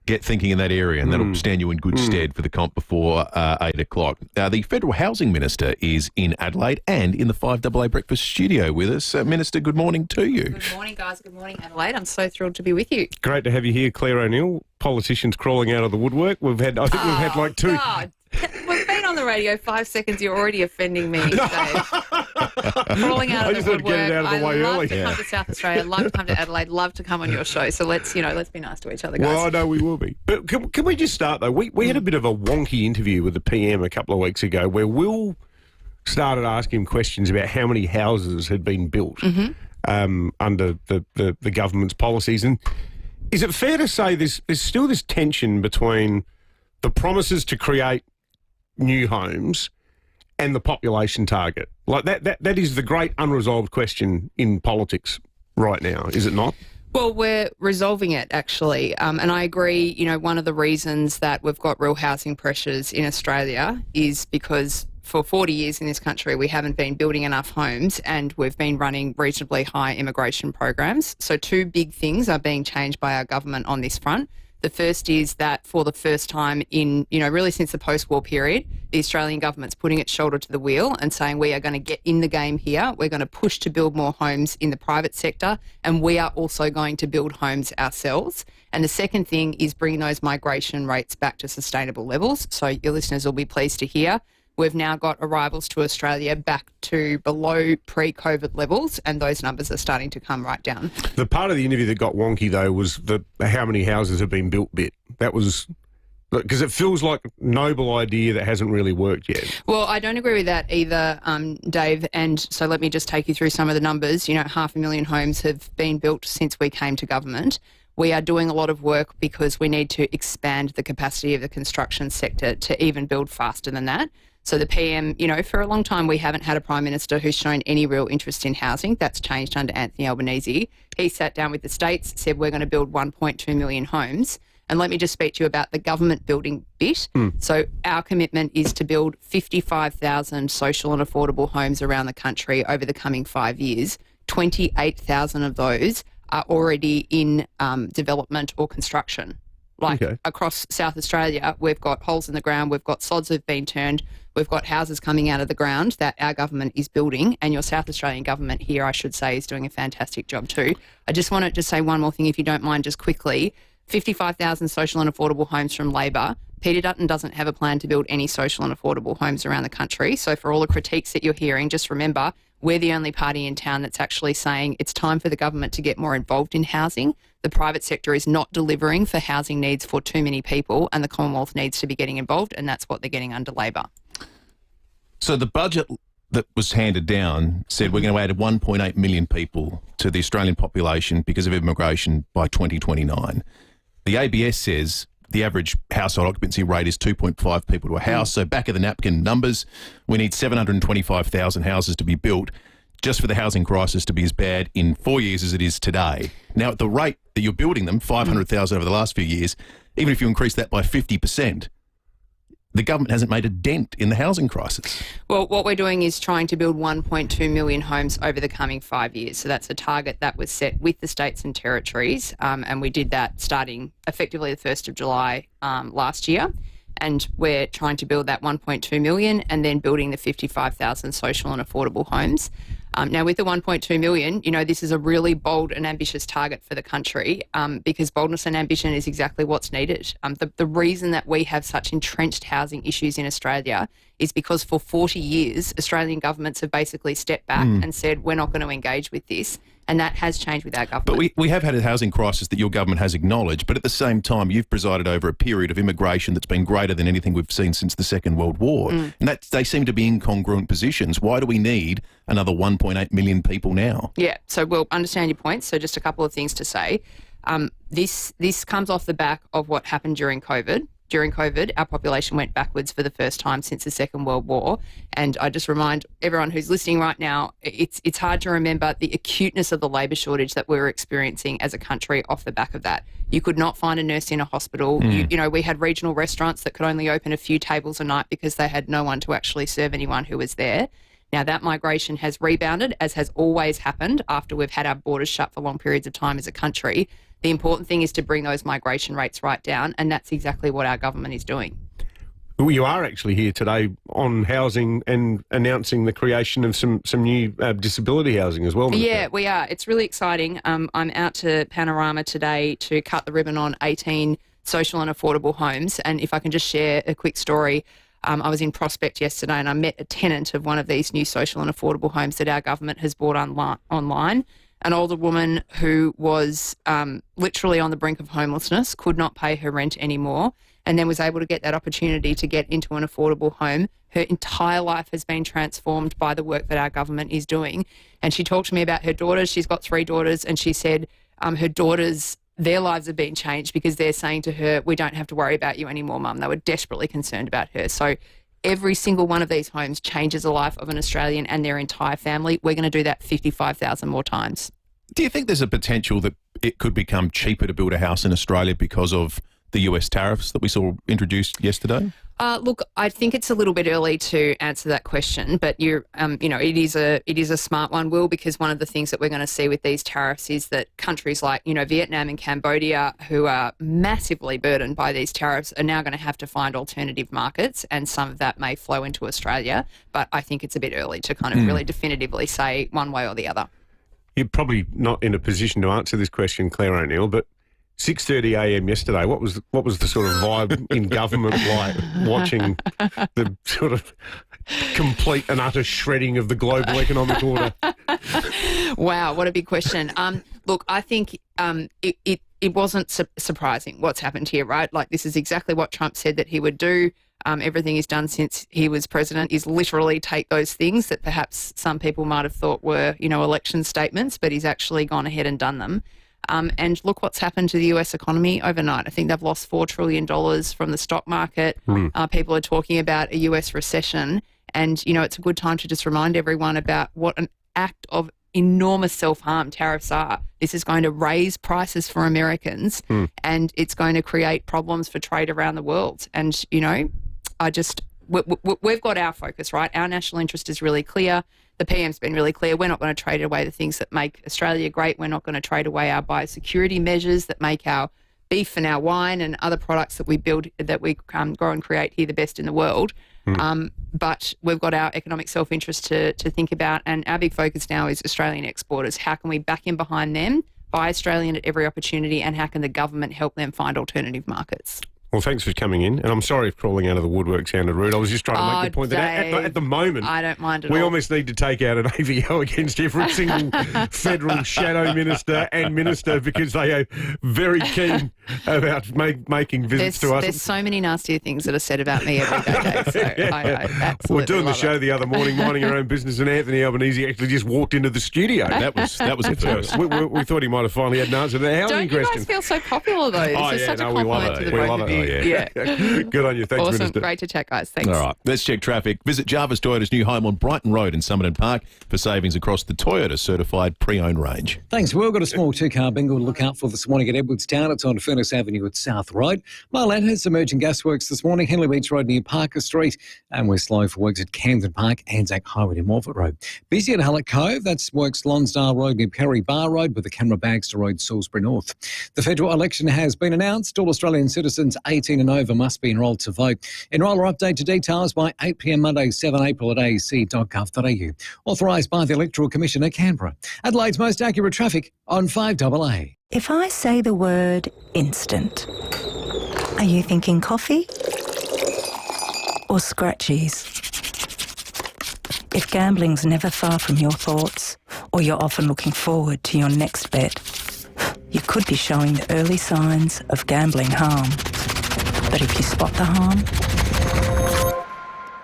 Speaker 14: Get thinking in that area, and that'll stand you in good stead for the comp before 8 o'clock. The Federal Housing Minister is in Adelaide and in the 5AA Breakfast studio with us. Minister, good morning to you.
Speaker 19: Good morning, guys. Good morning, Adelaide. I'm so thrilled to be with you.
Speaker 15: Great to have you here, Claire O'Neill. Politicians crawling out of the woodwork. I think we've had like two.
Speaker 19: God. We've been on the radio 5 seconds. You're already offending me, Dave. crawling out
Speaker 15: I
Speaker 19: of
Speaker 15: just
Speaker 19: the
Speaker 15: thought to get
Speaker 19: woodwork.
Speaker 15: it out of the way
Speaker 19: I love
Speaker 15: early.
Speaker 19: to come to South Australia, love to come to Adelaide, love to come on your show. So let's be nice to each other, guys.
Speaker 15: Well, I know we will be. But can we just start, though? We had a bit of a wonky interview with the PM a couple of weeks ago where Will started asking him questions about how many houses had been built under the government's policies. And is it fair to say there's still this tension between the promises to create new homes and the population target? Like that is the great unresolved question in politics right now, is it not?
Speaker 19: Well, we're resolving it, actually. And I agree, one of the reasons that we've got real housing pressures in Australia is because for 40 years in this country, we haven't been building enough homes and we've been running reasonably high immigration programs. So two big things are being changed by our government on this front. The first is that for the first time in, really since the post-war period, the Australian government's putting its shoulder to the wheel and saying we are going to get in the game here. We're going to push to build more homes in the private sector, and we are also going to build homes ourselves. And the second thing is bringing those migration rates back to sustainable levels. So your listeners will be pleased to hear we've now got arrivals to Australia back to below pre-COVID levels, and those numbers are starting to come right down.
Speaker 15: The part of the interview that got wonky, though, was the how many houses have been built bit. That was... because it feels like a noble idea that hasn't really worked yet.
Speaker 19: Well, I don't agree with that either, Dave. And so let me just take you through some of the numbers. 500,000 homes have been built since we came to government. We are doing a lot of work because we need to expand the capacity of the construction sector to even build faster than that. So the PM, for a long time we haven't had a Prime Minister who's shown any real interest in housing. That's changed under Anthony Albanese. He sat down with the states, said we're going to build 1.2 million homes. And let me just speak to you about the government building bit. So our commitment is to build 55,000 social and affordable homes around the country over the coming 5 years. 28,000 of those are already in development or construction. Across South Australia, we've got holes in the ground, we've got sods that have been turned, we've got houses coming out of the ground that our government is building, and your South Australian government here, I should say, is doing a fantastic job too. I just wanted to say one more thing, if you don't mind, just quickly. 55,000 social and affordable homes from Labor. Peter Dutton doesn't have a plan to build any social and affordable homes around the country. So for all the critiques that you're hearing, just remember, we're the only party in town that's actually saying it's time for the government to get more involved in housing. The private sector is not delivering for housing needs for too many people, and the Commonwealth needs to be getting involved, and that's what they're getting under Labor.
Speaker 4: So the budget that was handed down said we're going to add 1.8 million people to the Australian population because of immigration by 2029. The ABS says the average household occupancy rate is 2.5 people to a house. So back of the napkin numbers, we need 725,000 houses to be built just for the housing crisis to be as bad in 4 years as it is today. Now, at the rate that you're building them, 500,000 over the last few years, even if you increase that by 50%, the government hasn't made a dent in the housing crisis.
Speaker 19: Well, what we're doing is trying to build 1.2 million homes over the coming 5 years. So that's a target that was set with the states and territories, and we did that starting effectively the 1st of July last year. And we're trying to build that 1.2 million and then building the 55,000 social and affordable homes. Now, with the 1.2 million, this is a really bold and ambitious target for the country because boldness and ambition is exactly what's needed. The reason that we have such entrenched housing issues in Australia is because for 40 years, Australian governments have basically stepped back and said, we're not going to engage with this. And that has changed with our government.
Speaker 4: But we have had a housing crisis that your government has acknowledged, but at the same time, you've presided over a period of immigration that's been greater than anything we've seen since the Second World War. And they seem to be incongruent positions. Why do we need another 1.8 million people now?
Speaker 19: Yeah, so we'll understand your points. So just a couple of things to say. This comes off the back of what happened during COVID. During COVID, our population went backwards for the first time since the Second World War. And I just remind everyone who's listening right now, it's hard to remember the acuteness of the labour shortage that we were experiencing as a country off the back of that. You could not find a nurse in a hospital. We had regional restaurants that could only open a few tables a night because they had no one to actually serve anyone who was there. Now, that migration has rebounded, as has always happened after we've had our borders shut for long periods of time as a country. The important thing is to bring those migration rates right down, and that's exactly what our government is doing.
Speaker 15: Well, you are actually here today on housing and announcing the creation of some new disability housing as well.
Speaker 19: Yeah, we are. It's really exciting. I'm out to Panorama today to cut the ribbon on 18 social and affordable homes, and if I can just share a quick story. I was in Prospect yesterday and I met a tenant of one of these new social and affordable homes that our government has bought online. An older woman who was literally on the brink of homelessness, could not pay her rent anymore, and then was able to get that opportunity to get into an affordable home. Her entire life has been transformed by the work that our government is doing. And she talked to me about her daughters. She's got 3 daughters, and she said her daughters, their lives have been changed because they're saying to her, we don't have to worry about you anymore, Mum. They were desperately concerned about her. So every single one of these homes changes the life of an Australian and their entire family. We're going to do that 55,000 more times.
Speaker 4: Do you think there's a potential that it could become cheaper to build a house in Australia because of the US tariffs that we saw introduced yesterday?
Speaker 19: Look, I think it's a little bit early to answer that question, but it is a smart one, Will, because one of the things that we're going to see with these tariffs is that countries like, Vietnam and Cambodia, who are massively burdened by these tariffs, are now going to have to find alternative markets, and some of that may flow into Australia. But I think it's a bit early to kind of really definitively say one way or the other.
Speaker 15: You're probably not in a position to answer this question, Claire O'Neill, but 6:30 a.m. yesterday, what was the sort of vibe in government like watching the sort of complete and utter shredding of the global economic order?
Speaker 19: Wow, what a big question. Look, I think it wasn't surprising what's happened here, right? Like, this is exactly what Trump said that he would do. Everything he's done since he was president is literally take those things that perhaps some people might have thought were, election statements, but he's actually gone ahead and done them. And look what's happened to the US economy overnight. I think they've lost $4 trillion from the stock market. People are talking about a US recession. And, it's a good time to just remind everyone about what an act of enormous self-harm tariffs are. This is going to raise prices for Americans and it's going to create problems for trade around the world. And, we've got our focus, right? Our national interest is really clear. The PM's been really clear. We're not going to trade away the things that make Australia great. We're not going to trade away our biosecurity measures that make our beef and our wine and other products that we build, that we grow and create here, the best in the world. But we've got our economic self-interest to think about, and our big focus now is Australian exporters. How can we back in behind them, buy Australian at every opportunity, and how can the government help them find alternative markets?
Speaker 15: Well, thanks for coming in, and I'm sorry if crawling out of the woodwork sounded rude. I was just trying to make the point that at the moment,
Speaker 19: I don't mind at all.
Speaker 15: We almost need to take out an AVO against every single federal shadow minister and minister because they are very keen about making visits to us.
Speaker 19: There's so many nastier things that are said about me every day, so I absolutely
Speaker 15: We're doing the show the other morning, minding our own business, and Anthony Albanese actually just walked into the studio.
Speaker 4: That was a first.
Speaker 15: We thought he might have finally had an answer to the housing question.
Speaker 19: Don't you guys feel so popular, though? This is such a compliment to the both of you.
Speaker 15: Yeah. Good on you. Thanks,
Speaker 19: awesome.
Speaker 15: Minister.
Speaker 19: Great to chat, guys. Thanks.
Speaker 4: All right, let's check traffic. Visit Jarvis Toyota's new home on Brighton Road in Somerton Park for savings across the Toyota certified pre-owned range.
Speaker 1: Thanks. We've got a small 2-car bingo to look out for this morning at Edwardstown. It's on Furnace Avenue at South Road. Marland has some urgent gas works this morning, Henley Beach Road near Parker Street, and we're slow for works at Camden Park, Anzac Highway near Morford Road. Busy at Hullet Cove. That's works Lonsdale Road near Perry Bar Road with the Camera Bagster Road, Salisbury North. The federal election has been announced. All Australian citizens 18 and over must be enrolled to vote. Enroller update to details by 8 p.m. Monday, 7 April at ac.gov.au. Authorised by the Electoral Commission at Canberra. Adelaide's most accurate traffic on 5AA.
Speaker 5: If I say the word instant, are you thinking coffee or scratchies? If gambling's never far from your thoughts, or you're often looking forward to your next bet, you could be showing the early signs of gambling harm. But if you spot the harm,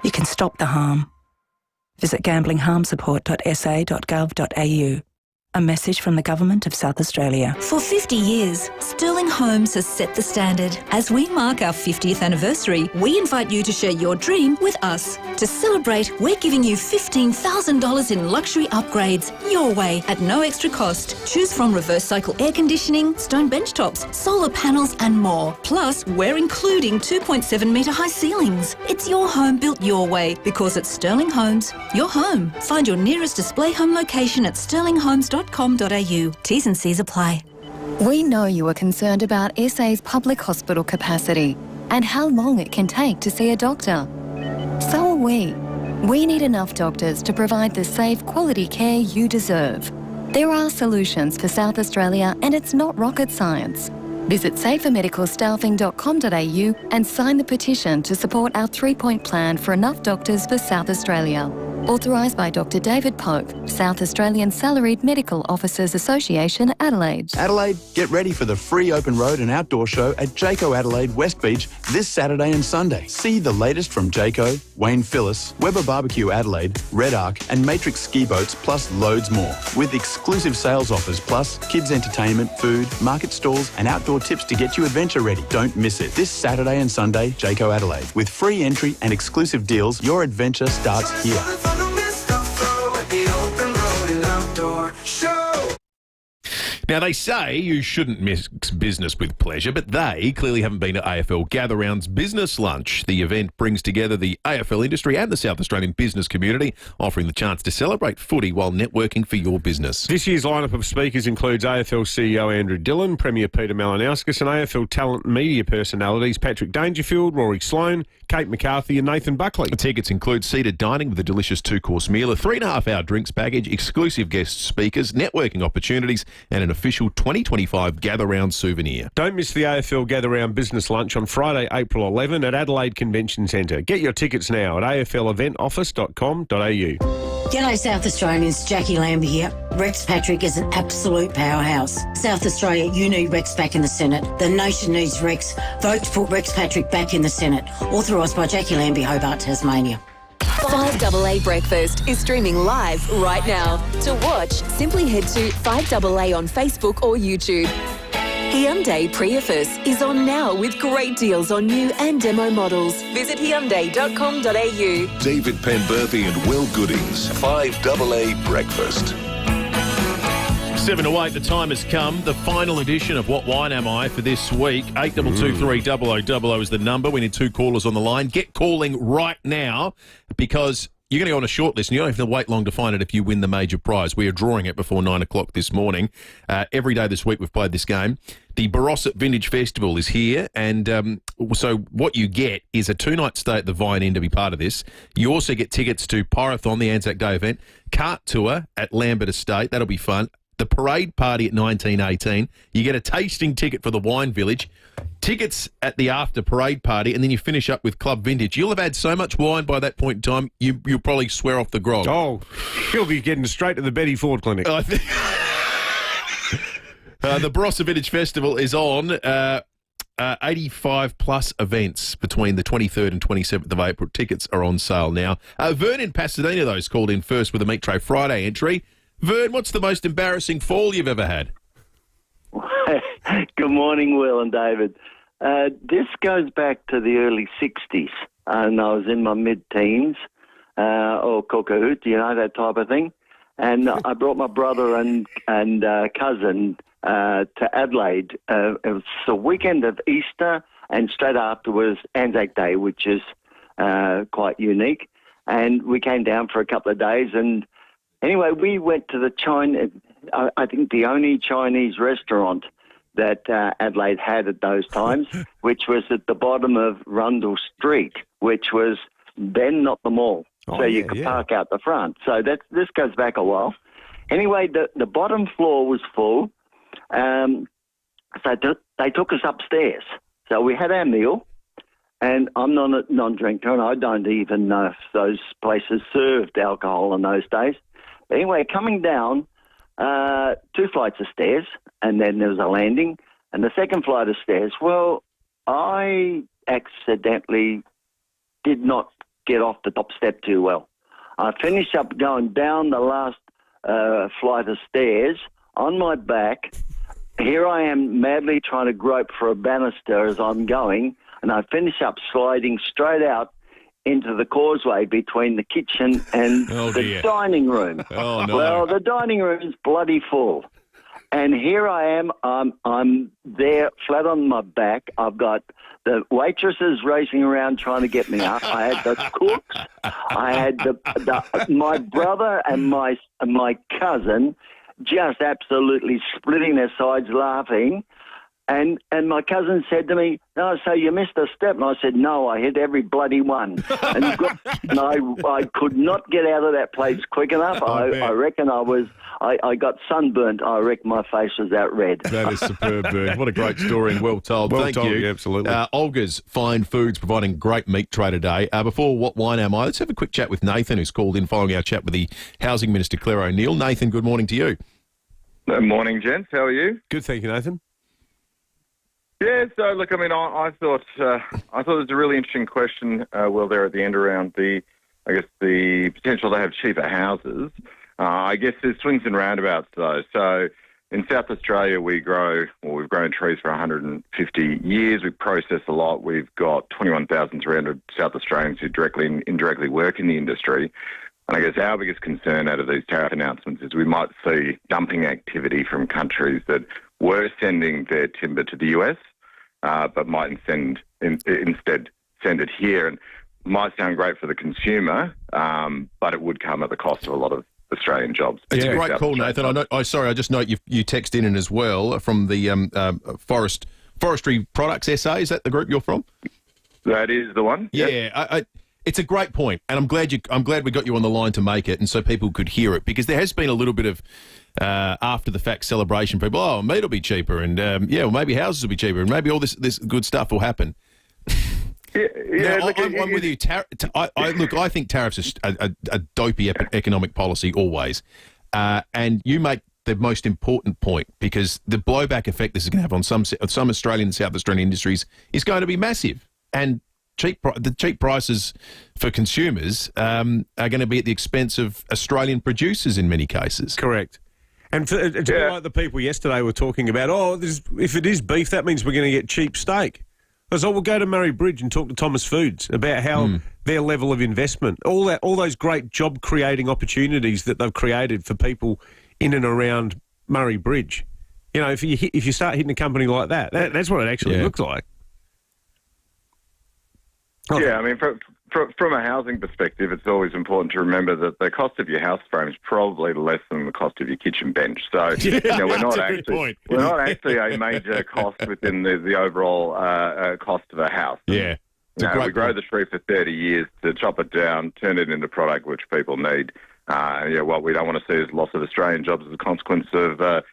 Speaker 5: you can stop the harm. Visit gamblingharmsupport.sa.gov.au. A message from the Government of South Australia.
Speaker 6: For 50 years, Sterling Homes has set the standard. As we mark our 50th anniversary, we invite you to share your dream with us. To celebrate, we're giving you $15,000 in luxury upgrades your way at no extra cost. Choose from reverse cycle air conditioning, stone bench tops, solar panels and more. Plus, we're including 2.7 metre high ceilings. It's your home built your way because at Sterling Homes, your home. Find your nearest display home location at sterlinghomes.com.au. T's and C's apply.
Speaker 18: We know you are concerned about SA's public hospital capacity and how long it can take to see a doctor. So are we. We need enough doctors to provide the safe, quality care you deserve. There are solutions for South Australia and it's not rocket science. Visit safermedicalstaffing.com.au and sign the petition to support our 3-point plan for enough doctors for South Australia. Authorised by Dr. David Pope, South Australian Salaried Medical Officers Association, Adelaide.
Speaker 8: Adelaide, get ready for the free open road and outdoor show at Jayco Adelaide West Beach this Saturday and Sunday. See the latest from Jayco, Wayne Phillis, Weber Barbecue Adelaide, Red Arc and Matrix ski boats, plus loads more. With exclusive sales offers, plus kids entertainment, food, market stalls and outdoor tips to get you adventure ready. Don't miss it. This Saturday and Sunday, Jayco Adelaide. With free entry and exclusive deals, your adventure starts here.
Speaker 14: Now, they say you shouldn't mix business with pleasure, but they clearly haven't been to AFL Gather Round's Business Lunch. The event brings together the AFL industry and the South Australian business community, offering the chance to celebrate footy while networking for your business.
Speaker 15: This year's lineup of speakers includes AFL CEO Andrew Dillon, Premier Peter Malinauskas and AFL talent and media personalities Patrick Dangerfield, Rory Sloane, Kate McCarthy and Nathan Buckley.
Speaker 14: The tickets include seated dining with a delicious 2-course meal, a 3.5-hour drinks package, exclusive guest speakers, networking opportunities and an official 2025 Gather Round souvenir.
Speaker 15: Don't miss the AFL Gather Round Business Lunch on Friday, April 11 at Adelaide Convention Centre. Get your tickets now at afleventoffice.com.au.
Speaker 9: G'day South Australians, Jackie Lambie here. Rex Patrick is an absolute powerhouse. South Australia, you need Rex back in the Senate. The nation needs Rex. Vote to put Rex Patrick back in the Senate. Authorised by Jackie Lambie, Hobart, Tasmania.
Speaker 7: 5AA Breakfast is streaming live right now. To watch, simply head to 5AA on Facebook or YouTube. Hyundai Prius is on now with great deals on new and demo models. Visit Hyundai.com.au.
Speaker 13: David Penberthy and Will Goodings. 5AA Breakfast.
Speaker 14: 7 to 8, the time has come. The final edition of What Wine Am I for this week. 8223 is the number. We need 2 callers on the line. Get calling right now because you're going to go on a short list and you don't have to wait long to find it if you win the major prize. We are drawing it before 9 o'clock this morning. Every day this week we've played this game. The Barossa Vintage Festival is here, and so what you get is a 2-night stay at the Vine Inn to be part of this. You also get tickets to Pyrathon, the Anzac Day event, cart tour at Lambert Estate. That'll be fun. The parade party at 1918. You get a tasting ticket for the Wine Village, tickets at the after parade party, and then you finish up with Club Vintage. You'll have had so much wine by that point in time, you'll probably swear off the grog.
Speaker 15: Oh, you'll be getting straight to the Betty Ford Clinic.
Speaker 14: I think the Barossa Vintage Festival is on 85 plus events between the 23rd and 27th of April. Tickets are on sale now. Vern in Pasadena, though, is called in first with a Meat Tray Friday entry. Vern, what's the most embarrassing fall you've ever had?
Speaker 11: Good morning, Will and David. This goes back to the early 60s, and I was in my mid-teens, or cocahoot, that type of thing. And I brought my brother and cousin to Adelaide. It was the weekend of Easter, and straight after was Anzac Day, which is quite unique. And we came down for a couple of days, and anyway, we went to I think the only Chinese restaurant that Adelaide had at those times, which was at the bottom of Rundle Street, which was then not the mall. So you could park out the front. So this goes back a while. Anyway, the bottom floor was full. So they took us upstairs. So we had our meal, and I'm not a non-drinker, and I don't even know if those places served alcohol in those days. Anyway, coming down, 2 flights of stairs, and then there was a landing, and the second flight of stairs, well, I accidentally did not get off the top step too well. I finished up going down the last flight of stairs on my back. Here I am madly trying to grope for a banister as I'm going, and I finish up sliding straight out into the causeway between the kitchen and the dining room.
Speaker 14: Oh, no.
Speaker 11: Well, the dining room is bloody full. And here I am, I'm there flat on my back. I've got the waitresses racing around trying to get me up. I had the cooks. I had my brother and my cousin just absolutely splitting their sides laughing. And my cousin said to me, "No, so you missed a step." And I said, "No, I hit every bloody one." And I could not get out of that place quick enough. I reckon I got sunburnt. I reckon my face was out red.
Speaker 14: That is superb, Bert. What a great story and well told.
Speaker 15: Well
Speaker 14: Thank
Speaker 15: told,
Speaker 14: you.
Speaker 15: yeah, absolutely.
Speaker 14: Olga's Fine Foods providing great meat tray today. Before What Wine Am I? Let's have a quick chat with Nathan, who's called in following our chat with the Housing Minister, Claire O'Neill. Nathan, good morning to you.
Speaker 20: Good morning, gents. How are you?
Speaker 15: Good, thank you, Nathan.
Speaker 20: Yeah, so look, I mean, I thought it was a really interesting question, there at the end around the potential to have cheaper houses. I guess there's swings and roundabouts though. So in South Australia, we've grown trees for 150 years. We process a lot. We've got 21,300 South Australians who directly and indirectly work in the industry. And I guess our biggest concern out of these tariff announcements is we might see dumping activity from countries that were sending their timber to the US, but might instead send it here. And might sound great for the consumer, but it would come at the cost of a lot of Australian jobs.
Speaker 14: It's a great call, Nathan. I just note you text in as well from the Forestry Products SA. Is that the group you're from?
Speaker 20: That is the one.
Speaker 14: Yeah, it's a great point, and I'm glad we got you on the line to make it, and so people could hear it, because there has been a little bit of after the fact celebration. People, meat will be cheaper, and maybe houses will be cheaper, and maybe all this good stuff will happen. I'm with you. I think tariffs are a dopey economic policy always, and you make the most important point, because the blowback effect this is going to have on some Australian and South Australian industries is going to be massive, and the cheap prices for consumers are going to be at the expense of Australian producers in many cases.
Speaker 15: Correct. And it's like the people yesterday were talking about, if it is beef, that means we're going to get cheap steak. I was like, we'll go to Murray Bridge and talk to Thomas Foods about how their level of investment, all those great job-creating opportunities that they've created for people in and around Murray Bridge. You know, if you start hitting a company like that's what it actually looks like.
Speaker 20: Yeah, I mean, from a housing perspective, it's always important to remember that the cost of your house frame is probably less than the cost of your kitchen bench. So we're not actually a major cost within the overall cost of a house.
Speaker 14: Yeah.
Speaker 20: We grow the tree for 30 years to chop it down, turn it into product which people need. What we don't want to see is loss of Australian jobs as a consequence of the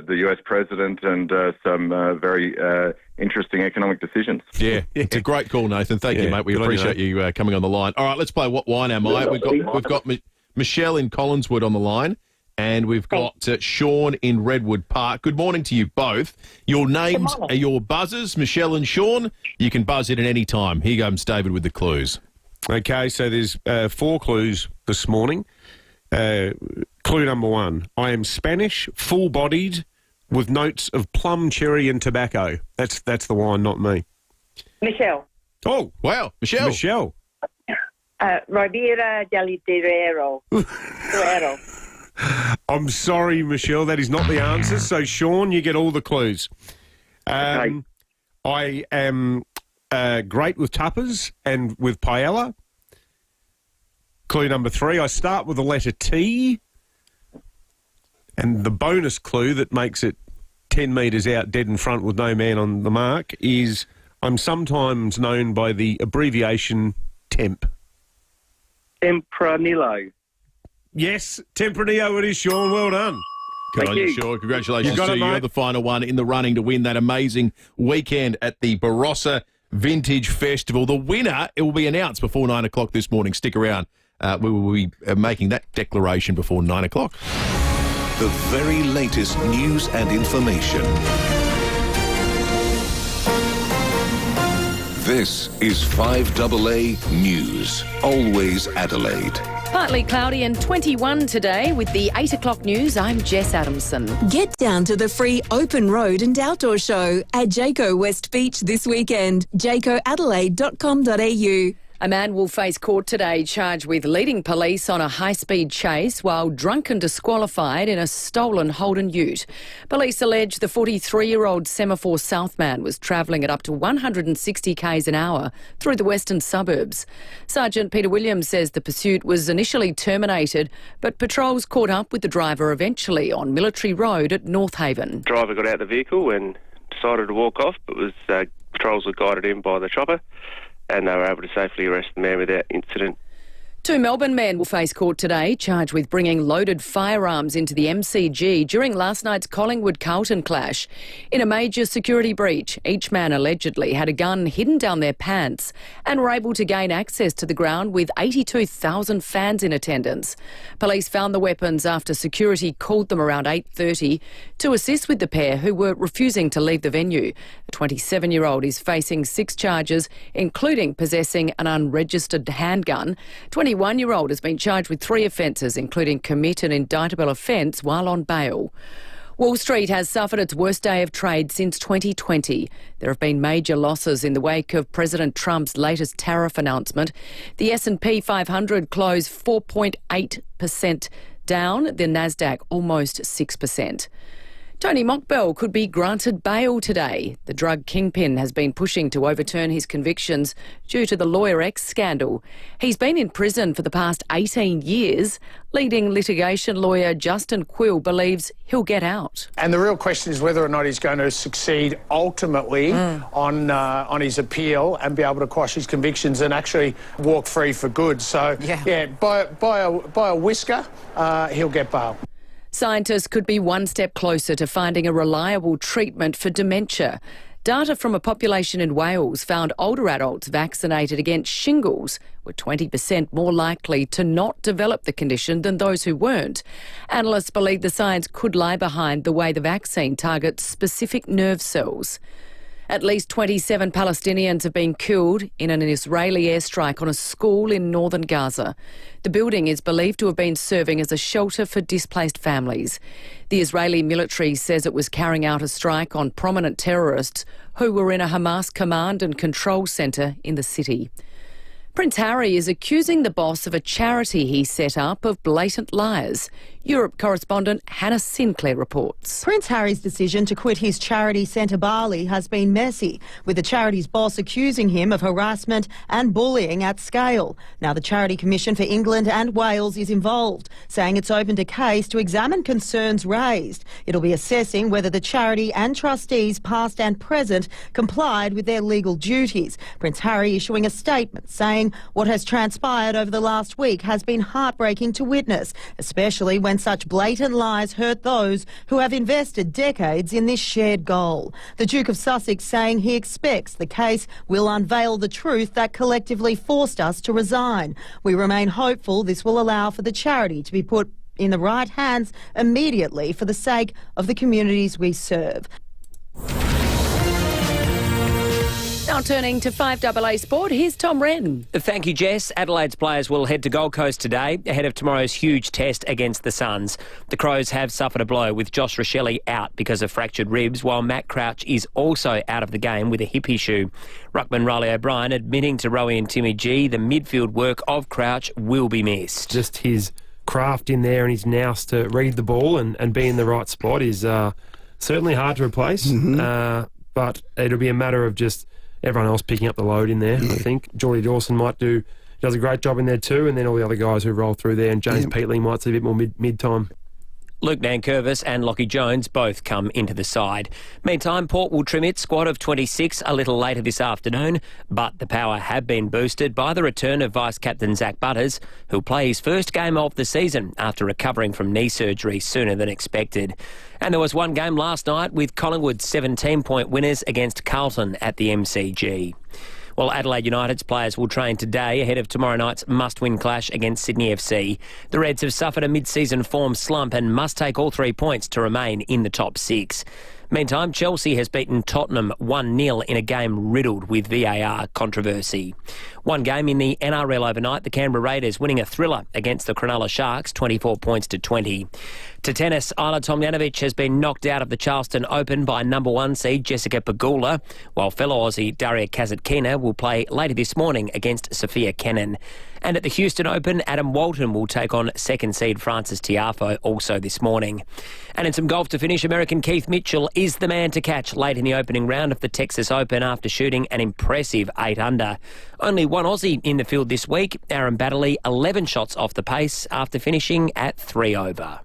Speaker 20: US president and some very interesting economic decisions.
Speaker 14: Yeah, it's a great call, Nathan. Thank you, mate. We appreciate you coming on the line. All right, let's play What Wine Am I? We've got Michelle in Collinswood on the line, and we've got Sean in Redwood Park. Good morning to you both. Your names are your buzzers, Michelle and Sean. You can buzz in at any time. Here comes David with the clues.
Speaker 15: Okay, so there's 4 clues this morning. Clue number 1, I am Spanish, full-bodied, with notes of plum, cherry and tobacco. That's the wine, not me.
Speaker 21: Michelle.
Speaker 14: Oh, wow, Michelle.
Speaker 15: Michelle.
Speaker 21: Ribera del Duero.
Speaker 15: I'm sorry, Michelle, that is not the answer. So, Sean, you get all the clues. I am great with tapas and with paella. Clue number 3, I start with the letter T. And the bonus clue that makes it 10 metres out dead in front with no man on the mark is I'm sometimes known by the abbreviation TEMP.
Speaker 21: Tempranillo.
Speaker 15: Yes, Tempranillo it is, Sean. Well done.
Speaker 14: Good on you, Sean. Congratulations to you. You're the final one in the running to win that amazing weekend at the Barossa Vintage Festival. The winner, it will be announced before 9 o'clock this morning. Stick around. We will be making that declaration before 9 o'clock.
Speaker 13: The very latest news and information. This is 5AA News. Always Adelaide.
Speaker 2: Partly cloudy and 21 today. With the 8 o'clock news, I'm Jess Adamson.
Speaker 7: Get down to the free open road and outdoor show at Jayco West Beach this weekend. jaycoadelaide.com.au.
Speaker 2: A man will face court today charged with leading police on a high-speed chase while drunk and disqualified in a stolen Holden ute. Police allege the 43-year-old Semaphore South man was travelling at up to 160 k's an hour through the western suburbs. Sergeant Peter Williams says the pursuit was initially terminated, but patrols caught up with the driver eventually on Military Road at North Haven.
Speaker 22: The driver got out of the vehicle and decided
Speaker 12: decided to walk off, but patrols were guided in by the chopper, and they were able to safely arrest the man without incident.
Speaker 2: 2 Melbourne men will face court today, charged with bringing loaded firearms into the MCG during last night's Collingwood-Carlton clash. In a major security breach, each man allegedly had a gun hidden down their pants and were able to gain access to the ground with 82,000 fans in attendance. Police found the weapons after security called them around 8:30 to assist with the pair who were refusing to leave the venue. A 27-year-old is facing 6 charges, including possessing an unregistered handgun. 21-year-old has been charged with 3 offences, including commit an indictable offence while on bail. Wall Street has suffered its worst day of trade since 2020. There have been major losses in the wake of President Trump's latest tariff announcement. The S&P 500 closed 4.8% down, the Nasdaq almost 6%. Tony Mockbell could be granted bail today. The drug kingpin has been pushing to overturn his convictions due to the Lawyer X scandal. He's been in prison for the past 18 years. Leading litigation lawyer Justin Quill believes he'll get out.
Speaker 22: And the real question is whether or not he's going to succeed ultimately on his appeal and be able to quash his convictions and actually walk free for good. So, by a whisker, he'll get bail.
Speaker 2: Scientists could be one step closer to finding a reliable treatment for dementia. Data from a population in Wales found older adults vaccinated against shingles were 20% more likely to not develop the condition than those who weren't. Analysts believe the science could lie behind the way the vaccine targets specific nerve cells. At least 27 Palestinians have been killed in an Israeli airstrike on a school in northern Gaza. The building is believed to have been serving as a shelter for displaced families. The Israeli military says it was carrying out a strike on prominent terrorists who were in a Hamas command and control centre in the city. Prince Harry is accusing the boss of a charity he set up of blatant lies. Europe correspondent Hannah Sinclair reports.
Speaker 23: Prince Harry's decision to quit his charity Centre Bali has been messy, with the charity's boss accusing him of harassment and bullying at scale. Now the Charity Commission for England and Wales is involved, saying it's opened a case to examine concerns raised. It'll be assessing whether the charity and trustees, past and present, complied with their legal duties. Prince Harry issuing a statement saying what has transpired over the last week has been heartbreaking to witness, especially when such blatant lies hurt those who have invested decades in this shared goal. The Duke of Sussex saying he expects the case will unveil the truth that collectively forced us to resign. We remain hopeful this will allow for the charity to be put in the right hands immediately for the sake of the communities we serve.
Speaker 2: Now turning to 5AA Sport, here's Tom Wren.
Speaker 24: Thank you, Jess. Adelaide's players will head to Gold Coast today ahead of tomorrow's huge test against the Suns. The Crows have suffered a blow with Josh Rochelle out because of fractured ribs, while Matt Crouch is also out of the game with a hip issue. Ruckman Riley O'Brien admitting to Rowie and Timmy G the midfield work of Crouch will be missed.
Speaker 25: Just his craft in there and his nous to read the ball and be in the right spot is certainly hard to replace, but it'll be a matter of just everyone else picking up the load in there. I think Geordie Dawson does a great job in there too, and then all the other guys who roll through there, and James Peatley might see a bit more mid-time.
Speaker 24: Luke Nankervis and Lockie Jones both come into the side. Meantime, Port will trim its squad of 26 a little later this afternoon, but the Power have been boosted by the return of Vice-Captain Zach Butters, who'll play his first game of the season after recovering from knee surgery sooner than expected. And there was one game last night with Collingwood's 17-point winners against Carlton at the MCG. Well, Adelaide United's players will train today ahead of tomorrow night's must-win clash against Sydney FC. The Reds have suffered a mid-season form slump and must take all 3 points to remain in the top 6. Meantime, Chelsea has beaten Tottenham 1-0 in a game riddled with VAR controversy. One game in the NRL overnight, the Canberra Raiders winning a thriller against the Cronulla Sharks, 24 points to 20. To tennis, Isla Tomljanovic has been knocked out of the Charleston Open by number 1 seed Jessica Pegula, while fellow Aussie Daria Kasatkina will play later this morning against Sophia Kenin. And at the Houston Open, Adam Walton will take on 2nd seed Francis Tiafoe also this morning. And in some golf to finish, American Keith Mitchell is the man to catch late in the opening round of the Texas Open after shooting an impressive 8 under. Only one Aussie in the field this week, Aaron Baddeley, 11 shots off the pace after finishing at 3 over.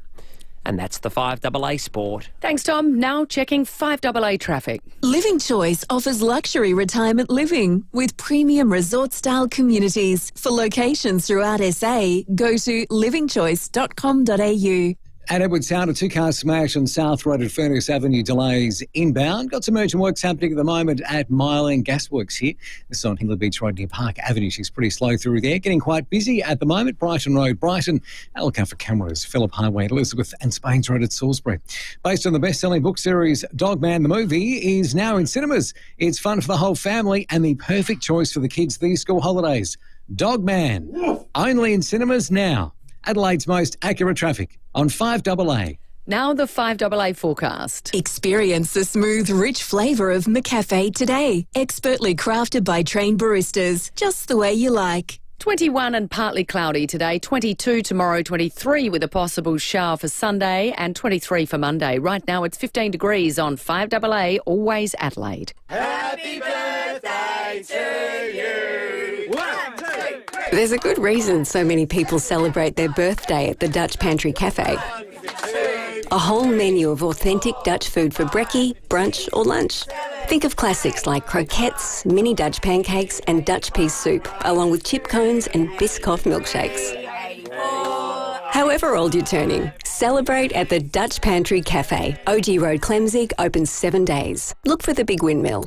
Speaker 24: And that's the 5AA Sport.
Speaker 2: Thanks, Tom. Now checking 5AA traffic.
Speaker 7: Living Choice offers luxury retirement living with premium resort-style communities. For locations throughout SA, go to livingchoice.com.au.
Speaker 1: At Edward Sound, a two-car smash on South Road at Furnace Avenue, delays inbound. Got some urgent works happening at the moment at Myland Gasworks here. This is on Hingley Beach Road near Park Avenue. She's pretty slow through there. Getting quite busy at the moment. Brighton Road, Brighton. Look out for cameras. Phillip Highway, Elizabeth and Spains Road at Salisbury. Based on the best-selling book series Dogman, the movie is now in cinemas. It's fun for the whole family and the perfect choice for the kids these school holidays. Dogman, only in cinemas now. Adelaide's most accurate traffic on 5AA.
Speaker 2: Now the 5AA forecast.
Speaker 7: Experience the smooth, rich flavour of McCafe today. Expertly crafted by trained baristas, just the way you like.
Speaker 2: 21 and partly cloudy today, 22 tomorrow, 23 with a possible shower for Sunday and 23 for Monday. Right now it's 15 degrees on 5AA, always Adelaide.
Speaker 3: Happy birthday to you. 1, 2, 3.
Speaker 10: There's a good reason so many people celebrate their birthday at the Dutch Pantry Cafe. A whole menu of authentic Dutch food for brekkie, brunch or lunch. Think of classics like croquettes, mini Dutch pancakes and Dutch pea soup, along with chip cones and Biscoff milkshakes. However old you're turning, celebrate at the Dutch Pantry Cafe. OG Road, Clemzig, open 7 days. Look for the big windmill.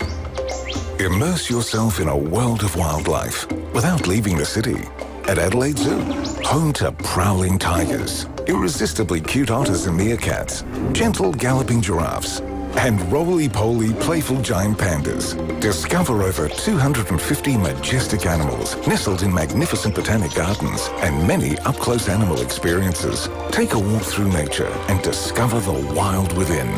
Speaker 16: Immerse yourself in a world of wildlife without leaving the city. At Adelaide Zoo, home to prowling tigers, irresistibly cute otters and meerkats, gentle galloping giraffes, and roly-poly playful giant pandas. Discover over 250 majestic animals nestled in magnificent botanic gardens and many up-close animal experiences. Take a walk through nature and discover the wild within.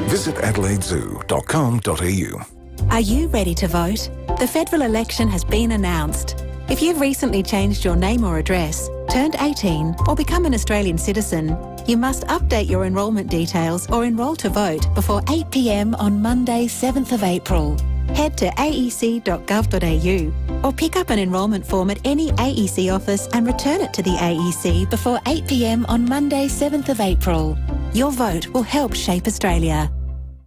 Speaker 16: Visit adelaidezoo.com.au.
Speaker 17: Are you ready to vote? The federal election has been announced. If you've recently changed your name or address, turned 18 or become an Australian citizen, you must update your enrolment details or enrol to vote before 8 p.m. on Monday, 7th of April. Head to aec.gov.au or pick up an enrolment form at any AEC office and return it to the AEC before 8 p.m. on Monday, 7th of April. Your vote will help shape Australia.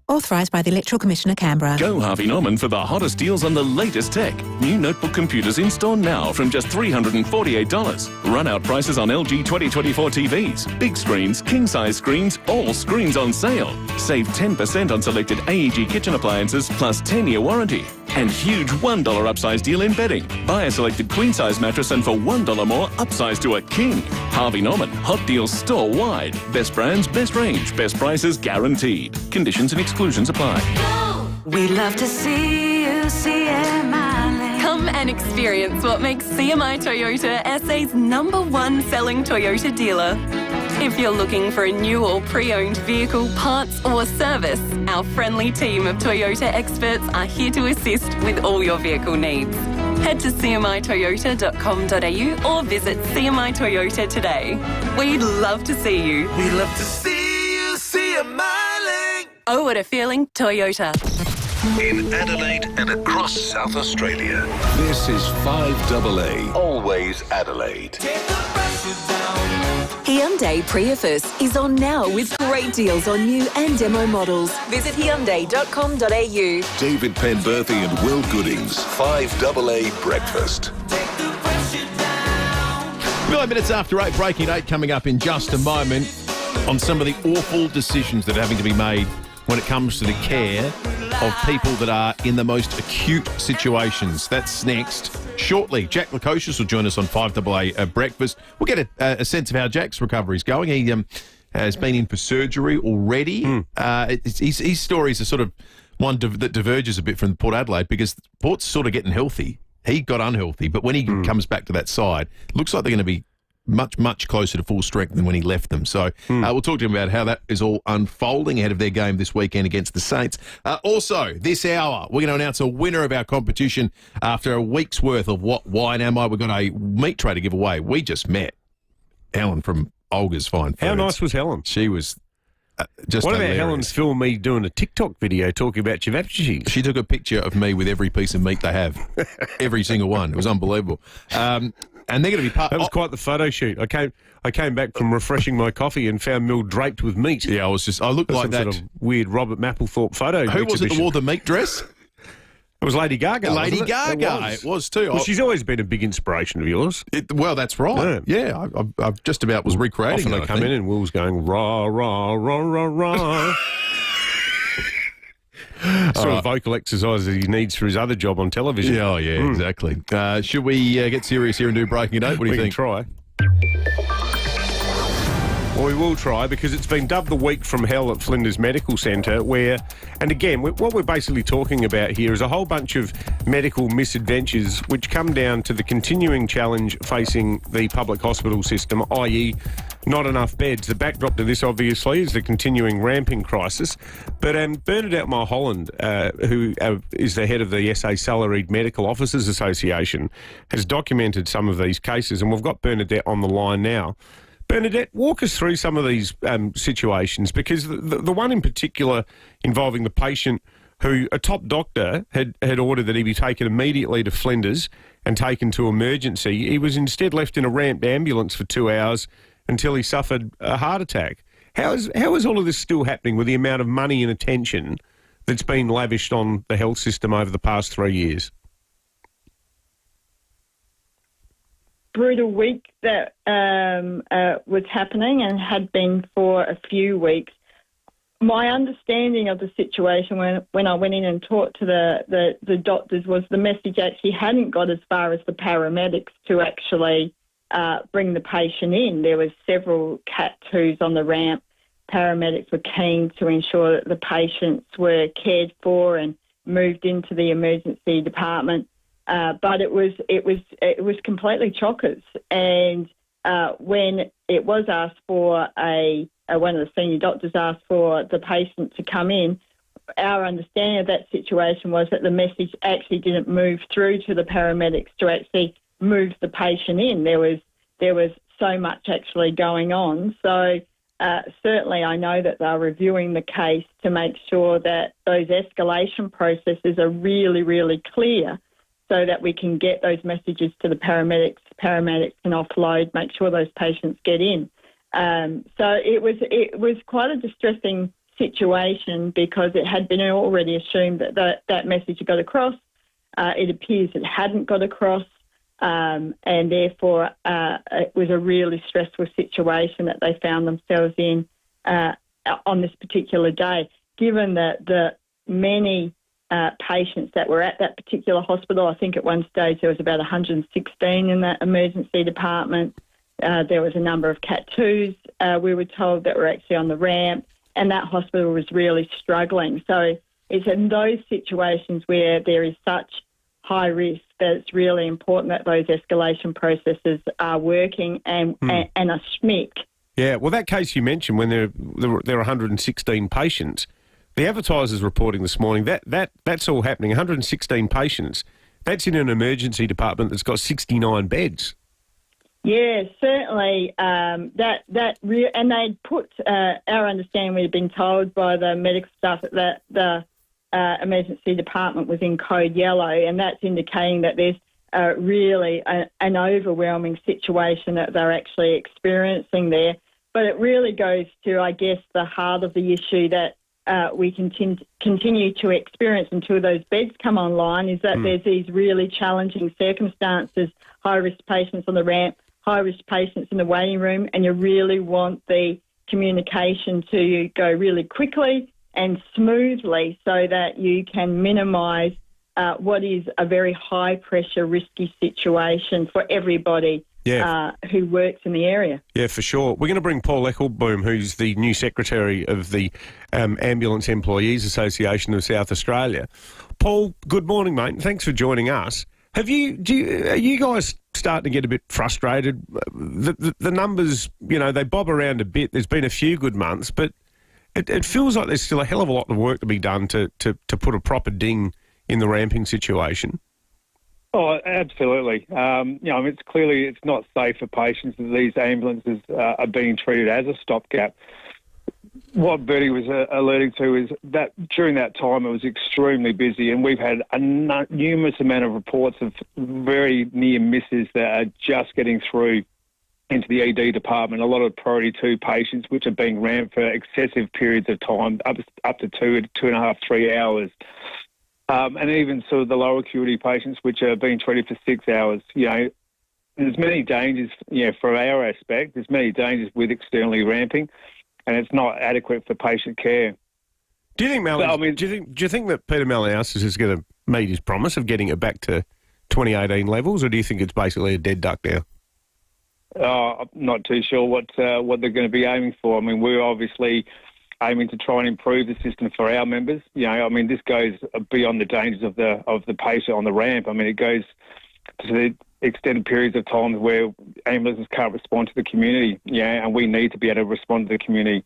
Speaker 17: Authorised by the Electoral Commissioner, Canberra.
Speaker 19: Go Harvey Norman for the hottest deals on the latest tech. New notebook computers in store now from just $348. Run-out prices on LG 2024 TVs. Big screens, king-size screens, all screens on sale. Save 10% on selected AEG kitchen appliances plus 10-year warranty. And huge $1 upsize deal in bedding. Buy a selected queen-size mattress and for $1 more, upsize to a king. Harvey Norman, hot deals store-wide. Best brands, best range, best prices guaranteed. Conditions and exclusions apply.
Speaker 3: We love to see you, CMI.
Speaker 7: Come and experience what makes CMI Toyota SA's #1 selling Toyota dealer. If you're looking for a new or pre-owned vehicle, parts or service, our friendly team of Toyota experts are here to assist with all your vehicle needs. Head to cmitoyota.com.au or visit CMI Toyota today. We'd love to see you.
Speaker 3: We love to see you, CMI.
Speaker 7: Oh, what a feeling, Toyota.
Speaker 13: In Adelaide and across South Australia, this is 5AA, always Adelaide.
Speaker 7: Hyundai Prius is on now with great deals on new and demo models. Visit hyundai.com.au.
Speaker 13: David Penberthy and Will Goodings, 5AA Breakfast.
Speaker 14: 9 minutes after 8, breaking 8 coming up in just a moment on some of the awful decisions that are having to be made when it comes to the care of people that are in the most acute situations. That's next. Shortly, Jack Lukosius will join us on 5AA Breakfast. We'll get a sense of how Jack's recovery is going. He has been in for surgery already. His stories are sort of one that diverges a bit from Port Adelaide because Port's sort of getting healthy. He got unhealthy, but when he comes back to that side, it looks like they're going to be much closer to full strength than when he left them. So we'll talk to him about how that is all unfolding ahead of their game this weekend against the Saints. Also, this hour, we're going to announce a winner of our competition after a week's worth of What, Why, and Am I? We've got a meat tray to give away. We just met Helen from Olga's Fine Foods.
Speaker 15: How nice was Helen?
Speaker 14: She was just
Speaker 15: What about
Speaker 14: hilarious.
Speaker 15: Helen's film me doing a TikTok video talking about cevapcici?
Speaker 14: She took a picture of me with every piece of meat they have. Every single one. It was unbelievable. And they're going to be part...
Speaker 15: That was quite the photo shoot. I came back from refreshing my coffee and found Mill draped with meat.
Speaker 14: Yeah, I looked like that.
Speaker 15: Sort of weird Robert Mapplethorpe photo.
Speaker 14: Who was it that wore the meat dress?
Speaker 15: It was Lady Gaga.
Speaker 14: Lady
Speaker 15: wasn't it?
Speaker 14: Gaga. It was too.
Speaker 15: Well, she's always been a big inspiration of yours.
Speaker 14: Well, that's right. Yeah, I just about was recreating
Speaker 15: Often
Speaker 14: it.
Speaker 15: they come in and Will's going, rah, rah, rah, rah, rah. Sort of vocal exercise that he needs for his other job on television.
Speaker 14: Yeah, exactly. Should we get serious here and do breaking it? What do you think?
Speaker 15: We can try. Well, we will try, because it's been dubbed the week from hell at Flinders Medical Centre, where, and again, what we're basically talking about here is a whole bunch of medical misadventures which come down to the continuing challenge facing the public hospital system, i.e. not enough beds. The backdrop to this, obviously, is the continuing ramping crisis. But Bernadette Mulholland, who is the head of the SA Salaried Medical Officers Association, has documented some of these cases, and we've got Bernadette on the line now. Bernadette, walk us through some of these situations, because the one in particular involving the patient who a top doctor had ordered that he be taken immediately to Flinders and taken to emergency. He was instead left in a ramped ambulance for 2 hours until he suffered a heart attack. How is all of this still happening with the amount of money and attention that's been lavished on the health system over the past 3 years?
Speaker 4: Brutal week that was happening and had been for a few weeks. My understanding of the situation when I went in and talked to the doctors was the message actually hadn't got as far as the paramedics to actually bring the patient in. There was several Cat 2s on the ramp. Paramedics were keen to ensure that the patients were cared for and moved into the emergency department. But it was completely chockers. And when it was asked for one of the senior doctors asked for the patient to come in, our understanding of that situation was that the message actually didn't move through to the paramedics to actually move the patient in. There was so much actually going on. So certainly I know that they're reviewing the case to make sure that those escalation processes are really, really clear, so that we can get those messages to the paramedics. Paramedics can offload, make sure those patients get in. So it was quite a distressing situation, because it had been already assumed that message had got across. It appears it hadn't got across, and therefore it was a really stressful situation that they found themselves in on this particular day, given that the many patients that were at that particular hospital. I think at one stage there was about 116 in that emergency department. There was a number of Cat 2s, we were told, that were actually on the ramp, and that hospital was really struggling. So it's in those situations where there is such high risk that it's really important that those escalation processes are working and are SMIC.
Speaker 15: Yeah, well, that case you mentioned, when there are 116 patients, the Advertiser's reporting this morning that's all happening. 116 patients. That's in an emergency department that's got 69 beds.
Speaker 4: Yeah, certainly. And they put our understanding. We've been told by the medical staff that the emergency department was in code yellow, and that's indicating that there's really an overwhelming situation that they're actually experiencing there. But it really goes to, I guess, the heart of the issue that we continue to experience until those beds come online, is that there's these really challenging circumstances, high-risk patients on the ramp, high-risk patients in the waiting room, and you really want the communication to go really quickly and smoothly so that you can minimise what is a very high-pressure, risky situation for everybody who works in the area.
Speaker 15: Yeah, for sure. We're going to bring Paul Eckelboom, who's the new secretary of the Ambulance Employees Association of South Australia. Paul, good morning, mate, and thanks for joining us. Are you guys starting to get a bit frustrated? The numbers, they bob around a bit. There's been a few good months, but it feels like there's still a hell of a lot of work to be done to put a proper ding in the ramping situation.
Speaker 5: Oh, absolutely. It's not safe for patients that these ambulances are being treated as a stopgap. what Bertie was alluding to is that during that time it was extremely busy, and we've had a numerous amount of reports of very near misses that are just getting through into the ED department. A lot of priority 2 patients which are being ramped for excessive periods of time, up to 2.5, 3 hours. And even sort of the lower acuity patients which are being treated for 6 hours. You know, there's many dangers, you know, for our aspect. There's many dangers with externally ramping, and it's not adequate for patient care.
Speaker 15: Do you think, do you think that Peter Malinauskas is going to meet his promise of getting it back to 2018 levels, or do you think it's basically a dead duck now?
Speaker 5: I'm not too sure what they're going to be aiming for. I mean, we're obviously aiming to try and improve the system for our members. You know, I mean, this goes beyond the dangers of the patient on the ramp. I mean, it goes to the extended periods of time where ambulances can't respond to the community. Yeah, and we need to be able to respond to the community.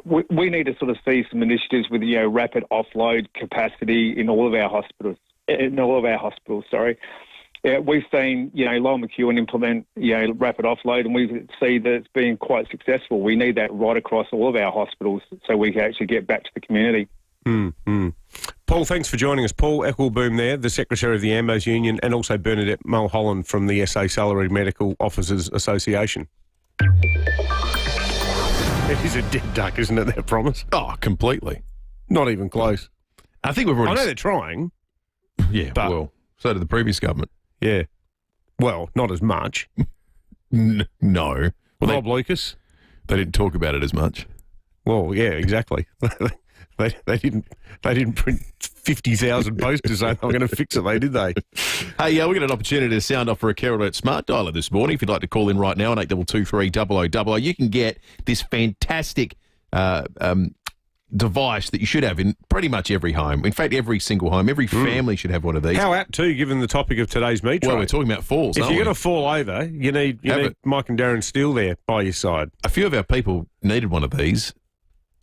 Speaker 5: We need to sort of see some initiatives with, you know, rapid offload capacity in all of our hospitals. Yeah, we've seen, you know, Lowell McEwen implement, you know, rapid offload, and we see that it's been quite successful. We need that right across all of our hospitals so we can actually get back to the community.
Speaker 15: Paul, thanks for joining us. Paul Eckelboom there, the Secretary of the Ambos Union, and also Bernadette Mulholland from the SA Salaried Medical Officers Association. It is a dead duck, isn't it, that promise?
Speaker 14: Oh, completely.
Speaker 15: Not even close.
Speaker 14: I think we've already...
Speaker 15: I know they're trying.
Speaker 14: Yeah,
Speaker 15: but,
Speaker 14: well, so did the previous government.
Speaker 15: Yeah. Well, not as much.
Speaker 14: No. Well,
Speaker 15: Rob Lucas?
Speaker 14: They didn't talk about it as much.
Speaker 15: Well, yeah, exactly. They didn't print 50,000 posters saying they were going to fix it, did they?
Speaker 14: Hey, we got an opportunity to sound off for a Care Alert Smart Dialer this morning. If you'd like to call in right now on 8223 0000, you can get this fantastic device that you should have in pretty much every home. In fact, every single home, every family should have one of these.
Speaker 15: How apt too, given the topic of today's meet.
Speaker 14: Well, we're talking about falls.
Speaker 15: If you're going to fall over, you need Mike and Darren Steele there by your side.
Speaker 14: A few of our people needed one of these,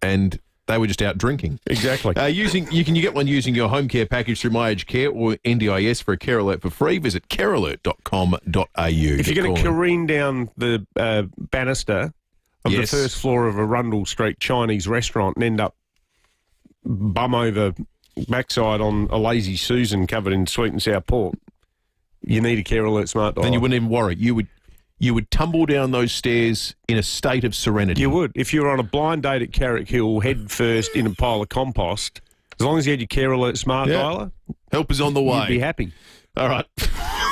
Speaker 14: and they were just out drinking.
Speaker 15: Exactly.
Speaker 14: You can get one using your home care package through My Aged Care or NDIS for a Care Alert for free. Visit carealert.com.au.
Speaker 15: If you're going to careen down the banister of the first floor of a Rundle Street Chinese restaurant and end up bum over backside on a lazy Susan covered in sweet and sour pork, you need a Care Alert Smart Dialer.
Speaker 14: Then you wouldn't even worry. You would tumble down those stairs in a state of serenity.
Speaker 15: You would. If you were on a blind date at Carrick Hill, head first in a pile of compost, as long as you had your Care Alert Smart Dialer,
Speaker 14: help is on the way.
Speaker 15: You'd be happy.
Speaker 14: All right.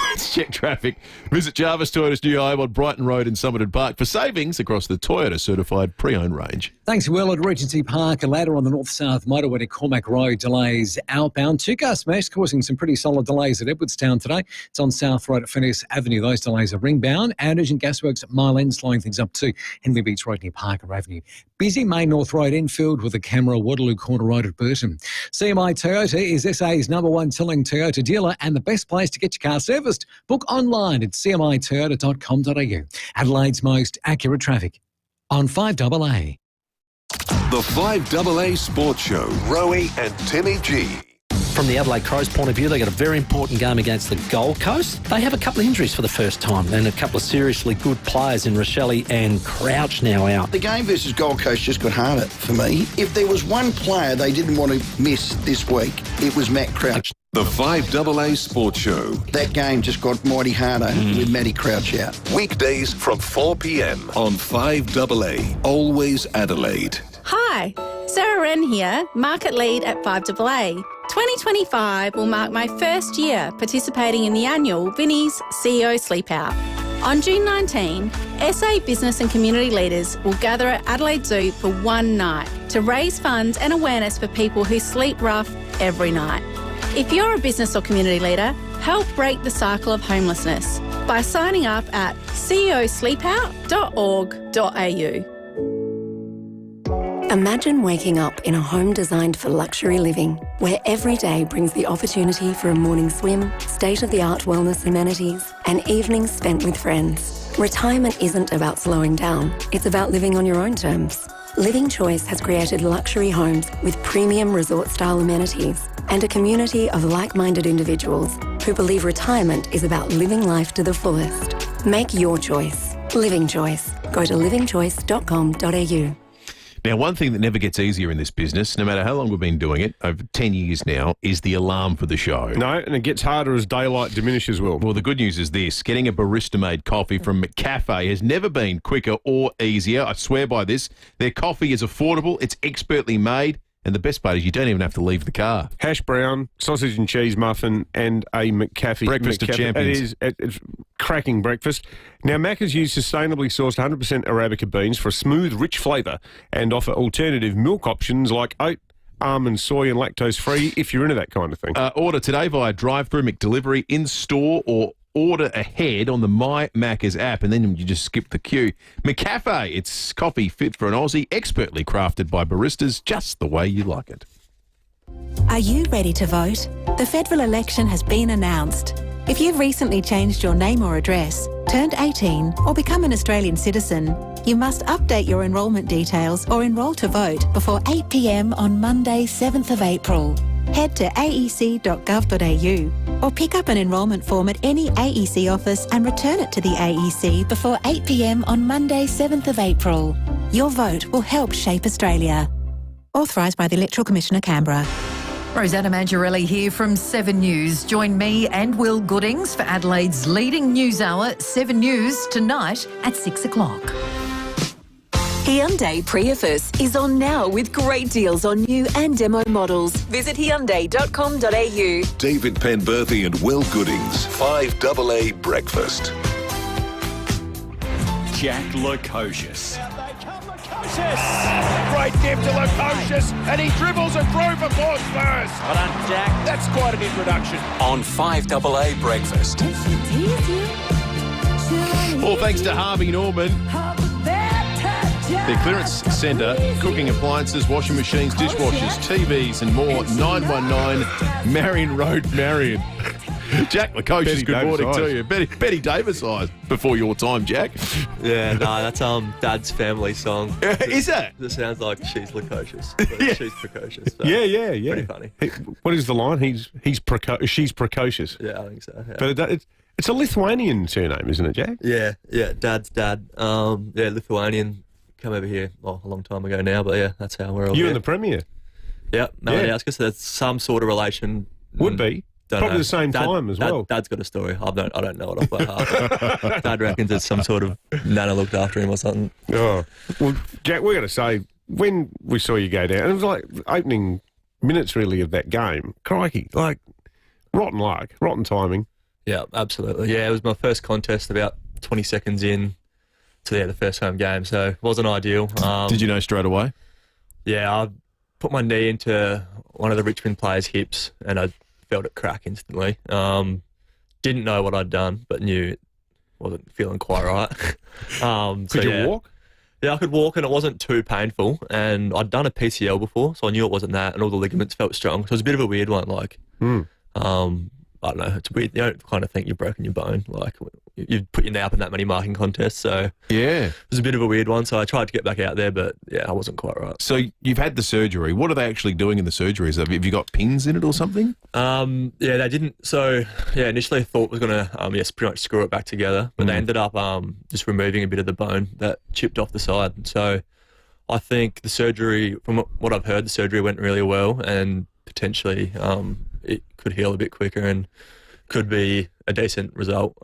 Speaker 14: Let's check traffic. Visit Jarvis Toyota's new home on Brighton Road in Somerton Park for savings across the Toyota certified pre-owned range.
Speaker 1: Thanks, Will. At Regency Park, a ladder on the north-south motorway to Cormac Road delays outbound. Two-car smash causing some pretty solid delays at Edwardstown today. It's on South Road at Phineas Avenue. Those delays are ringbound. And Urgent Gasworks at Mile End slowing things up to Henley Beach Road near Parker Avenue. Busy Main North Road infield with a camera Waterloo Corner Road at Burton. CMI Toyota is SA's #1 selling Toyota dealer and the best place to get your car serviced. Book online at cmitoyota.com.au. Adelaide's most accurate traffic on 5AA.
Speaker 13: The 5AA Sports Show, Rowie and Timmy G.
Speaker 6: From the Adelaide Crows' point of view, they got a very important game against the Gold Coast. They have a couple of injuries for the first time and a couple of seriously good players in Rochelle and Crouch now out.
Speaker 8: The game versus Gold Coast just got harder for me. If there was one player they didn't want to miss this week, it was Matt Crouch.
Speaker 13: The 5AA Sports Show.
Speaker 8: That game just got mighty harder with Matty Crouch out.
Speaker 13: Weekdays from 4 p.m. on 5AA, always Adelaide.
Speaker 9: Hi, Sarah Wren here, Market Lead at 5AA. 2025 will mark my first year participating in the annual Vinnie's CEO Sleep Out. On June 19, SA business and community leaders will gather at Adelaide Zoo for one night to raise funds and awareness for people who sleep rough every night. If you're a business or community leader, help break the cycle of homelessness by signing up at ceosleepout.org.au.
Speaker 10: Imagine waking up in a home designed for luxury living, where every day brings the opportunity for a morning swim, state-of-the-art wellness amenities, and evenings spent with friends. Retirement isn't about slowing down, it's about living on your own terms. Living Choice has created luxury homes with premium resort-style amenities and a community of like-minded individuals who believe retirement is about living life to the fullest. Make your choice. Living Choice. Go to livingchoice.com.au.
Speaker 14: Now, one thing that never gets easier in this business, no matter how long we've been doing it, over 10 years now, is the alarm for the show.
Speaker 15: No, and it gets harder as daylight diminishes, Will.
Speaker 14: Well, the good news is this. Getting a barista-made coffee from McCafe has never been quicker or easier. I swear by this. Their coffee is affordable, it's expertly made, and the best part is you don't even have to leave the car.
Speaker 15: Hash brown, sausage and cheese muffin, and a McCafe.
Speaker 14: Breakfast of champions.
Speaker 15: It's cracking breakfast. Now, Macca's use sustainably sourced 100% Arabica beans for a smooth, rich flavour and offer alternative milk options like oat, almond, soy and lactose-free if you're into that kind of thing.
Speaker 14: Order today via drive-through, McDelivery, in-store or order ahead on the My Macca's app, and then you just skip the queue. McCafe, it's coffee fit for an Aussie, expertly crafted by baristas just the way you like it.
Speaker 17: Are you ready to vote? The federal election has been announced. If you've recently changed your name or address, turned 18 or become an Australian citizen, you must update your enrolment details or enrol to vote before 8 p.m. on Monday, 7th of April. Head to aec.gov.au or pick up an enrolment form at any AEC office and return it to the AEC before 8 p.m. on Monday, 7th of April. Your vote will help shape Australia. Authorised by the Electoral Commissioner, Canberra.
Speaker 2: Rosanna Mangiarelli here from 7 News. Join me and Will Goodings for Adelaide's leading news hour, 7 News, tonight at 6 o'clock.
Speaker 7: Hyundai Prius is on now with great deals on new and demo models. Visit Hyundai.com.au.
Speaker 16: David Penberthy and Will Goodings, 5AA Breakfast.
Speaker 11: Jack Lukosius.
Speaker 22: Great gift to Lukosius, and he dribbles and through for Paul Spurs.
Speaker 11: Well done, Jack.
Speaker 22: That's quite an introduction.
Speaker 11: On 5AA Breakfast.
Speaker 14: All thanks to Harvey Norman. Their clearance centre, cooking appliances, washing machines, dishwashers, TVs and more. 919 Marion Road, Marion. Jack Lukosius, good morning to you. Betty Davis eyes before your time, Jack.
Speaker 12: Yeah, no, that's Dad's family song.
Speaker 14: Is that?
Speaker 12: It sounds like she's Lukosius, but she's precocious. So
Speaker 15: Yeah.
Speaker 12: Pretty funny.
Speaker 15: What is the line? She's precocious.
Speaker 12: Yeah, I think so. Yeah.
Speaker 15: But it's a Lithuanian surname, isn't it, Jack?
Speaker 12: Yeah, Dad's dad. Lithuanian. Come over here a long time ago now, but yeah, that's how we're all
Speaker 15: You
Speaker 12: here.
Speaker 15: and the Premier?
Speaker 12: Yeah, Malinowskis, there's some sort of relation.
Speaker 15: Would be. Probably the same time as well.
Speaker 12: Dad's got a story. I don't know it off by heart. Dad reckons it's some sort of Nana looked after him or something.
Speaker 15: Oh. Well, Jack, we've got to say, when we saw you go down, it was like opening minutes really of that game. Crikey, like rotten luck, rotten timing.
Speaker 12: Yeah, absolutely. Yeah, it was my first contest about 20 seconds in to the first home game, so it wasn't ideal.
Speaker 14: Did you know straight away?
Speaker 12: Yeah, I put my knee into one of the Richmond players' hips and I felt it crack instantly. Didn't know what I'd done, but knew it wasn't feeling quite right.
Speaker 15: Could you walk?
Speaker 12: Yeah, I could walk and it wasn't too painful. And I'd done a PCL before, so I knew it wasn't that, and all the ligaments felt strong. So it was a bit of a weird one. I don't know, it's weird. You don't kind of think you've broken your bone. Like, you've put your knee up in that many marking contests. So
Speaker 14: yeah,
Speaker 12: it was a bit of a weird one. So I tried to get back out there, but yeah, I wasn't quite right.
Speaker 14: So you've had the surgery. What are they actually doing in the surgery? Have you got pins in it or something?
Speaker 12: Yeah, they didn't. So yeah, initially I thought it was going to, pretty much screw it back together. But they ended up just removing a bit of the bone that chipped off the side. So I think the surgery, from what I've heard, the surgery went really well, and potentially it could heal a bit quicker and could be a decent result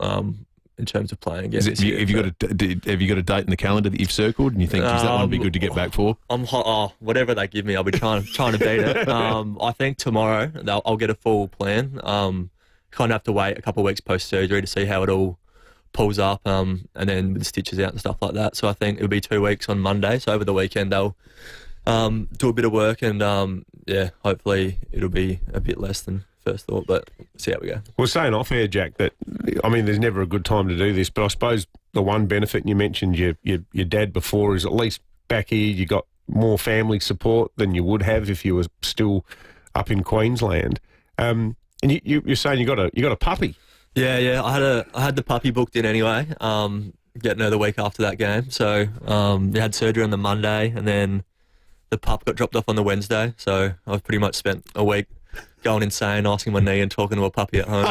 Speaker 12: in terms of playing again.
Speaker 14: Have you got a date in the calendar that you've circled and you think that one would be good to get back for?
Speaker 12: I'm hot. Whatever they give me, I'll be trying to beat it. I think tomorrow I'll get a full plan. Kind of have to wait a couple of weeks post surgery to see how it all pulls up, and then with the stitches out and stuff like that. So I think it'll be 2 weeks on Monday. So over the weekend they'll do a bit of work, and hopefully it'll be a bit less than first thought, but see how we go.
Speaker 15: Well, saying off air, Jack, that there's never a good time to do this, but I suppose the one benefit, and you mentioned your dad before, is at least back here you got more family support than you would have if you were still up in Queensland. And you're saying you got a puppy.
Speaker 12: Yeah. I had the puppy booked in anyway. Getting her the week after that game, so we had surgery on the Monday, and then the pup got dropped off on the Wednesday. So I've pretty much spent a week going insane, asking my knee and talking to a puppy at home.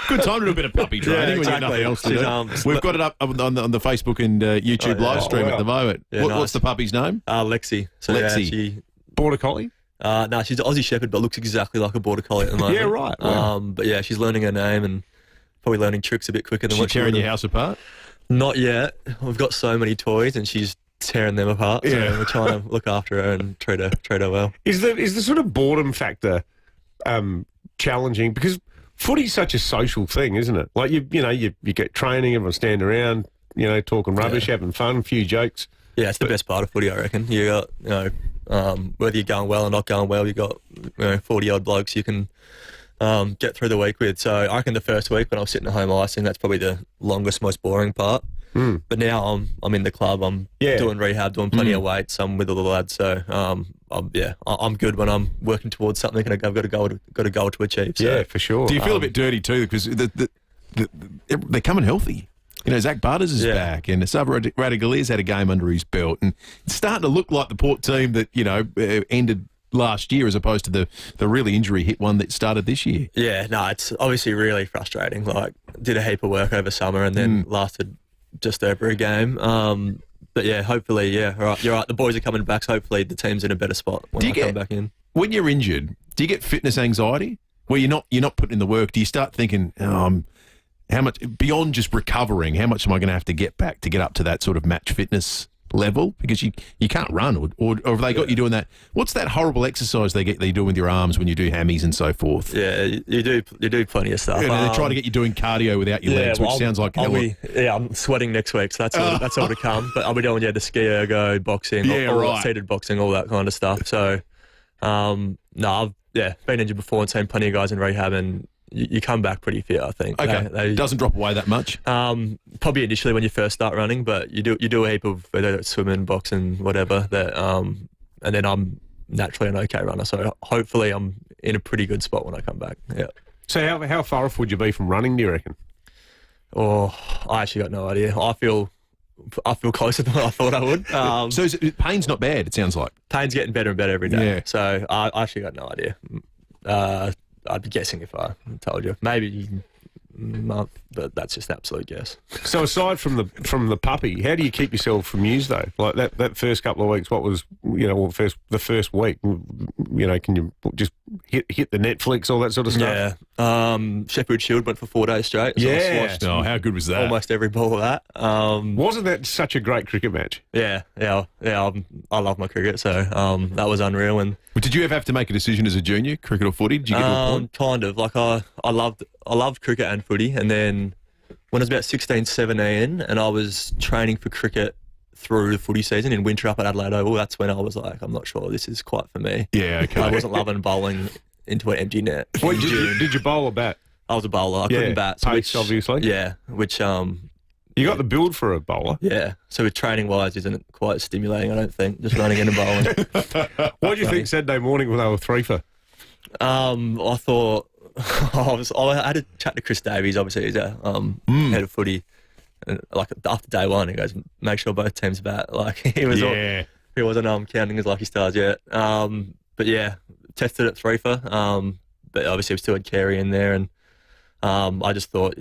Speaker 14: Good time to do a bit of puppy training when you've got nothing else to do. We've got it up on the Facebook and YouTube live stream at the moment.
Speaker 12: Yeah,
Speaker 14: What's the puppy's name?
Speaker 12: Lexi. So,
Speaker 14: Lexi.
Speaker 15: Border Collie?
Speaker 12: No, she's an Aussie Shepherd, but looks exactly like a Border Collie at the moment.
Speaker 15: Yeah, right. Wow.
Speaker 12: But yeah, she's learning her name and probably learning tricks a bit quicker than
Speaker 14: Is
Speaker 12: what
Speaker 14: she tearing your house apart?
Speaker 12: Not yet. We've got so many toys and she's tearing them apart. So we're trying to look after her and treat her well.
Speaker 15: Is the sort of boredom factor challenging? Because footy's such a social thing, isn't it? Like you get training, everyone standing around, talking rubbish, having fun, a few jokes.
Speaker 12: Yeah, it's the best part of footy, I reckon. You got, whether you're going well or not going well, you got 40 odd blokes you can get through the week with. So I reckon the first week when I was sitting at home icing, that's probably the longest, most boring part. But now I'm in the club. I'm doing rehab, doing plenty of weights. I'm with all the lads. So I'm good when I'm working towards something and I've got a goal to achieve. So.
Speaker 15: Yeah, for sure.
Speaker 14: Do you feel a bit dirty too because they're coming healthy? Zach Butters is back, and Sava Radagalia's had a game under his belt, and it's starting to look like the Port team that ended last year as opposed to the really injury hit one that started this year.
Speaker 12: Yeah, no, it's obviously really frustrating. Like, did a heap of work over summer and then lasted just over a game. But yeah, hopefully, you're right. The boys are coming back, so hopefully the team's in a better spot when I come back in.
Speaker 14: When you're injured, do you get fitness anxiety? Where you're not putting in the work? Do you start thinking, how much beyond just recovering? How much am I going to have to get back to get up to that sort of match fitness level? Because you can't run, or have they got you doing that? What's that horrible exercise they do with your arms when you do hammies and so forth?
Speaker 12: Yeah, you do plenty of stuff.
Speaker 14: Yeah, they try to get you doing cardio without your legs, which sounds like
Speaker 12: I'm sweating next week, so that's all to come. But I'll be doing the ski ergo, boxing, seated boxing, all that kind of stuff. So I've been injured before and seen plenty of guys in rehab, and you come back pretty fit, I think.
Speaker 14: Okay, it doesn't drop away that much.
Speaker 12: Probably initially when you first start running, but you do a heap of whether it's swimming, boxing, whatever. That and then I'm naturally an okay runner, so hopefully I'm in a pretty good spot when I come back. Yeah.
Speaker 15: So how far off would you be from running, do you reckon?
Speaker 12: Oh, I actually got no idea. I feel closer than what I thought I would.
Speaker 14: So pain's not bad, it sounds like.
Speaker 12: Pain's getting better and better every day.
Speaker 14: Yeah.
Speaker 12: So I actually got no idea. I'd be guessing if I told you. Maybe a month, but that's just an absolute guess.
Speaker 15: So aside from the puppy, how do you keep yourself from news though? Like that first couple of weeks, what was the first week? Can you just hit the Netflix, all that sort of stuff?
Speaker 12: Yeah. Sheffield Shield went for 4 days straight. So I watched
Speaker 14: how good was that?
Speaker 12: Almost every ball of that.
Speaker 15: Wasn't that such a great cricket match?
Speaker 12: Yeah. I love my cricket, so that was unreal. And
Speaker 14: did you ever have to make a decision as a junior, cricket or footy? Did you get to a point?
Speaker 12: Kind of. Like I loved cricket and footy, and then when I was about 16, 17, and I was training for cricket through the footy season in winter up at Adelaide Oval, that's when I was like, I'm not sure this is quite for me.
Speaker 14: Yeah, okay.
Speaker 12: I wasn't loving bowling into an empty net.
Speaker 15: Wait, did you bowl or bat?
Speaker 12: I was a bowler. I couldn't bat.
Speaker 15: Pace, obviously.
Speaker 12: Yeah, which
Speaker 15: you got the build for a bowler.
Speaker 12: Yeah, so with training wise, isn't quite stimulating. I don't think just running in and bowling.
Speaker 15: What do you think Saturday morning when they were 3 for?
Speaker 12: I thought I had a chat to Chris Davies. Obviously, he's a head of footy. And like after day one, he goes, "Make sure both teams bat." Like he wasn't counting his lucky stars yet. But yeah, tested at 3 for. But obviously we still had Carey in there, and I just thought,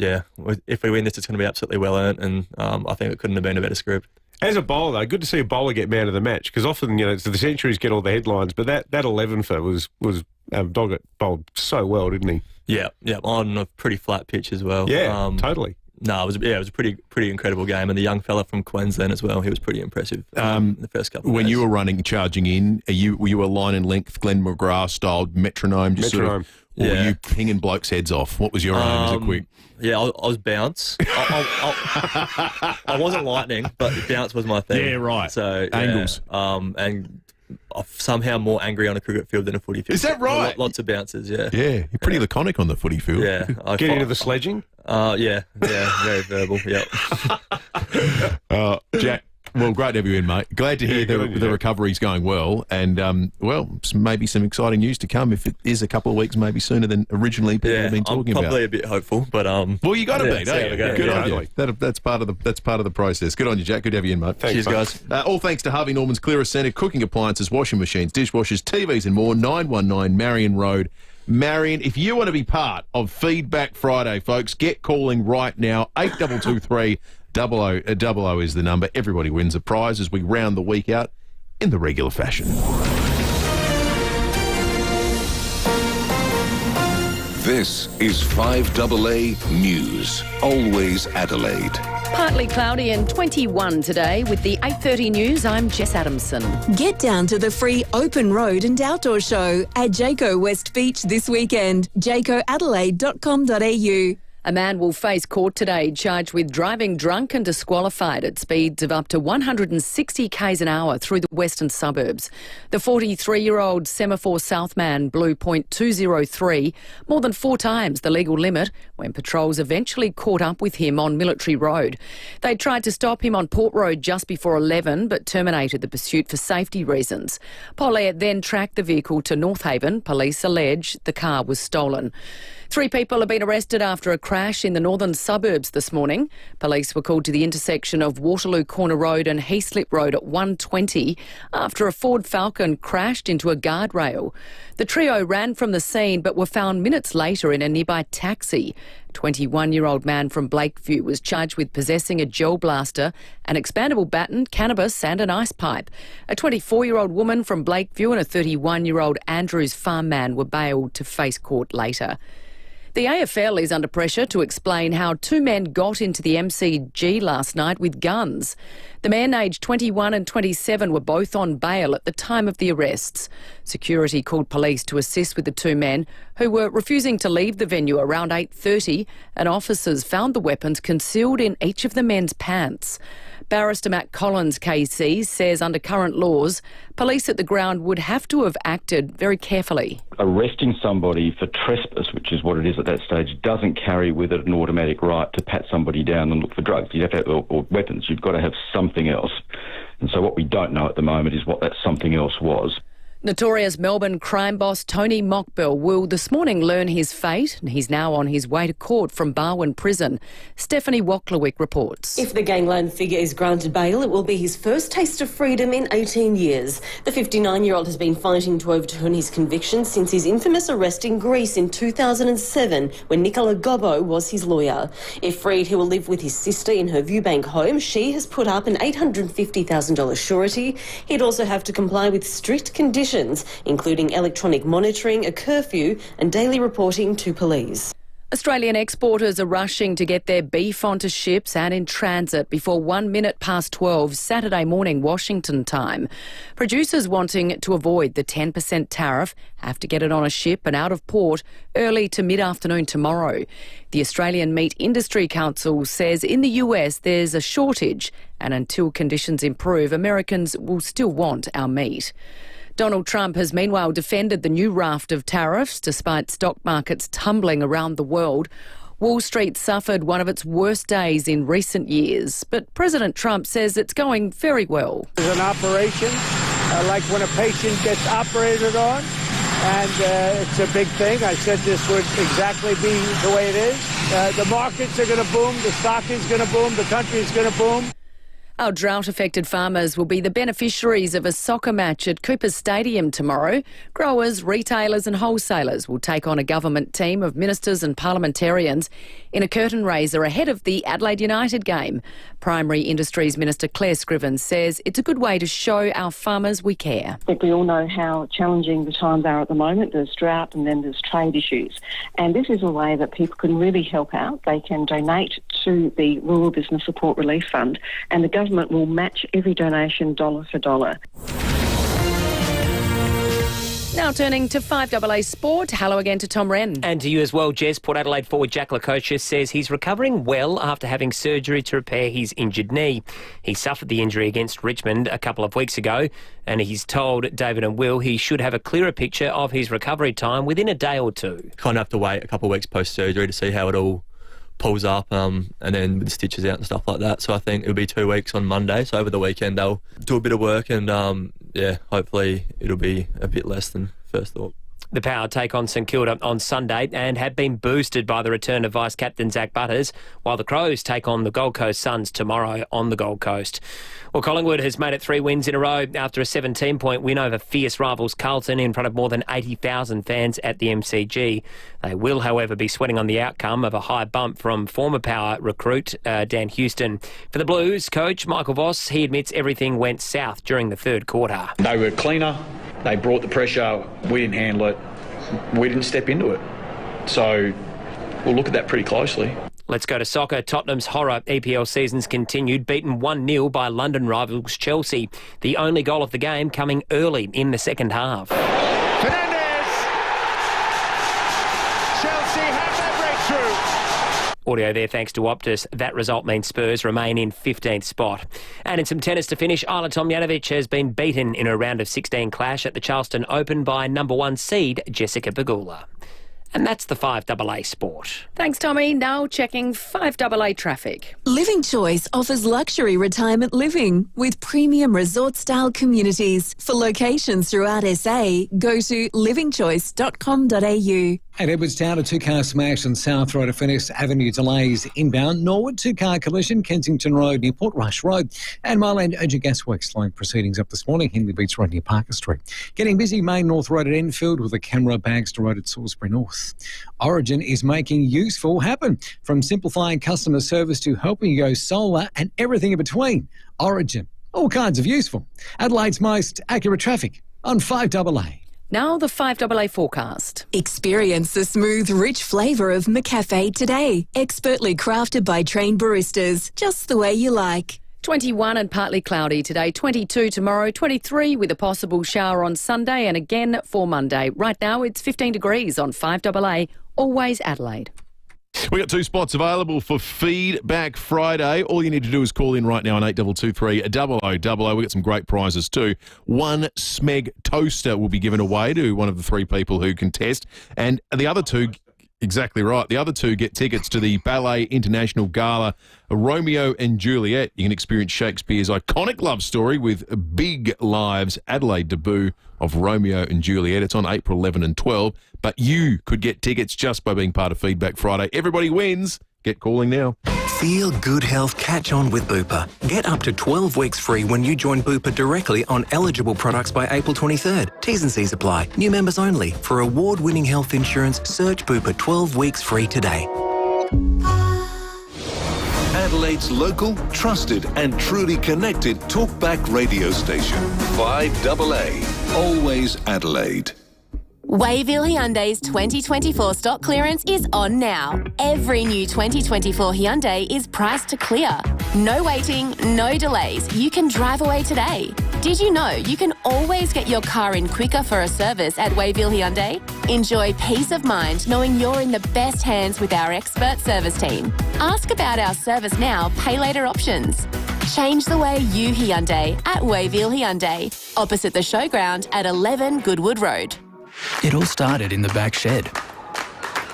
Speaker 12: if we win this, it's going to be absolutely well earned, and I think it couldn't have been a better script.
Speaker 15: As a bowler, though, good to see a bowler get man of the match, because often, the centuries get all the headlines, but that 11 for was Doggett bowled so well, didn't he?
Speaker 12: Yeah, on a pretty flat pitch as well.
Speaker 15: Yeah, totally.
Speaker 12: No, it was a pretty incredible game, and the young fella from Queensland as well. He was pretty impressive in the first couple of
Speaker 14: when
Speaker 12: days.
Speaker 14: you were charging in, were you a line and length Glenn McGrath style metronome? Or were you pinging blokes' heads off? What was your aim as a quick?
Speaker 12: Yeah, I was bounce. I wasn't lightning, but bounce was my thing.
Speaker 14: Yeah, right.
Speaker 12: So
Speaker 14: angles.
Speaker 12: And I'm somehow more angry on a cricket field than a footy field.
Speaker 14: Is that right?
Speaker 12: Lots of bounces. Yeah.
Speaker 14: Yeah, you're pretty laconic on the footy field.
Speaker 12: Yeah.
Speaker 15: Get into the sledging.
Speaker 12: Yeah, very verbal. Yeah.
Speaker 14: Jack, Well, great to have you in, mate. Glad to hear the recovery's going well. And, maybe some exciting news to come if it is a couple of weeks, maybe sooner than originally people have been talking about.
Speaker 12: I'm probably a bit hopeful, but...
Speaker 14: well, you got to be, don't you? Good on
Speaker 12: you.
Speaker 14: That's part of the process. Good on you, Jack. Good to have you in, mate.
Speaker 12: Cheers, guys.
Speaker 14: All thanks to Harvey Norman's Clearest Centre, cooking appliances, washing machines, dishwashers, TVs and more, 919 Marion Road. Marion, if you want to be part of Feedback Friday, folks, get calling right now. 8223 00 is the number. Everybody wins a prize as we round the week out in the regular fashion.
Speaker 16: This is 5AA News. Always Adelaide.
Speaker 2: Partly cloudy and 21 today. With the 8:30 news, I'm Jess Adamson.
Speaker 7: Get down to the free open road and outdoor show at Jayco West Beach this weekend. jaycoadelaide.com.au.
Speaker 2: A man will face court today charged with driving drunk and disqualified at speeds of up to 160 k's an hour through the western suburbs. The 43-year-old Semaphore South man blew .203, more than 4 times the legal limit, when patrols eventually caught up with him on Military Road. They tried to stop him on Port Road just before 11 but terminated the pursuit for safety reasons. Polare then tracked the vehicle to North Haven. Police allege the car was stolen. 3 people have been arrested after a crash in the northern suburbs this morning. Police were called to the intersection of Waterloo Corner Road and Heaslip Road at 1:20 after a Ford Falcon crashed into a guardrail. The trio ran from the scene but were found minutes later in a nearby taxi. A 21-year-old man from Blakeview was charged with possessing a gel blaster, an expandable baton, cannabis and an ice pipe. A 24-year-old woman from Blakeview and a 31-year-old Andrews farm man were bailed to face court later. The AFL is under pressure to explain how 2 men got into the MCG last night with guns. The men aged 21 and 27 were both on bail at the time of the arrests. Security called police to assist with the 2 men who were refusing to leave the venue around 8:30, and officers found the weapons concealed in each of the men's pants. Barrister Matt Collins, KC, says under current laws, police at the ground would have to have acted very carefully.
Speaker 18: Arresting somebody for trespass, which is what it is at that stage, doesn't carry with it an automatic right to pat somebody down and look for drugs. You have to have, or weapons. You've got to have something else. And so what we don't know at the moment is what that something else was.
Speaker 2: Notorious Melbourne crime boss Tony Mockbell will this morning learn his fate, and he's now on his way to court from Barwon Prison. Stephanie Wachlewick reports.
Speaker 20: If the gangland figure is granted bail, it will be his first taste of freedom in 18 years. The 59-year-old has been fighting to overturn his conviction since his infamous arrest in Greece in 2007, when Nicola Gobbo was his lawyer. If freed, he will live with his sister in her Viewbank home. She has put up an $850,000 surety. He'd also have to comply with strict conditions, including electronic monitoring, a curfew and daily reporting to police.
Speaker 2: Australian exporters are rushing to get their beef onto ships and in transit before 12:01 Saturday morning Washington time. Producers wanting to avoid the 10% tariff have to get it on a ship and out of port early to mid-afternoon tomorrow. The Australian Meat Industry Council says in the US there's a shortage, and until conditions improve, Americans will still want our meat. Donald Trump has meanwhile defended the new raft of tariffs despite stock markets tumbling around the world. Wall Street suffered one of its worst days in recent years, but President Trump says it's going very well.
Speaker 22: It's an operation like when a patient gets operated on, and it's a big thing. I said this would exactly be the way it is. The markets are going to boom, the stock is going to boom, the country is going to boom.
Speaker 2: Our drought-affected farmers will be the beneficiaries of a soccer match at Coopers Stadium tomorrow. Growers, retailers and wholesalers will take on a government team of ministers and parliamentarians in a curtain raiser ahead of the Adelaide United game. Primary Industries Minister Claire Scriven says it's a good way to show our farmers we care.
Speaker 21: I think we all know how challenging the times are at the moment. There's drought and then there's trade issues. And this is a way that people can really help out. They can donate to the Rural Business Support Relief Fund, and the government will match every donation dollar for dollar.
Speaker 2: Now turning to 5AA Sport. Hello again to Tom Wren.
Speaker 24: And to you as well, Jess. Port Adelaide forward Jack Lukosius says he's recovering well after having surgery to repair his injured knee. He suffered the injury against Richmond a couple of weeks ago, and he's told David and Will he should have a clearer picture of his recovery time within a day or two.
Speaker 12: Kind of have to wait a couple of weeks post-surgery to see how it all pulls up, and then with the stitches out and stuff like that. So I think it'll be 2 weeks on Monday. So over the weekend they'll do a bit of work, and hopefully it'll be a bit less than first thought.
Speaker 24: The Power take on St Kilda on Sunday and have been boosted by the return of Vice-Captain Zach Butters, while the Crows take on the Gold Coast Suns tomorrow on the Gold Coast. Well, Collingwood has made it 3 wins in a row after a 17-point win over fierce rivals Carlton in front of more than 80,000 fans at the MCG. They will, however, be sweating on the outcome of a high bump from former Power recruit Dan Houston. For the Blues, coach Michael Voss, he admits everything went south during the third quarter.
Speaker 3: They were cleaner. They brought the pressure. We didn't handle it. We didn't step into it. So we'll look at that pretty closely.
Speaker 24: Let's go to soccer. Tottenham's horror EPL season's continued, beaten 1-0 by London rivals Chelsea. The only goal of the game coming early in the second half.
Speaker 4: Fernandes! Chelsea have their breakthrough.
Speaker 24: Audio there thanks to Optus. That result means Spurs remain in 15th spot. And in some tennis to finish, Isla Tomljanovic has been beaten in a round of 16 clash at the Charleston Open by number 1 seed Jessica Pegula. And that's the 5AA Sport.
Speaker 2: Thanks, Tommy. Now checking 5AA traffic.
Speaker 7: Living Choice offers luxury retirement living with premium resort-style communities. For locations throughout SA, go to livingchoice.com.au.
Speaker 1: At Edwardstown, a two-car smash on South Road of Furness Avenue, delays inbound. Norwood, two-car collision, Kensington Road near Port Rush Road. And Myland Urgent Gasworks slowing proceedings up this morning, Henley Beach Road near Parker Street. Getting busy, Main North Road at Enfield with a camera, Bagster Road at Salisbury North. Origin is making useful happen. From simplifying customer service to helping you go solar and everything in between. Origin, all kinds of useful. Adelaide's most accurate traffic on 5AA.
Speaker 2: Now the 5AA forecast.
Speaker 7: Experience the smooth, rich flavour of McCafe today. Expertly crafted by trained baristas, just the way you like.
Speaker 2: 21 and partly cloudy today, 22 tomorrow, 23 with a possible shower on Sunday and again for Monday. Right now it's 15 degrees on 5AA, always Adelaide.
Speaker 14: We got 2 spots available for Feedback Friday. All you need to do is call in right now on 8223 0000. We got some great prizes too. 1 Smeg toaster will be given away to one of the 3 people who contest, and the other 2. Exactly right. The other 2 get tickets to the Ballet International Gala, Romeo and Juliet. You can experience Shakespeare's iconic love story with Big Lives Adelaide debut of Romeo and Juliet. It's on April 11 and 12, but you could get tickets just by being part of Feedback Friday. Everybody wins. Get calling now.
Speaker 19: Feel good health catch on with Bupa. Get up to 12 weeks free when you join Bupa directly on eligible products by April 23rd. T's and C's apply. New members only. For award-winning health insurance, search Bupa 12 weeks free today.
Speaker 16: Adelaide's local, trusted and truly connected talkback radio station. 5AA. Always Adelaide.
Speaker 23: Wayville Hyundai's 2024 stock clearance is on now. Every new 2024 Hyundai is priced to clear. No waiting, no delays. You can drive away today. Did you know you can always get your car in quicker for a service at Wayville Hyundai? Enjoy peace of mind knowing you're in the best hands with our expert service team. Ask about our service now, pay later options. Change the way you Hyundai at Wayville Hyundai, opposite the showground at 11 Goodwood Road.
Speaker 25: It all started in the back shed.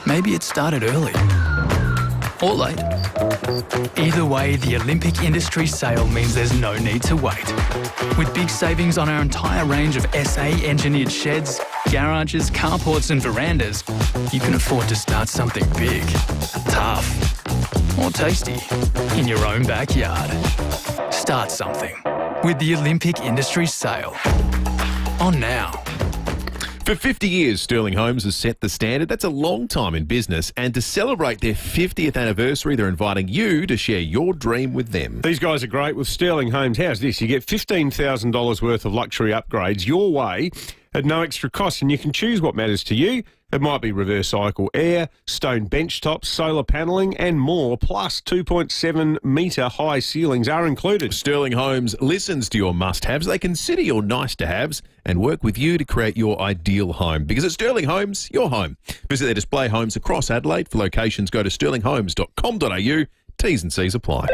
Speaker 25: Maybe it started early. Or late. Either way, the Olympic Industries sale means there's no need to wait. With big savings on our entire range of SA-engineered sheds, garages, carports and verandas, you can afford to start something big, tough, or tasty in your own backyard. Start something with the Olympic Industries sale. On now.
Speaker 14: For 50 years, Sterling Homes has set the standard. That's a long time in business. And to celebrate their 50th anniversary, they're inviting you to share your dream with them.
Speaker 15: These guys are great with Sterling Homes. How's this? You get $15,000 worth of luxury upgrades your way at no extra cost, and you can choose what matters to you. It might be reverse cycle air, stone bench tops, solar panelling and more, plus 2.7 metre high ceilings are included.
Speaker 14: Sterling Homes listens to your must-haves. They consider your nice-to-haves and work with you to create your ideal home. Because at Sterling Homes, your home. Visit their display homes across Adelaide. For locations, go to sterlinghomes.com.au. T's and C's apply.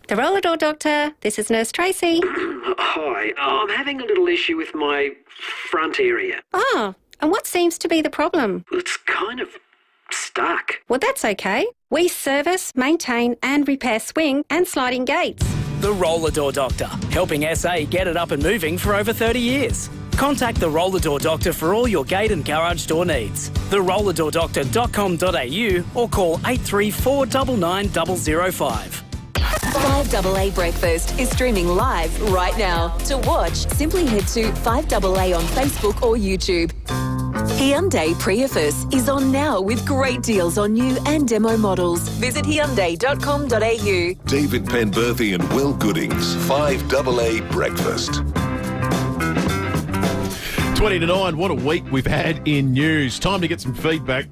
Speaker 26: The roller door doctor. This is Nurse Tracy.
Speaker 27: Hi. I'm having a little issue with my front area.
Speaker 26: Oh, and what seems to be the problem?
Speaker 27: It's kind of stuck.
Speaker 26: Well, that's okay. We service, maintain and repair swing and sliding gates.
Speaker 5: The Roller Door Doctor, helping SA get it up and moving for over 30 years. Contact the Roller Door Doctor for all your gate and garage door needs. therollerdoordoctor.com.au or call 834 99 005.
Speaker 7: 5AA Breakfast is streaming live right now. To watch, simply head to 5AA on Facebook or YouTube. Hyundai Prius is on now with great deals on new and demo models. Visit Hyundai.com.au.
Speaker 16: David Penberthy and Will Goodings, 5AA Breakfast.
Speaker 14: 20 to 9, what a week we've had in news. Time to get some feedback.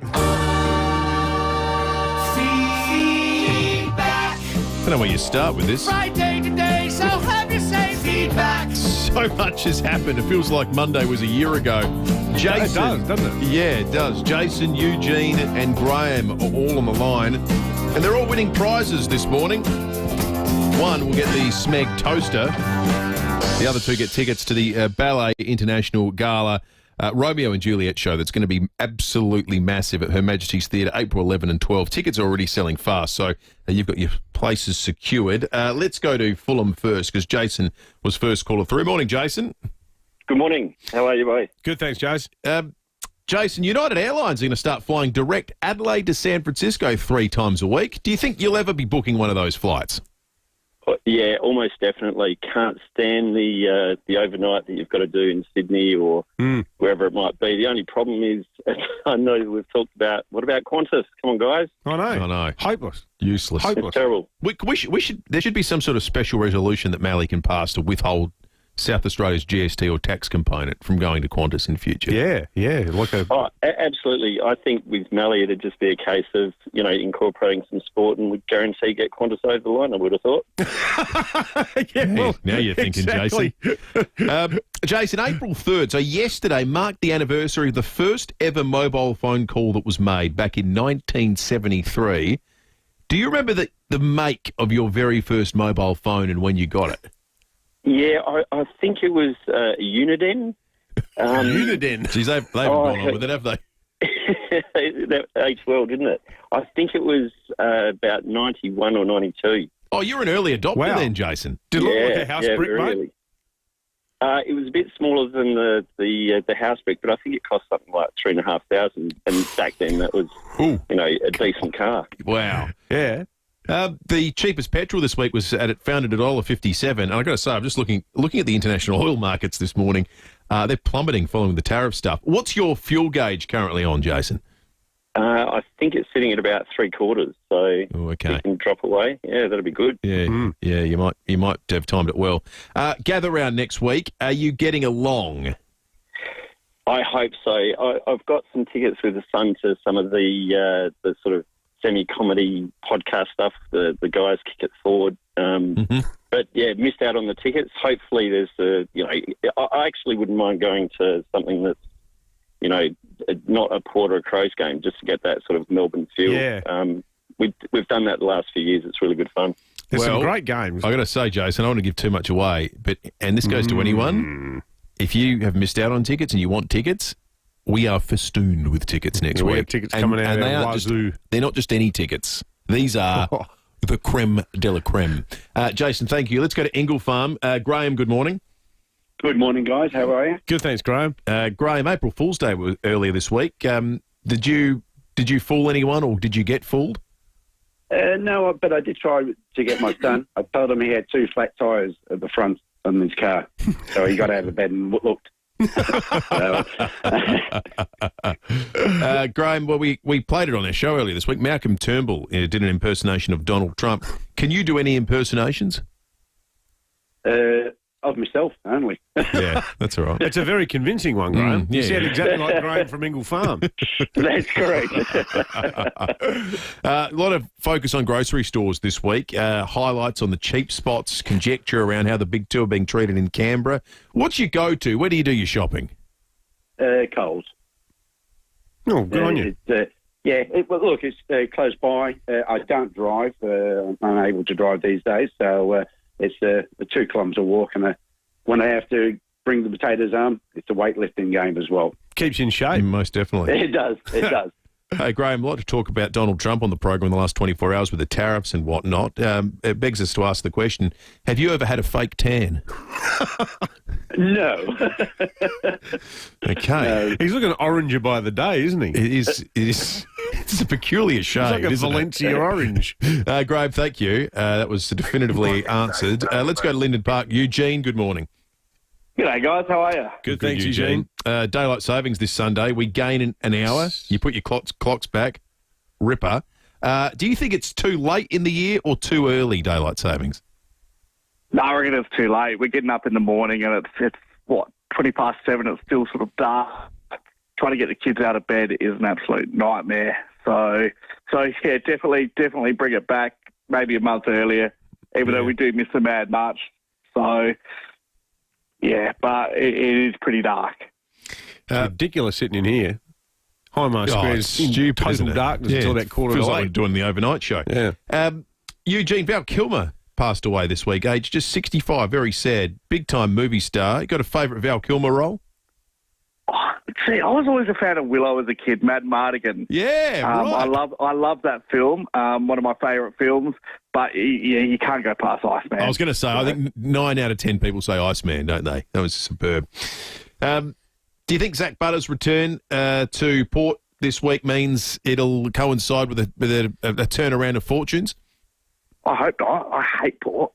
Speaker 14: I don't know where you start with this.
Speaker 4: Friday today, so have you say feedback.
Speaker 14: So much has happened. It feels like Monday was a year ago. Jason,
Speaker 15: it does, doesn't it?
Speaker 14: Yeah, it does. Jason, Eugene and Graham are all on the line. And they're all winning prizes this morning. One will get the Smeg toaster. The other two get tickets to the Ballet International Gala Romeo and Juliet show that's going to be absolutely massive at Her Majesty's Theatre, April 11 and 12. Tickets are already selling fast, so you've got your places secured. Let's go to Fulham first, because Jason was first caller through. Morning, Jason.
Speaker 6: Good morning. How are you, both?
Speaker 15: Good, thanks, Jason.
Speaker 14: Jason, United Airlines are going to start flying direct Adelaide to San Francisco 3 times a week. Do you think you'll ever be booking one of those flights?
Speaker 6: Yeah, almost definitely. Can't stand the overnight that you've got to do in Sydney or wherever it might be. The only problem is, I know we've talked about, what about Qantas? Come on, guys.
Speaker 15: I know. Hopeless.
Speaker 14: Useless.
Speaker 6: It's terrible.
Speaker 14: We should. There should be some sort of special resolution that Mali can pass to withhold South Australia's GST or tax component from going to Qantas in future.
Speaker 15: Yeah.
Speaker 6: Absolutely. I think with Mali it'd just be a case of, incorporating some sport and would guarantee get Qantas over the line, I would have thought.
Speaker 14: Now you're thinking,
Speaker 15: exactly.
Speaker 14: Jason. Jason, April 3rd, so yesterday, marked the anniversary of the first ever mobile phone call that was made back in 1973. Do you remember the make of your very first mobile phone and when you got it?
Speaker 6: Yeah, I think it was Uniden.
Speaker 14: Uniden? Geez, they've gone on with it, have they?
Speaker 6: That aged well, didn't it? I think it was about 91 or 92.
Speaker 14: Oh, you're an early adopter then, Jason.
Speaker 15: Did it look like a house brick, mate?
Speaker 6: Early. It was a bit smaller than the house brick, but I think it cost something like $3,500. And back then, that was a decent car.
Speaker 14: Wow.
Speaker 15: Yeah.
Speaker 14: The cheapest petrol this week was found at $1.57. And I've got to say, I'm just looking at the international oil markets this morning. They're plummeting following the tariff stuff. What's your fuel gauge currently on, Jason?
Speaker 6: I think it's sitting at about 3/4, so it can drop away. Yeah, that'll be good.
Speaker 14: Yeah, you might have timed it well. Gather round next week. Are you getting along?
Speaker 6: I hope so. I've got some tickets with the son to some of the sort of semi-comedy podcast stuff. The guys kick it forward. But, yeah, missed out on the tickets. Hopefully there's I actually wouldn't mind going to something that's, not a Port or a Crows game, just to get that sort of Melbourne feel.
Speaker 15: Yeah.
Speaker 6: We've done that the last few years. It's really good fun.
Speaker 15: There's some great games.
Speaker 14: I got to say, Jason, I don't want to give too much away, and this goes to anyone. If you have missed out on tickets and you want tickets, we are festooned with tickets next week.
Speaker 15: We have tickets coming out
Speaker 14: and
Speaker 15: of
Speaker 14: they're not just any tickets. These are the creme de la creme. Jason, thank you. Let's go to Ingle Farm. Graham, good morning.
Speaker 8: Good morning, guys. How are you?
Speaker 15: Good, thanks, Graham.
Speaker 14: Graham, April Fool's Day was earlier this week. Did you fool anyone, or did you get fooled?
Speaker 8: No, but I did try to get my son. I told him he had 2 flat tyres at the front on his car, so he got out of bed and looked.
Speaker 14: Graham, well, we played it on our show earlier this week. Malcolm Turnbull did an impersonation of Donald Trump. Can you do any impersonations?
Speaker 8: Of myself only.
Speaker 14: Yeah, that's all right.
Speaker 15: It's a very convincing one, Graham. You sound exactly like Graham from Ingle Farm.
Speaker 8: That's correct.
Speaker 14: A lot of focus on grocery stores this week. Highlights on the cheap spots, conjecture around how the big two are being treated in Canberra. What's your go-to? Where do you do your shopping?
Speaker 8: Coles.
Speaker 15: Oh, good on you.
Speaker 8: Look, it's close by. I don't drive. I'm unable to drive these days, so it's a 2 kilometre walk, and when I have to bring the potatoes home, it's a weightlifting game as well.
Speaker 15: Keeps you in shape.
Speaker 14: Most definitely.
Speaker 8: It does.
Speaker 14: Hey, Graham, a lot to talk about Donald Trump on the program in the last 24 hours with the tariffs and whatnot. It begs us to ask the question, have you ever had a fake tan?
Speaker 8: No.
Speaker 14: Okay.
Speaker 8: No.
Speaker 15: He's looking oranger by the day, isn't he?
Speaker 14: It is. It's a peculiar shade.
Speaker 15: It's like a
Speaker 14: isn't
Speaker 15: Valencia
Speaker 14: it?
Speaker 15: orange.
Speaker 14: Graham, thank you. That was definitively answered. Let's go to Linden Park. Eugene, good morning.
Speaker 9: G'day, guys. How are you?
Speaker 14: Good, thanks, Eugene. Daylight savings this Sunday. We gain an hour. You put your clocks back. Ripper. Do you think it's too late in the year or too early, daylight savings?
Speaker 9: No, I reckon it's too late. We're getting up in the morning and it's 20 past 7. It's still sort of dark. Trying to get the kids out of bed is an absolute nightmare. So yeah, definitely bring it back maybe a month earlier, even though we do miss the Mad March. So, yeah, but it is pretty dark.
Speaker 15: Ridiculous sitting in here. High Square's
Speaker 14: stupid,
Speaker 15: total
Speaker 14: isn't it?
Speaker 15: darkness until about quarter
Speaker 14: feels
Speaker 15: to
Speaker 14: like
Speaker 15: 8.
Speaker 14: we're doing the overnight show.
Speaker 15: Yeah.
Speaker 14: Eugene, Val Kilmer passed away this week, aged just 65. Very sad. Big-time movie star. You got a favourite Val Kilmer role?
Speaker 9: See, I was always a fan of Willow as a kid, Mad Mardigan.
Speaker 14: Yeah, right.
Speaker 9: I love that film. One of my favourite films. But you can't go past Iceman.
Speaker 14: I was going to say, I think 9 out of 10 people say Iceman, don't they? That was superb. Do you think Zach Butter's return to Port this week means it'll coincide with a turnaround of fortunes?
Speaker 9: I hope not. I hate Port.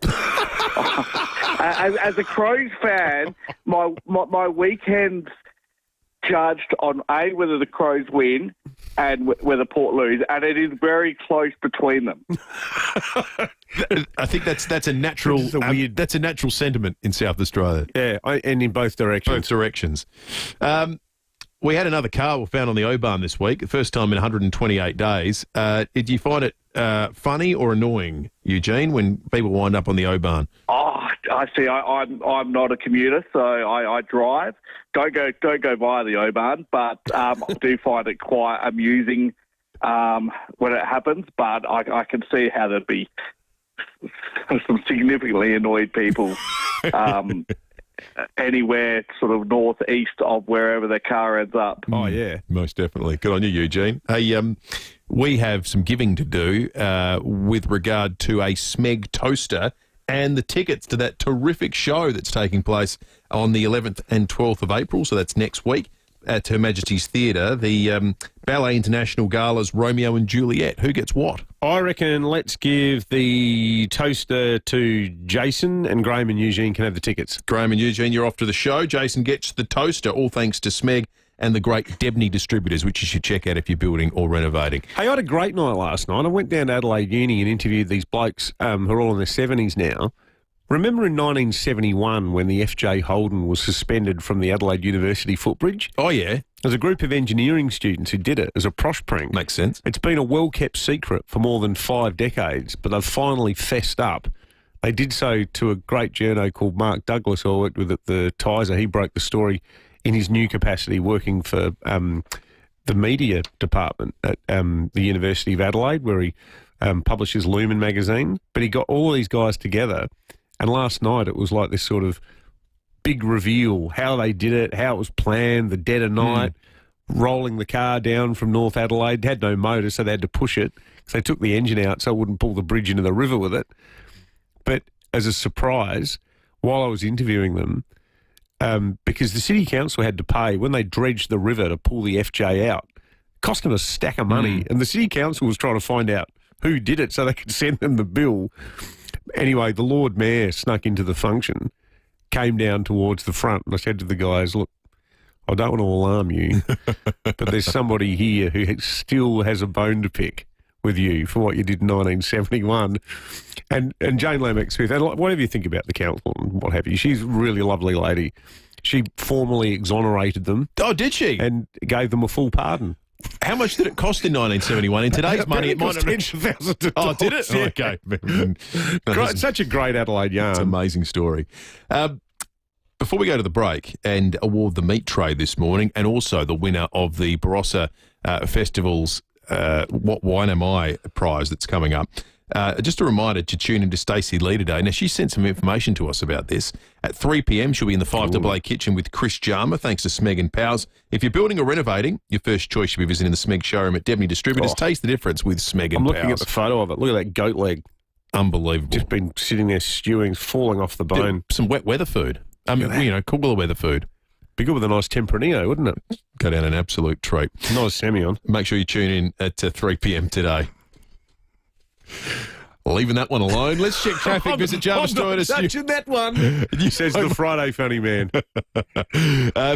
Speaker 9: As a Crows fan, my weekends judged on whether the Crows win and whether Port lose, and it is very close between them.
Speaker 14: I think that's a natural that's a natural sentiment in South Australia.
Speaker 15: Yeah, and in both directions.
Speaker 14: Both directions. We had another car found on the Oban this week, the first time in 128 days. Did you find it funny or annoying, Eugene, when people wind up on the Oban?
Speaker 9: Oh, I see. I'm not a commuter, so I drive. Don't go via the Oban, but I do find it quite amusing when it happens. But I can see how there'd be some significantly annoyed people anywhere sort of northeast of wherever their car ends up.
Speaker 14: Oh, yeah. Most definitely. Good on you, Eugene. Hey, we have some giving to do with regard to a Smeg toaster and the tickets to that terrific show that's taking place on the 11th and 12th of April, so that's next week, at Her Majesty's Theatre, the Ballet International Gala's Romeo and Juliet. Who gets what?
Speaker 15: I reckon let's give the toaster to Jason, and Graham and Eugene can have the tickets.
Speaker 14: Graham and Eugene, you're off to the show. Jason gets the toaster, all thanks to Smeg and the great Debney Distributors, which you should check out if you're building or renovating.
Speaker 15: Hey, I had a great night last night. I went down to Adelaide Uni and interviewed these blokes who are all in their 70s now. Remember in 1971 when the FJ Holden was suspended from the Adelaide University footbridge?
Speaker 14: Oh, yeah.
Speaker 15: There's a group of engineering students who did it as a prosh prank.
Speaker 14: Makes sense.
Speaker 15: It's been a well-kept secret for more than 5 decades, but they've finally fessed up. They did so to a great journo called Mark Douglas, who I worked with at the Tizer. He broke the story in his new capacity working for the media department at the University of Adelaide, where he publishes Lumen magazine. But he got all these guys together, and last night it was like this sort of big reveal, how they did it, how it was planned, the dead of night, rolling the car down from North Adelaide. Had no motor, so they had to push it because they took the engine out so it wouldn't pull the bridge into the river with it. But as a surprise, while I was interviewing them, because the City Council had to pay, when they dredged the river to pull the FJ out, it cost them a stack of money. And the City Council was trying to find out who did it so they could send them the bill. Anyway, the Lord Mayor snuck into the function, came down towards the front, and I said to the guys, look, I don't want to alarm you, but there's somebody here who still has a bone to pick with you for what you did in 1971. And Jane Lambeck-Smith, and whatever you think about the council and what have you, she's a really lovely lady. She formally exonerated them.
Speaker 14: Oh, did she?
Speaker 15: And gave them a full pardon.
Speaker 14: How much did it cost in 1971? In today's money, it might have
Speaker 15: tens of thousands of dollars.
Speaker 14: Oh, did it?
Speaker 15: Yeah.
Speaker 14: Okay.
Speaker 15: Such a great Adelaide yarn.
Speaker 14: It's an amazing story. Before we go to the break and award the meat tray this morning, and also the winner of the Barossa Festival's What Wine Am I prize that's coming up, Just a reminder to tune into Stacey Lee today. Now, she sent some information to us about this. At 3 p.m, she'll be in the 5AA kitchen with Chris Jarmer, thanks to Smeg and Powers. If you're building or renovating, your first choice should be visiting the Smeg showroom at Debney Distributors. Taste the difference with Smeg and Powers.
Speaker 15: I'm looking at the photo of it. Look at that goat leg.
Speaker 14: Unbelievable.
Speaker 15: Just been sitting there stewing, falling off the bone.
Speaker 14: Some wet weather food. Cooler weather food.
Speaker 15: Be good with a nice Tempranillo, wouldn't it?
Speaker 14: Go down an absolute treat.
Speaker 15: Not a Semyon.
Speaker 14: Make sure you tune in at 3 p.m. today. Leaving that one alone. Let's check traffic. Visit Jarvis Toyota's
Speaker 15: touching that one. Says the Friday funny man.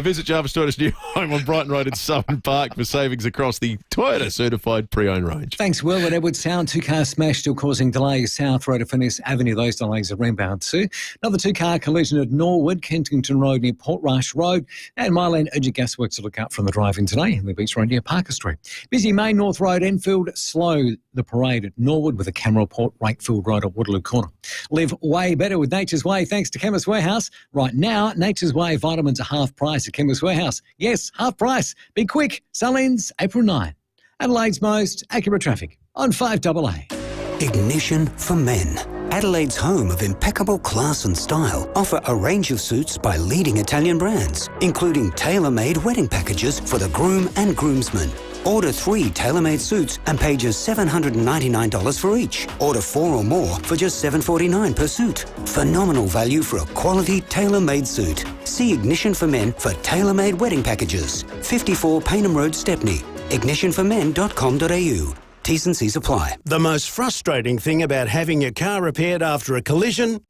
Speaker 14: Visit Jarvis Toyota's new home on Brighton Road in Southern Park for savings across the Toyota certified pre-owned range.
Speaker 1: Thanks, Will. At Edward Sound, 2-car smash still causing delays south road of Finnis Avenue. Those delays are inbound too. Another 2-car collision at Norwood, Kensington Road near Portrush Road, and Myland Urgent Gasworks to look out from the drive-in today in the Beach Road near Parker Street. Busy Main North Road, Enfield, slow the parade at Norwood with a camera report, Wakefield Road at Waterloo Corner. Live way better with Nature's Way thanks to Chemist Warehouse. Right now, Nature's Way vitamins are half price at Chemist Warehouse. Yes, half price. Be quick. Sale ends April 9. Adelaide's most accurate traffic on 5AA.
Speaker 10: Ignition for Men. Adelaide's home of impeccable class and style offer a range of suits by leading Italian brands, including tailor-made wedding packages for the groom and groomsmen. Order 3 tailor-made suits and pay just $799 for each. Order 4 or more for just $749 per suit. Phenomenal value for a quality tailor-made suit. See Ignition for Men for tailor-made wedding packages. 54 Paynham Road, Stepney. ignitionformen.com.au. T's and C's apply.
Speaker 11: The most frustrating thing about having your car repaired after a collision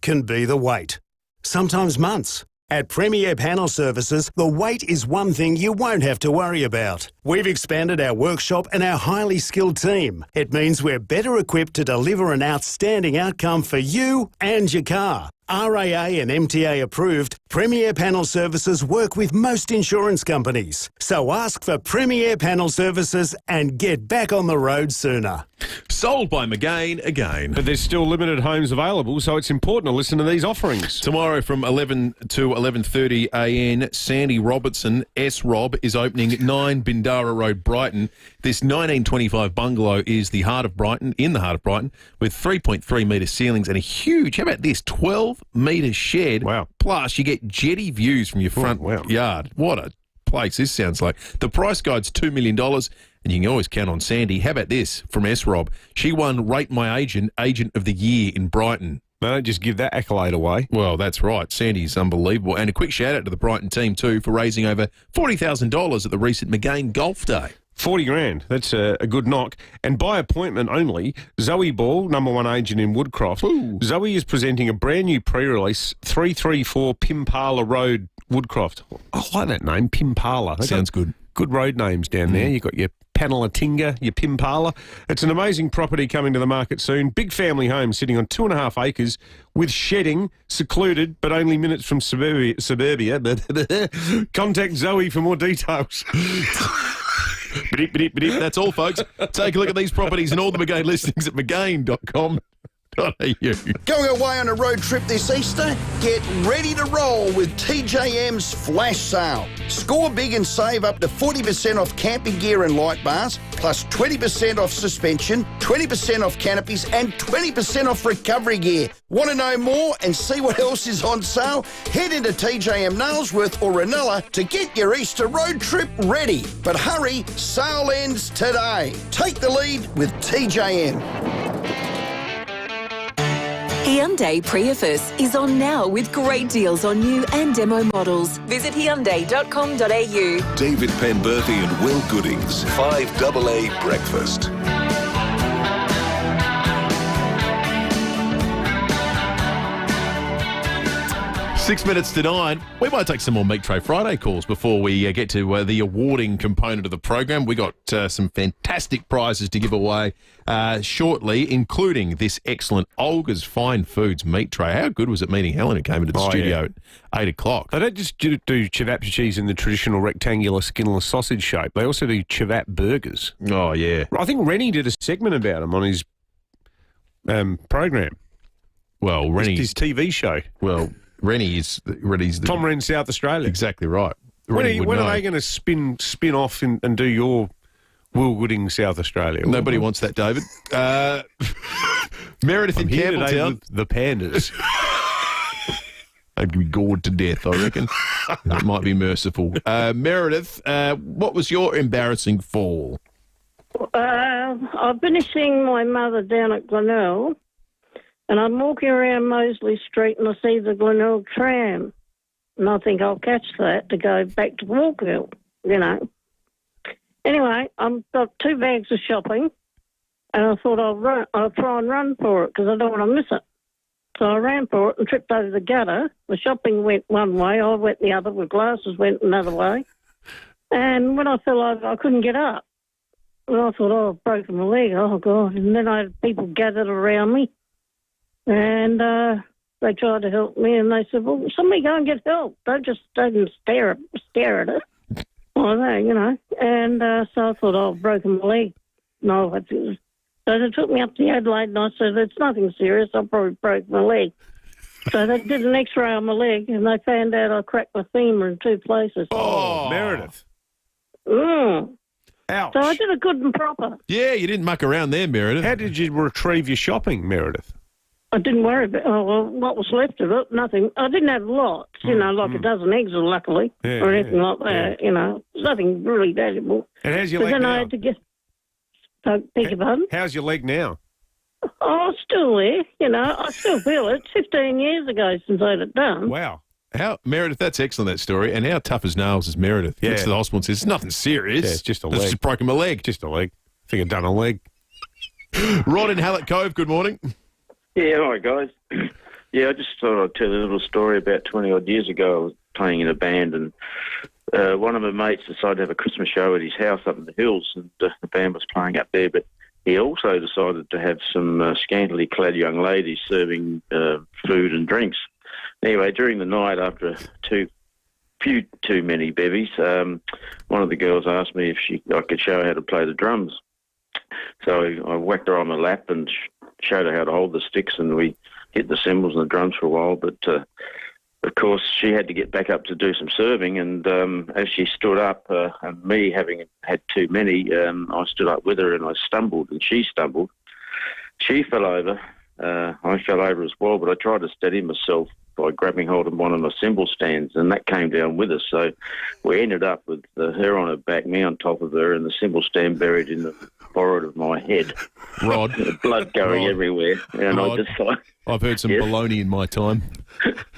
Speaker 11: can be the wait. Sometimes months. At FIVEAA Panel Services, the wait is one thing you won't have to worry about. We've expanded our workshop and our highly skilled team. It means we're better equipped to deliver an outstanding outcome for you and your car. RAA and MTA approved, FIVEAA Panel Services work with most insurance companies. So ask for FIVEAA Panel Services and get back on the road sooner.
Speaker 14: Sold by McGain again.
Speaker 15: But there's still limited homes available, so it's important to listen to these offerings.
Speaker 14: Tomorrow from 11 to 11:30 a.m, Sandy Robertson, S-Rob, is opening 9 Bindara Road, Brighton. This 1925 bungalow is in the heart of Brighton, with 3.3 metre ceilings and a huge, how about this, 12-metre shed.
Speaker 15: Wow.
Speaker 14: Plus, you get jetty views from your front yard. What a place this sounds like. The price guide's $2 million. And you can always count on Sandy. How about this from S-Rob? She won Rate My Agent of the Year in Brighton.
Speaker 15: They don't just give that accolade away.
Speaker 14: Well, that's right. Sandy's unbelievable. And a quick shout-out to the Brighton team, too, for raising over $40,000 at the recent McGain Golf Day.
Speaker 15: 40 grand. That's a good knock. And by appointment only, Zoe Ball, number 1 agent in Woodcroft. Ooh. Zoe is presenting a brand new pre-release, 334 Pimpala Road, Woodcroft. I like that name, Pimpala.
Speaker 14: Sounds good.
Speaker 15: Good road names down there. You've got your Panalatinga, your Pimpala. It's an amazing property coming to the market soon. Big family home sitting on 2.5 acres with shedding, secluded, but only minutes from suburbia. Contact Zoe for more details.
Speaker 14: That's all, folks. Take a look at these properties and all the McGain listings at McGain.com.
Speaker 13: Going away on a road trip this Easter? Get ready to roll with TJM's flash sale. Score big and save up to 40% off camping gear and light bars, plus 20% off suspension, 20% off canopies and 20% off recovery gear. Want to know more and see what else is on sale? Head into TJM Nailsworth or Ranella to get your Easter road trip ready. But hurry, sale ends today. Take the lead with TJM.
Speaker 7: Hyundai Prius is on now with great deals on new and demo models. Visit Hyundai.com.au.
Speaker 16: David Penberthy and Will Goodings, 5AA Breakfast.
Speaker 14: 6 minutes to 9. We might take some more Meat Tray Friday calls before we get to the awarding component of the program. We got some fantastic prizes to give away shortly, including this excellent Olga's Fine Foods Meat Tray. How good was it meeting Helen, who came into the studio at 8 o'clock?
Speaker 15: They don't just do chivapcha cheese in the traditional rectangular skinless sausage shape. They also do chivap burgers.
Speaker 14: Oh, yeah.
Speaker 15: I think Rennie did a segment about them on his program.
Speaker 14: Well, Rennie's
Speaker 15: his TV show.
Speaker 14: Well, Rennie's the
Speaker 15: Tom Wren, South Australia.
Speaker 14: Exactly right.
Speaker 15: When are they going to spin off and do your Will Gooding, South Australia.
Speaker 14: Nobody wants that, David. Meredith in
Speaker 15: here today
Speaker 14: Campbelltown.
Speaker 15: with the pandas.
Speaker 14: They'd be gored to death, I reckon. It might be merciful. Meredith, what was your embarrassing fall?
Speaker 3: I've been seeing my mother down at Glenelg, and I'm walking around Moseley Street and I see the Glenelg tram. And I think I'll catch that to go back to Walkerville, Anyway, I've got 2 bags of shopping, and I thought I'll try and run for it because I don't want to miss it. So I ran for it and tripped over the gutter. The shopping went one way, I went the other, the glasses went another way. And when I fell over, I couldn't get up. And I thought, I've broken my leg, oh, God. And then I had people gathered around me, and they tried to help me, and they said, well, somebody go and get help. Don't just stand and stare at it. And so I thought, I've broken my leg. No, so they took me up to Adelaide, and I said, it's nothing serious, I probably broke my leg. So they did an X-ray on my leg, and they found out I cracked my femur in 2 places.
Speaker 15: Oh, Meredith.
Speaker 3: Ouch. So I did a good and proper.
Speaker 14: Yeah, you didn't muck around there, Meredith.
Speaker 15: How did you retrieve your shopping, Meredith?
Speaker 3: I didn't worry about what was left of it. Nothing. I didn't have lots, like a dozen eggs, luckily, or anything like that. Nothing really valuable.
Speaker 15: And how's your leg
Speaker 3: then
Speaker 15: now?
Speaker 3: I had to get. Beg your pardon?
Speaker 15: How's your leg now?
Speaker 3: Oh, still there. I still feel it. 15 years ago since I had it done.
Speaker 15: Wow.
Speaker 14: Meredith, that's excellent, that story. And how tough as nails is Meredith?
Speaker 15: Yeah.
Speaker 14: Gets to the hospital and says, it's nothing serious.
Speaker 15: Yeah, it's just a leg.
Speaker 14: Just broken my leg.
Speaker 15: Just a leg. I think I've done a leg.
Speaker 14: Rod in Hallett Cove, good morning.
Speaker 12: Yeah, hi, guys. I just thought I'd tell a little story about 20-odd years ago. I was playing in a band, and one of my mates decided to have a Christmas show at his house up in the hills, and the band was playing up there, but he also decided to have some scantily clad young ladies serving food and drinks. Anyway, during the night, after too many bevies, one of the girls asked me if I could show her how to play the drums. So I whacked her on my lap and showed her how to hold the sticks, and we hit the cymbals and the drums for a while. But, of course, she had to get back up to do some serving, and as she stood up, and me having had too many, I stood up with her and I stumbled, and she stumbled. She fell over. I fell over as well, but I tried to steady myself by grabbing hold of one of my cymbal stands, and that came down with us. So we ended up with her on her back, me on top of her, and the cymbal stand buried in the forehead of my head.
Speaker 14: Rod.
Speaker 12: Blood going everywhere. And
Speaker 14: Rod,
Speaker 12: I just thought...
Speaker 14: I've heard some baloney in my time.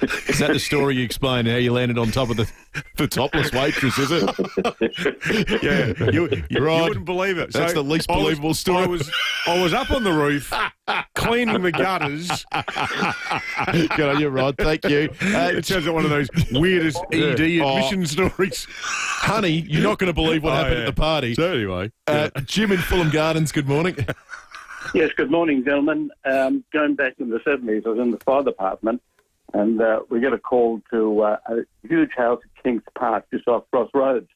Speaker 14: Is that the story you explained, how you landed on top of the topless waitress, is it?
Speaker 15: Yeah, you wouldn't believe it.
Speaker 14: That's the least believable story.
Speaker 15: I was up on the roof cleaning the gutters.
Speaker 14: Good on you, Rod. Thank you.
Speaker 15: It sounds like one of those weirdest ED admission stories.
Speaker 14: Honey, you're not going to believe what happened at the party.
Speaker 15: So anyway.
Speaker 14: Jim in Fulham Gardens, good morning.
Speaker 17: Yes, good morning, gentlemen. Going back in the 70s, I was in the fire department, and we get a call to a huge house at Kings Park, just off Crossroads.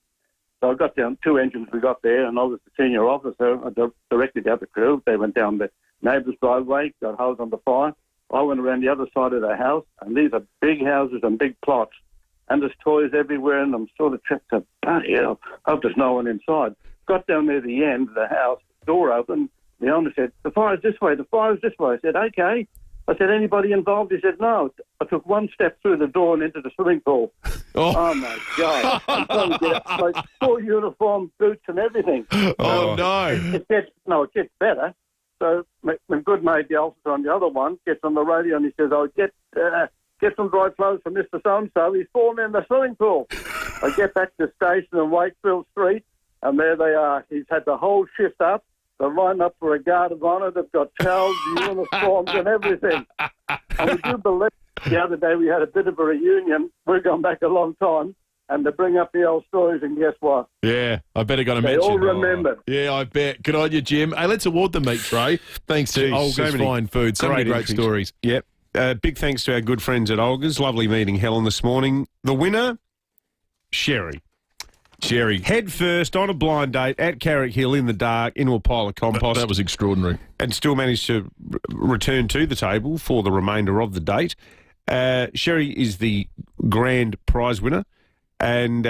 Speaker 17: So I got down, 2 engines we got there, and I was the senior officer. I directed the other crew. They went down the neighbour's driveway, got hose on the fire. I went around the other side of the house, and these are big houses and big plots, and there's toys everywhere, and I'm sort of tripped up. Bloody hell, hope there's no one inside. Got down near the end of the house, door open. The owner said, the fire's this way, the fire's this way. I said, okay. I said, anybody involved? He said, no. I took 1 step through the door and into the swimming pool. Oh my God. I'm trying to get like full uniform, boots and everything.
Speaker 14: Oh, no.
Speaker 17: It gets better. So my good mate, the officer on the other one, gets on the radio and he says, get some dry clothes for Mr. So-and-so. He's fallen in the swimming pool. I get back to the station in Wakefield Street, and there they are. He's had the whole shift up. They're lined up for a guard of honour. They've got towels, uniforms and everything. And would you believe the other day we had a bit of a reunion. We've gone back a long time. And they bring up the old stories, and guess what?
Speaker 14: Yeah, I better got to
Speaker 17: They
Speaker 14: mention.
Speaker 17: all remember.
Speaker 14: Yeah, I bet. Good on you, Jim. Hey, let's award the meat tray. Thanks to Olga's Fine Food. So many great
Speaker 15: entries.
Speaker 14: stories.
Speaker 15: Yep. Big thanks to our good friends at Olga's. Lovely meeting Helen this morning. The winner, Sherry. Head first on a blind date at Carrick Hill in the dark into a pile of compost.
Speaker 14: That was extraordinary.
Speaker 15: And still managed to return to the table for the remainder of the date. Sherry is the grand prize winner. And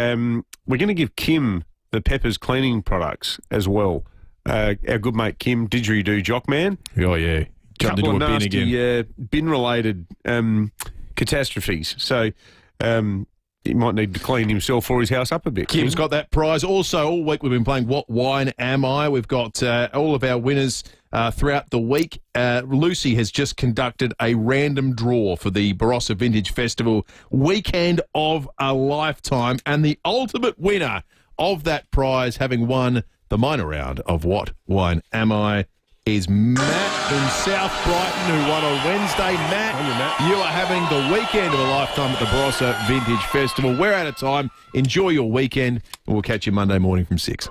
Speaker 15: we're going to give Kim the Peppers cleaning products as well. Our good mate Kim, Didgeridoo Jockman.
Speaker 14: Oh, yeah. Jumped
Speaker 15: Couple
Speaker 14: into
Speaker 15: of
Speaker 14: a bin
Speaker 15: nasty
Speaker 14: again.
Speaker 15: bin-related catastrophes. So he might need to clean himself or his house up a bit.
Speaker 14: Kim's got that prize. Also, all week we've been playing What Wine Am I? We've got all of our winners throughout the week. Lucy has just conducted a random draw for the Barossa Vintage Festival Weekend of a Lifetime, and the ultimate winner of that prize, having won the minor round of What Wine Am I, is Matt in South Brighton, who won on Wednesday. Matt, you are having the weekend of a lifetime at the Barossa Vintage Festival. We're out of time. Enjoy your weekend, and we'll catch you Monday morning from 6.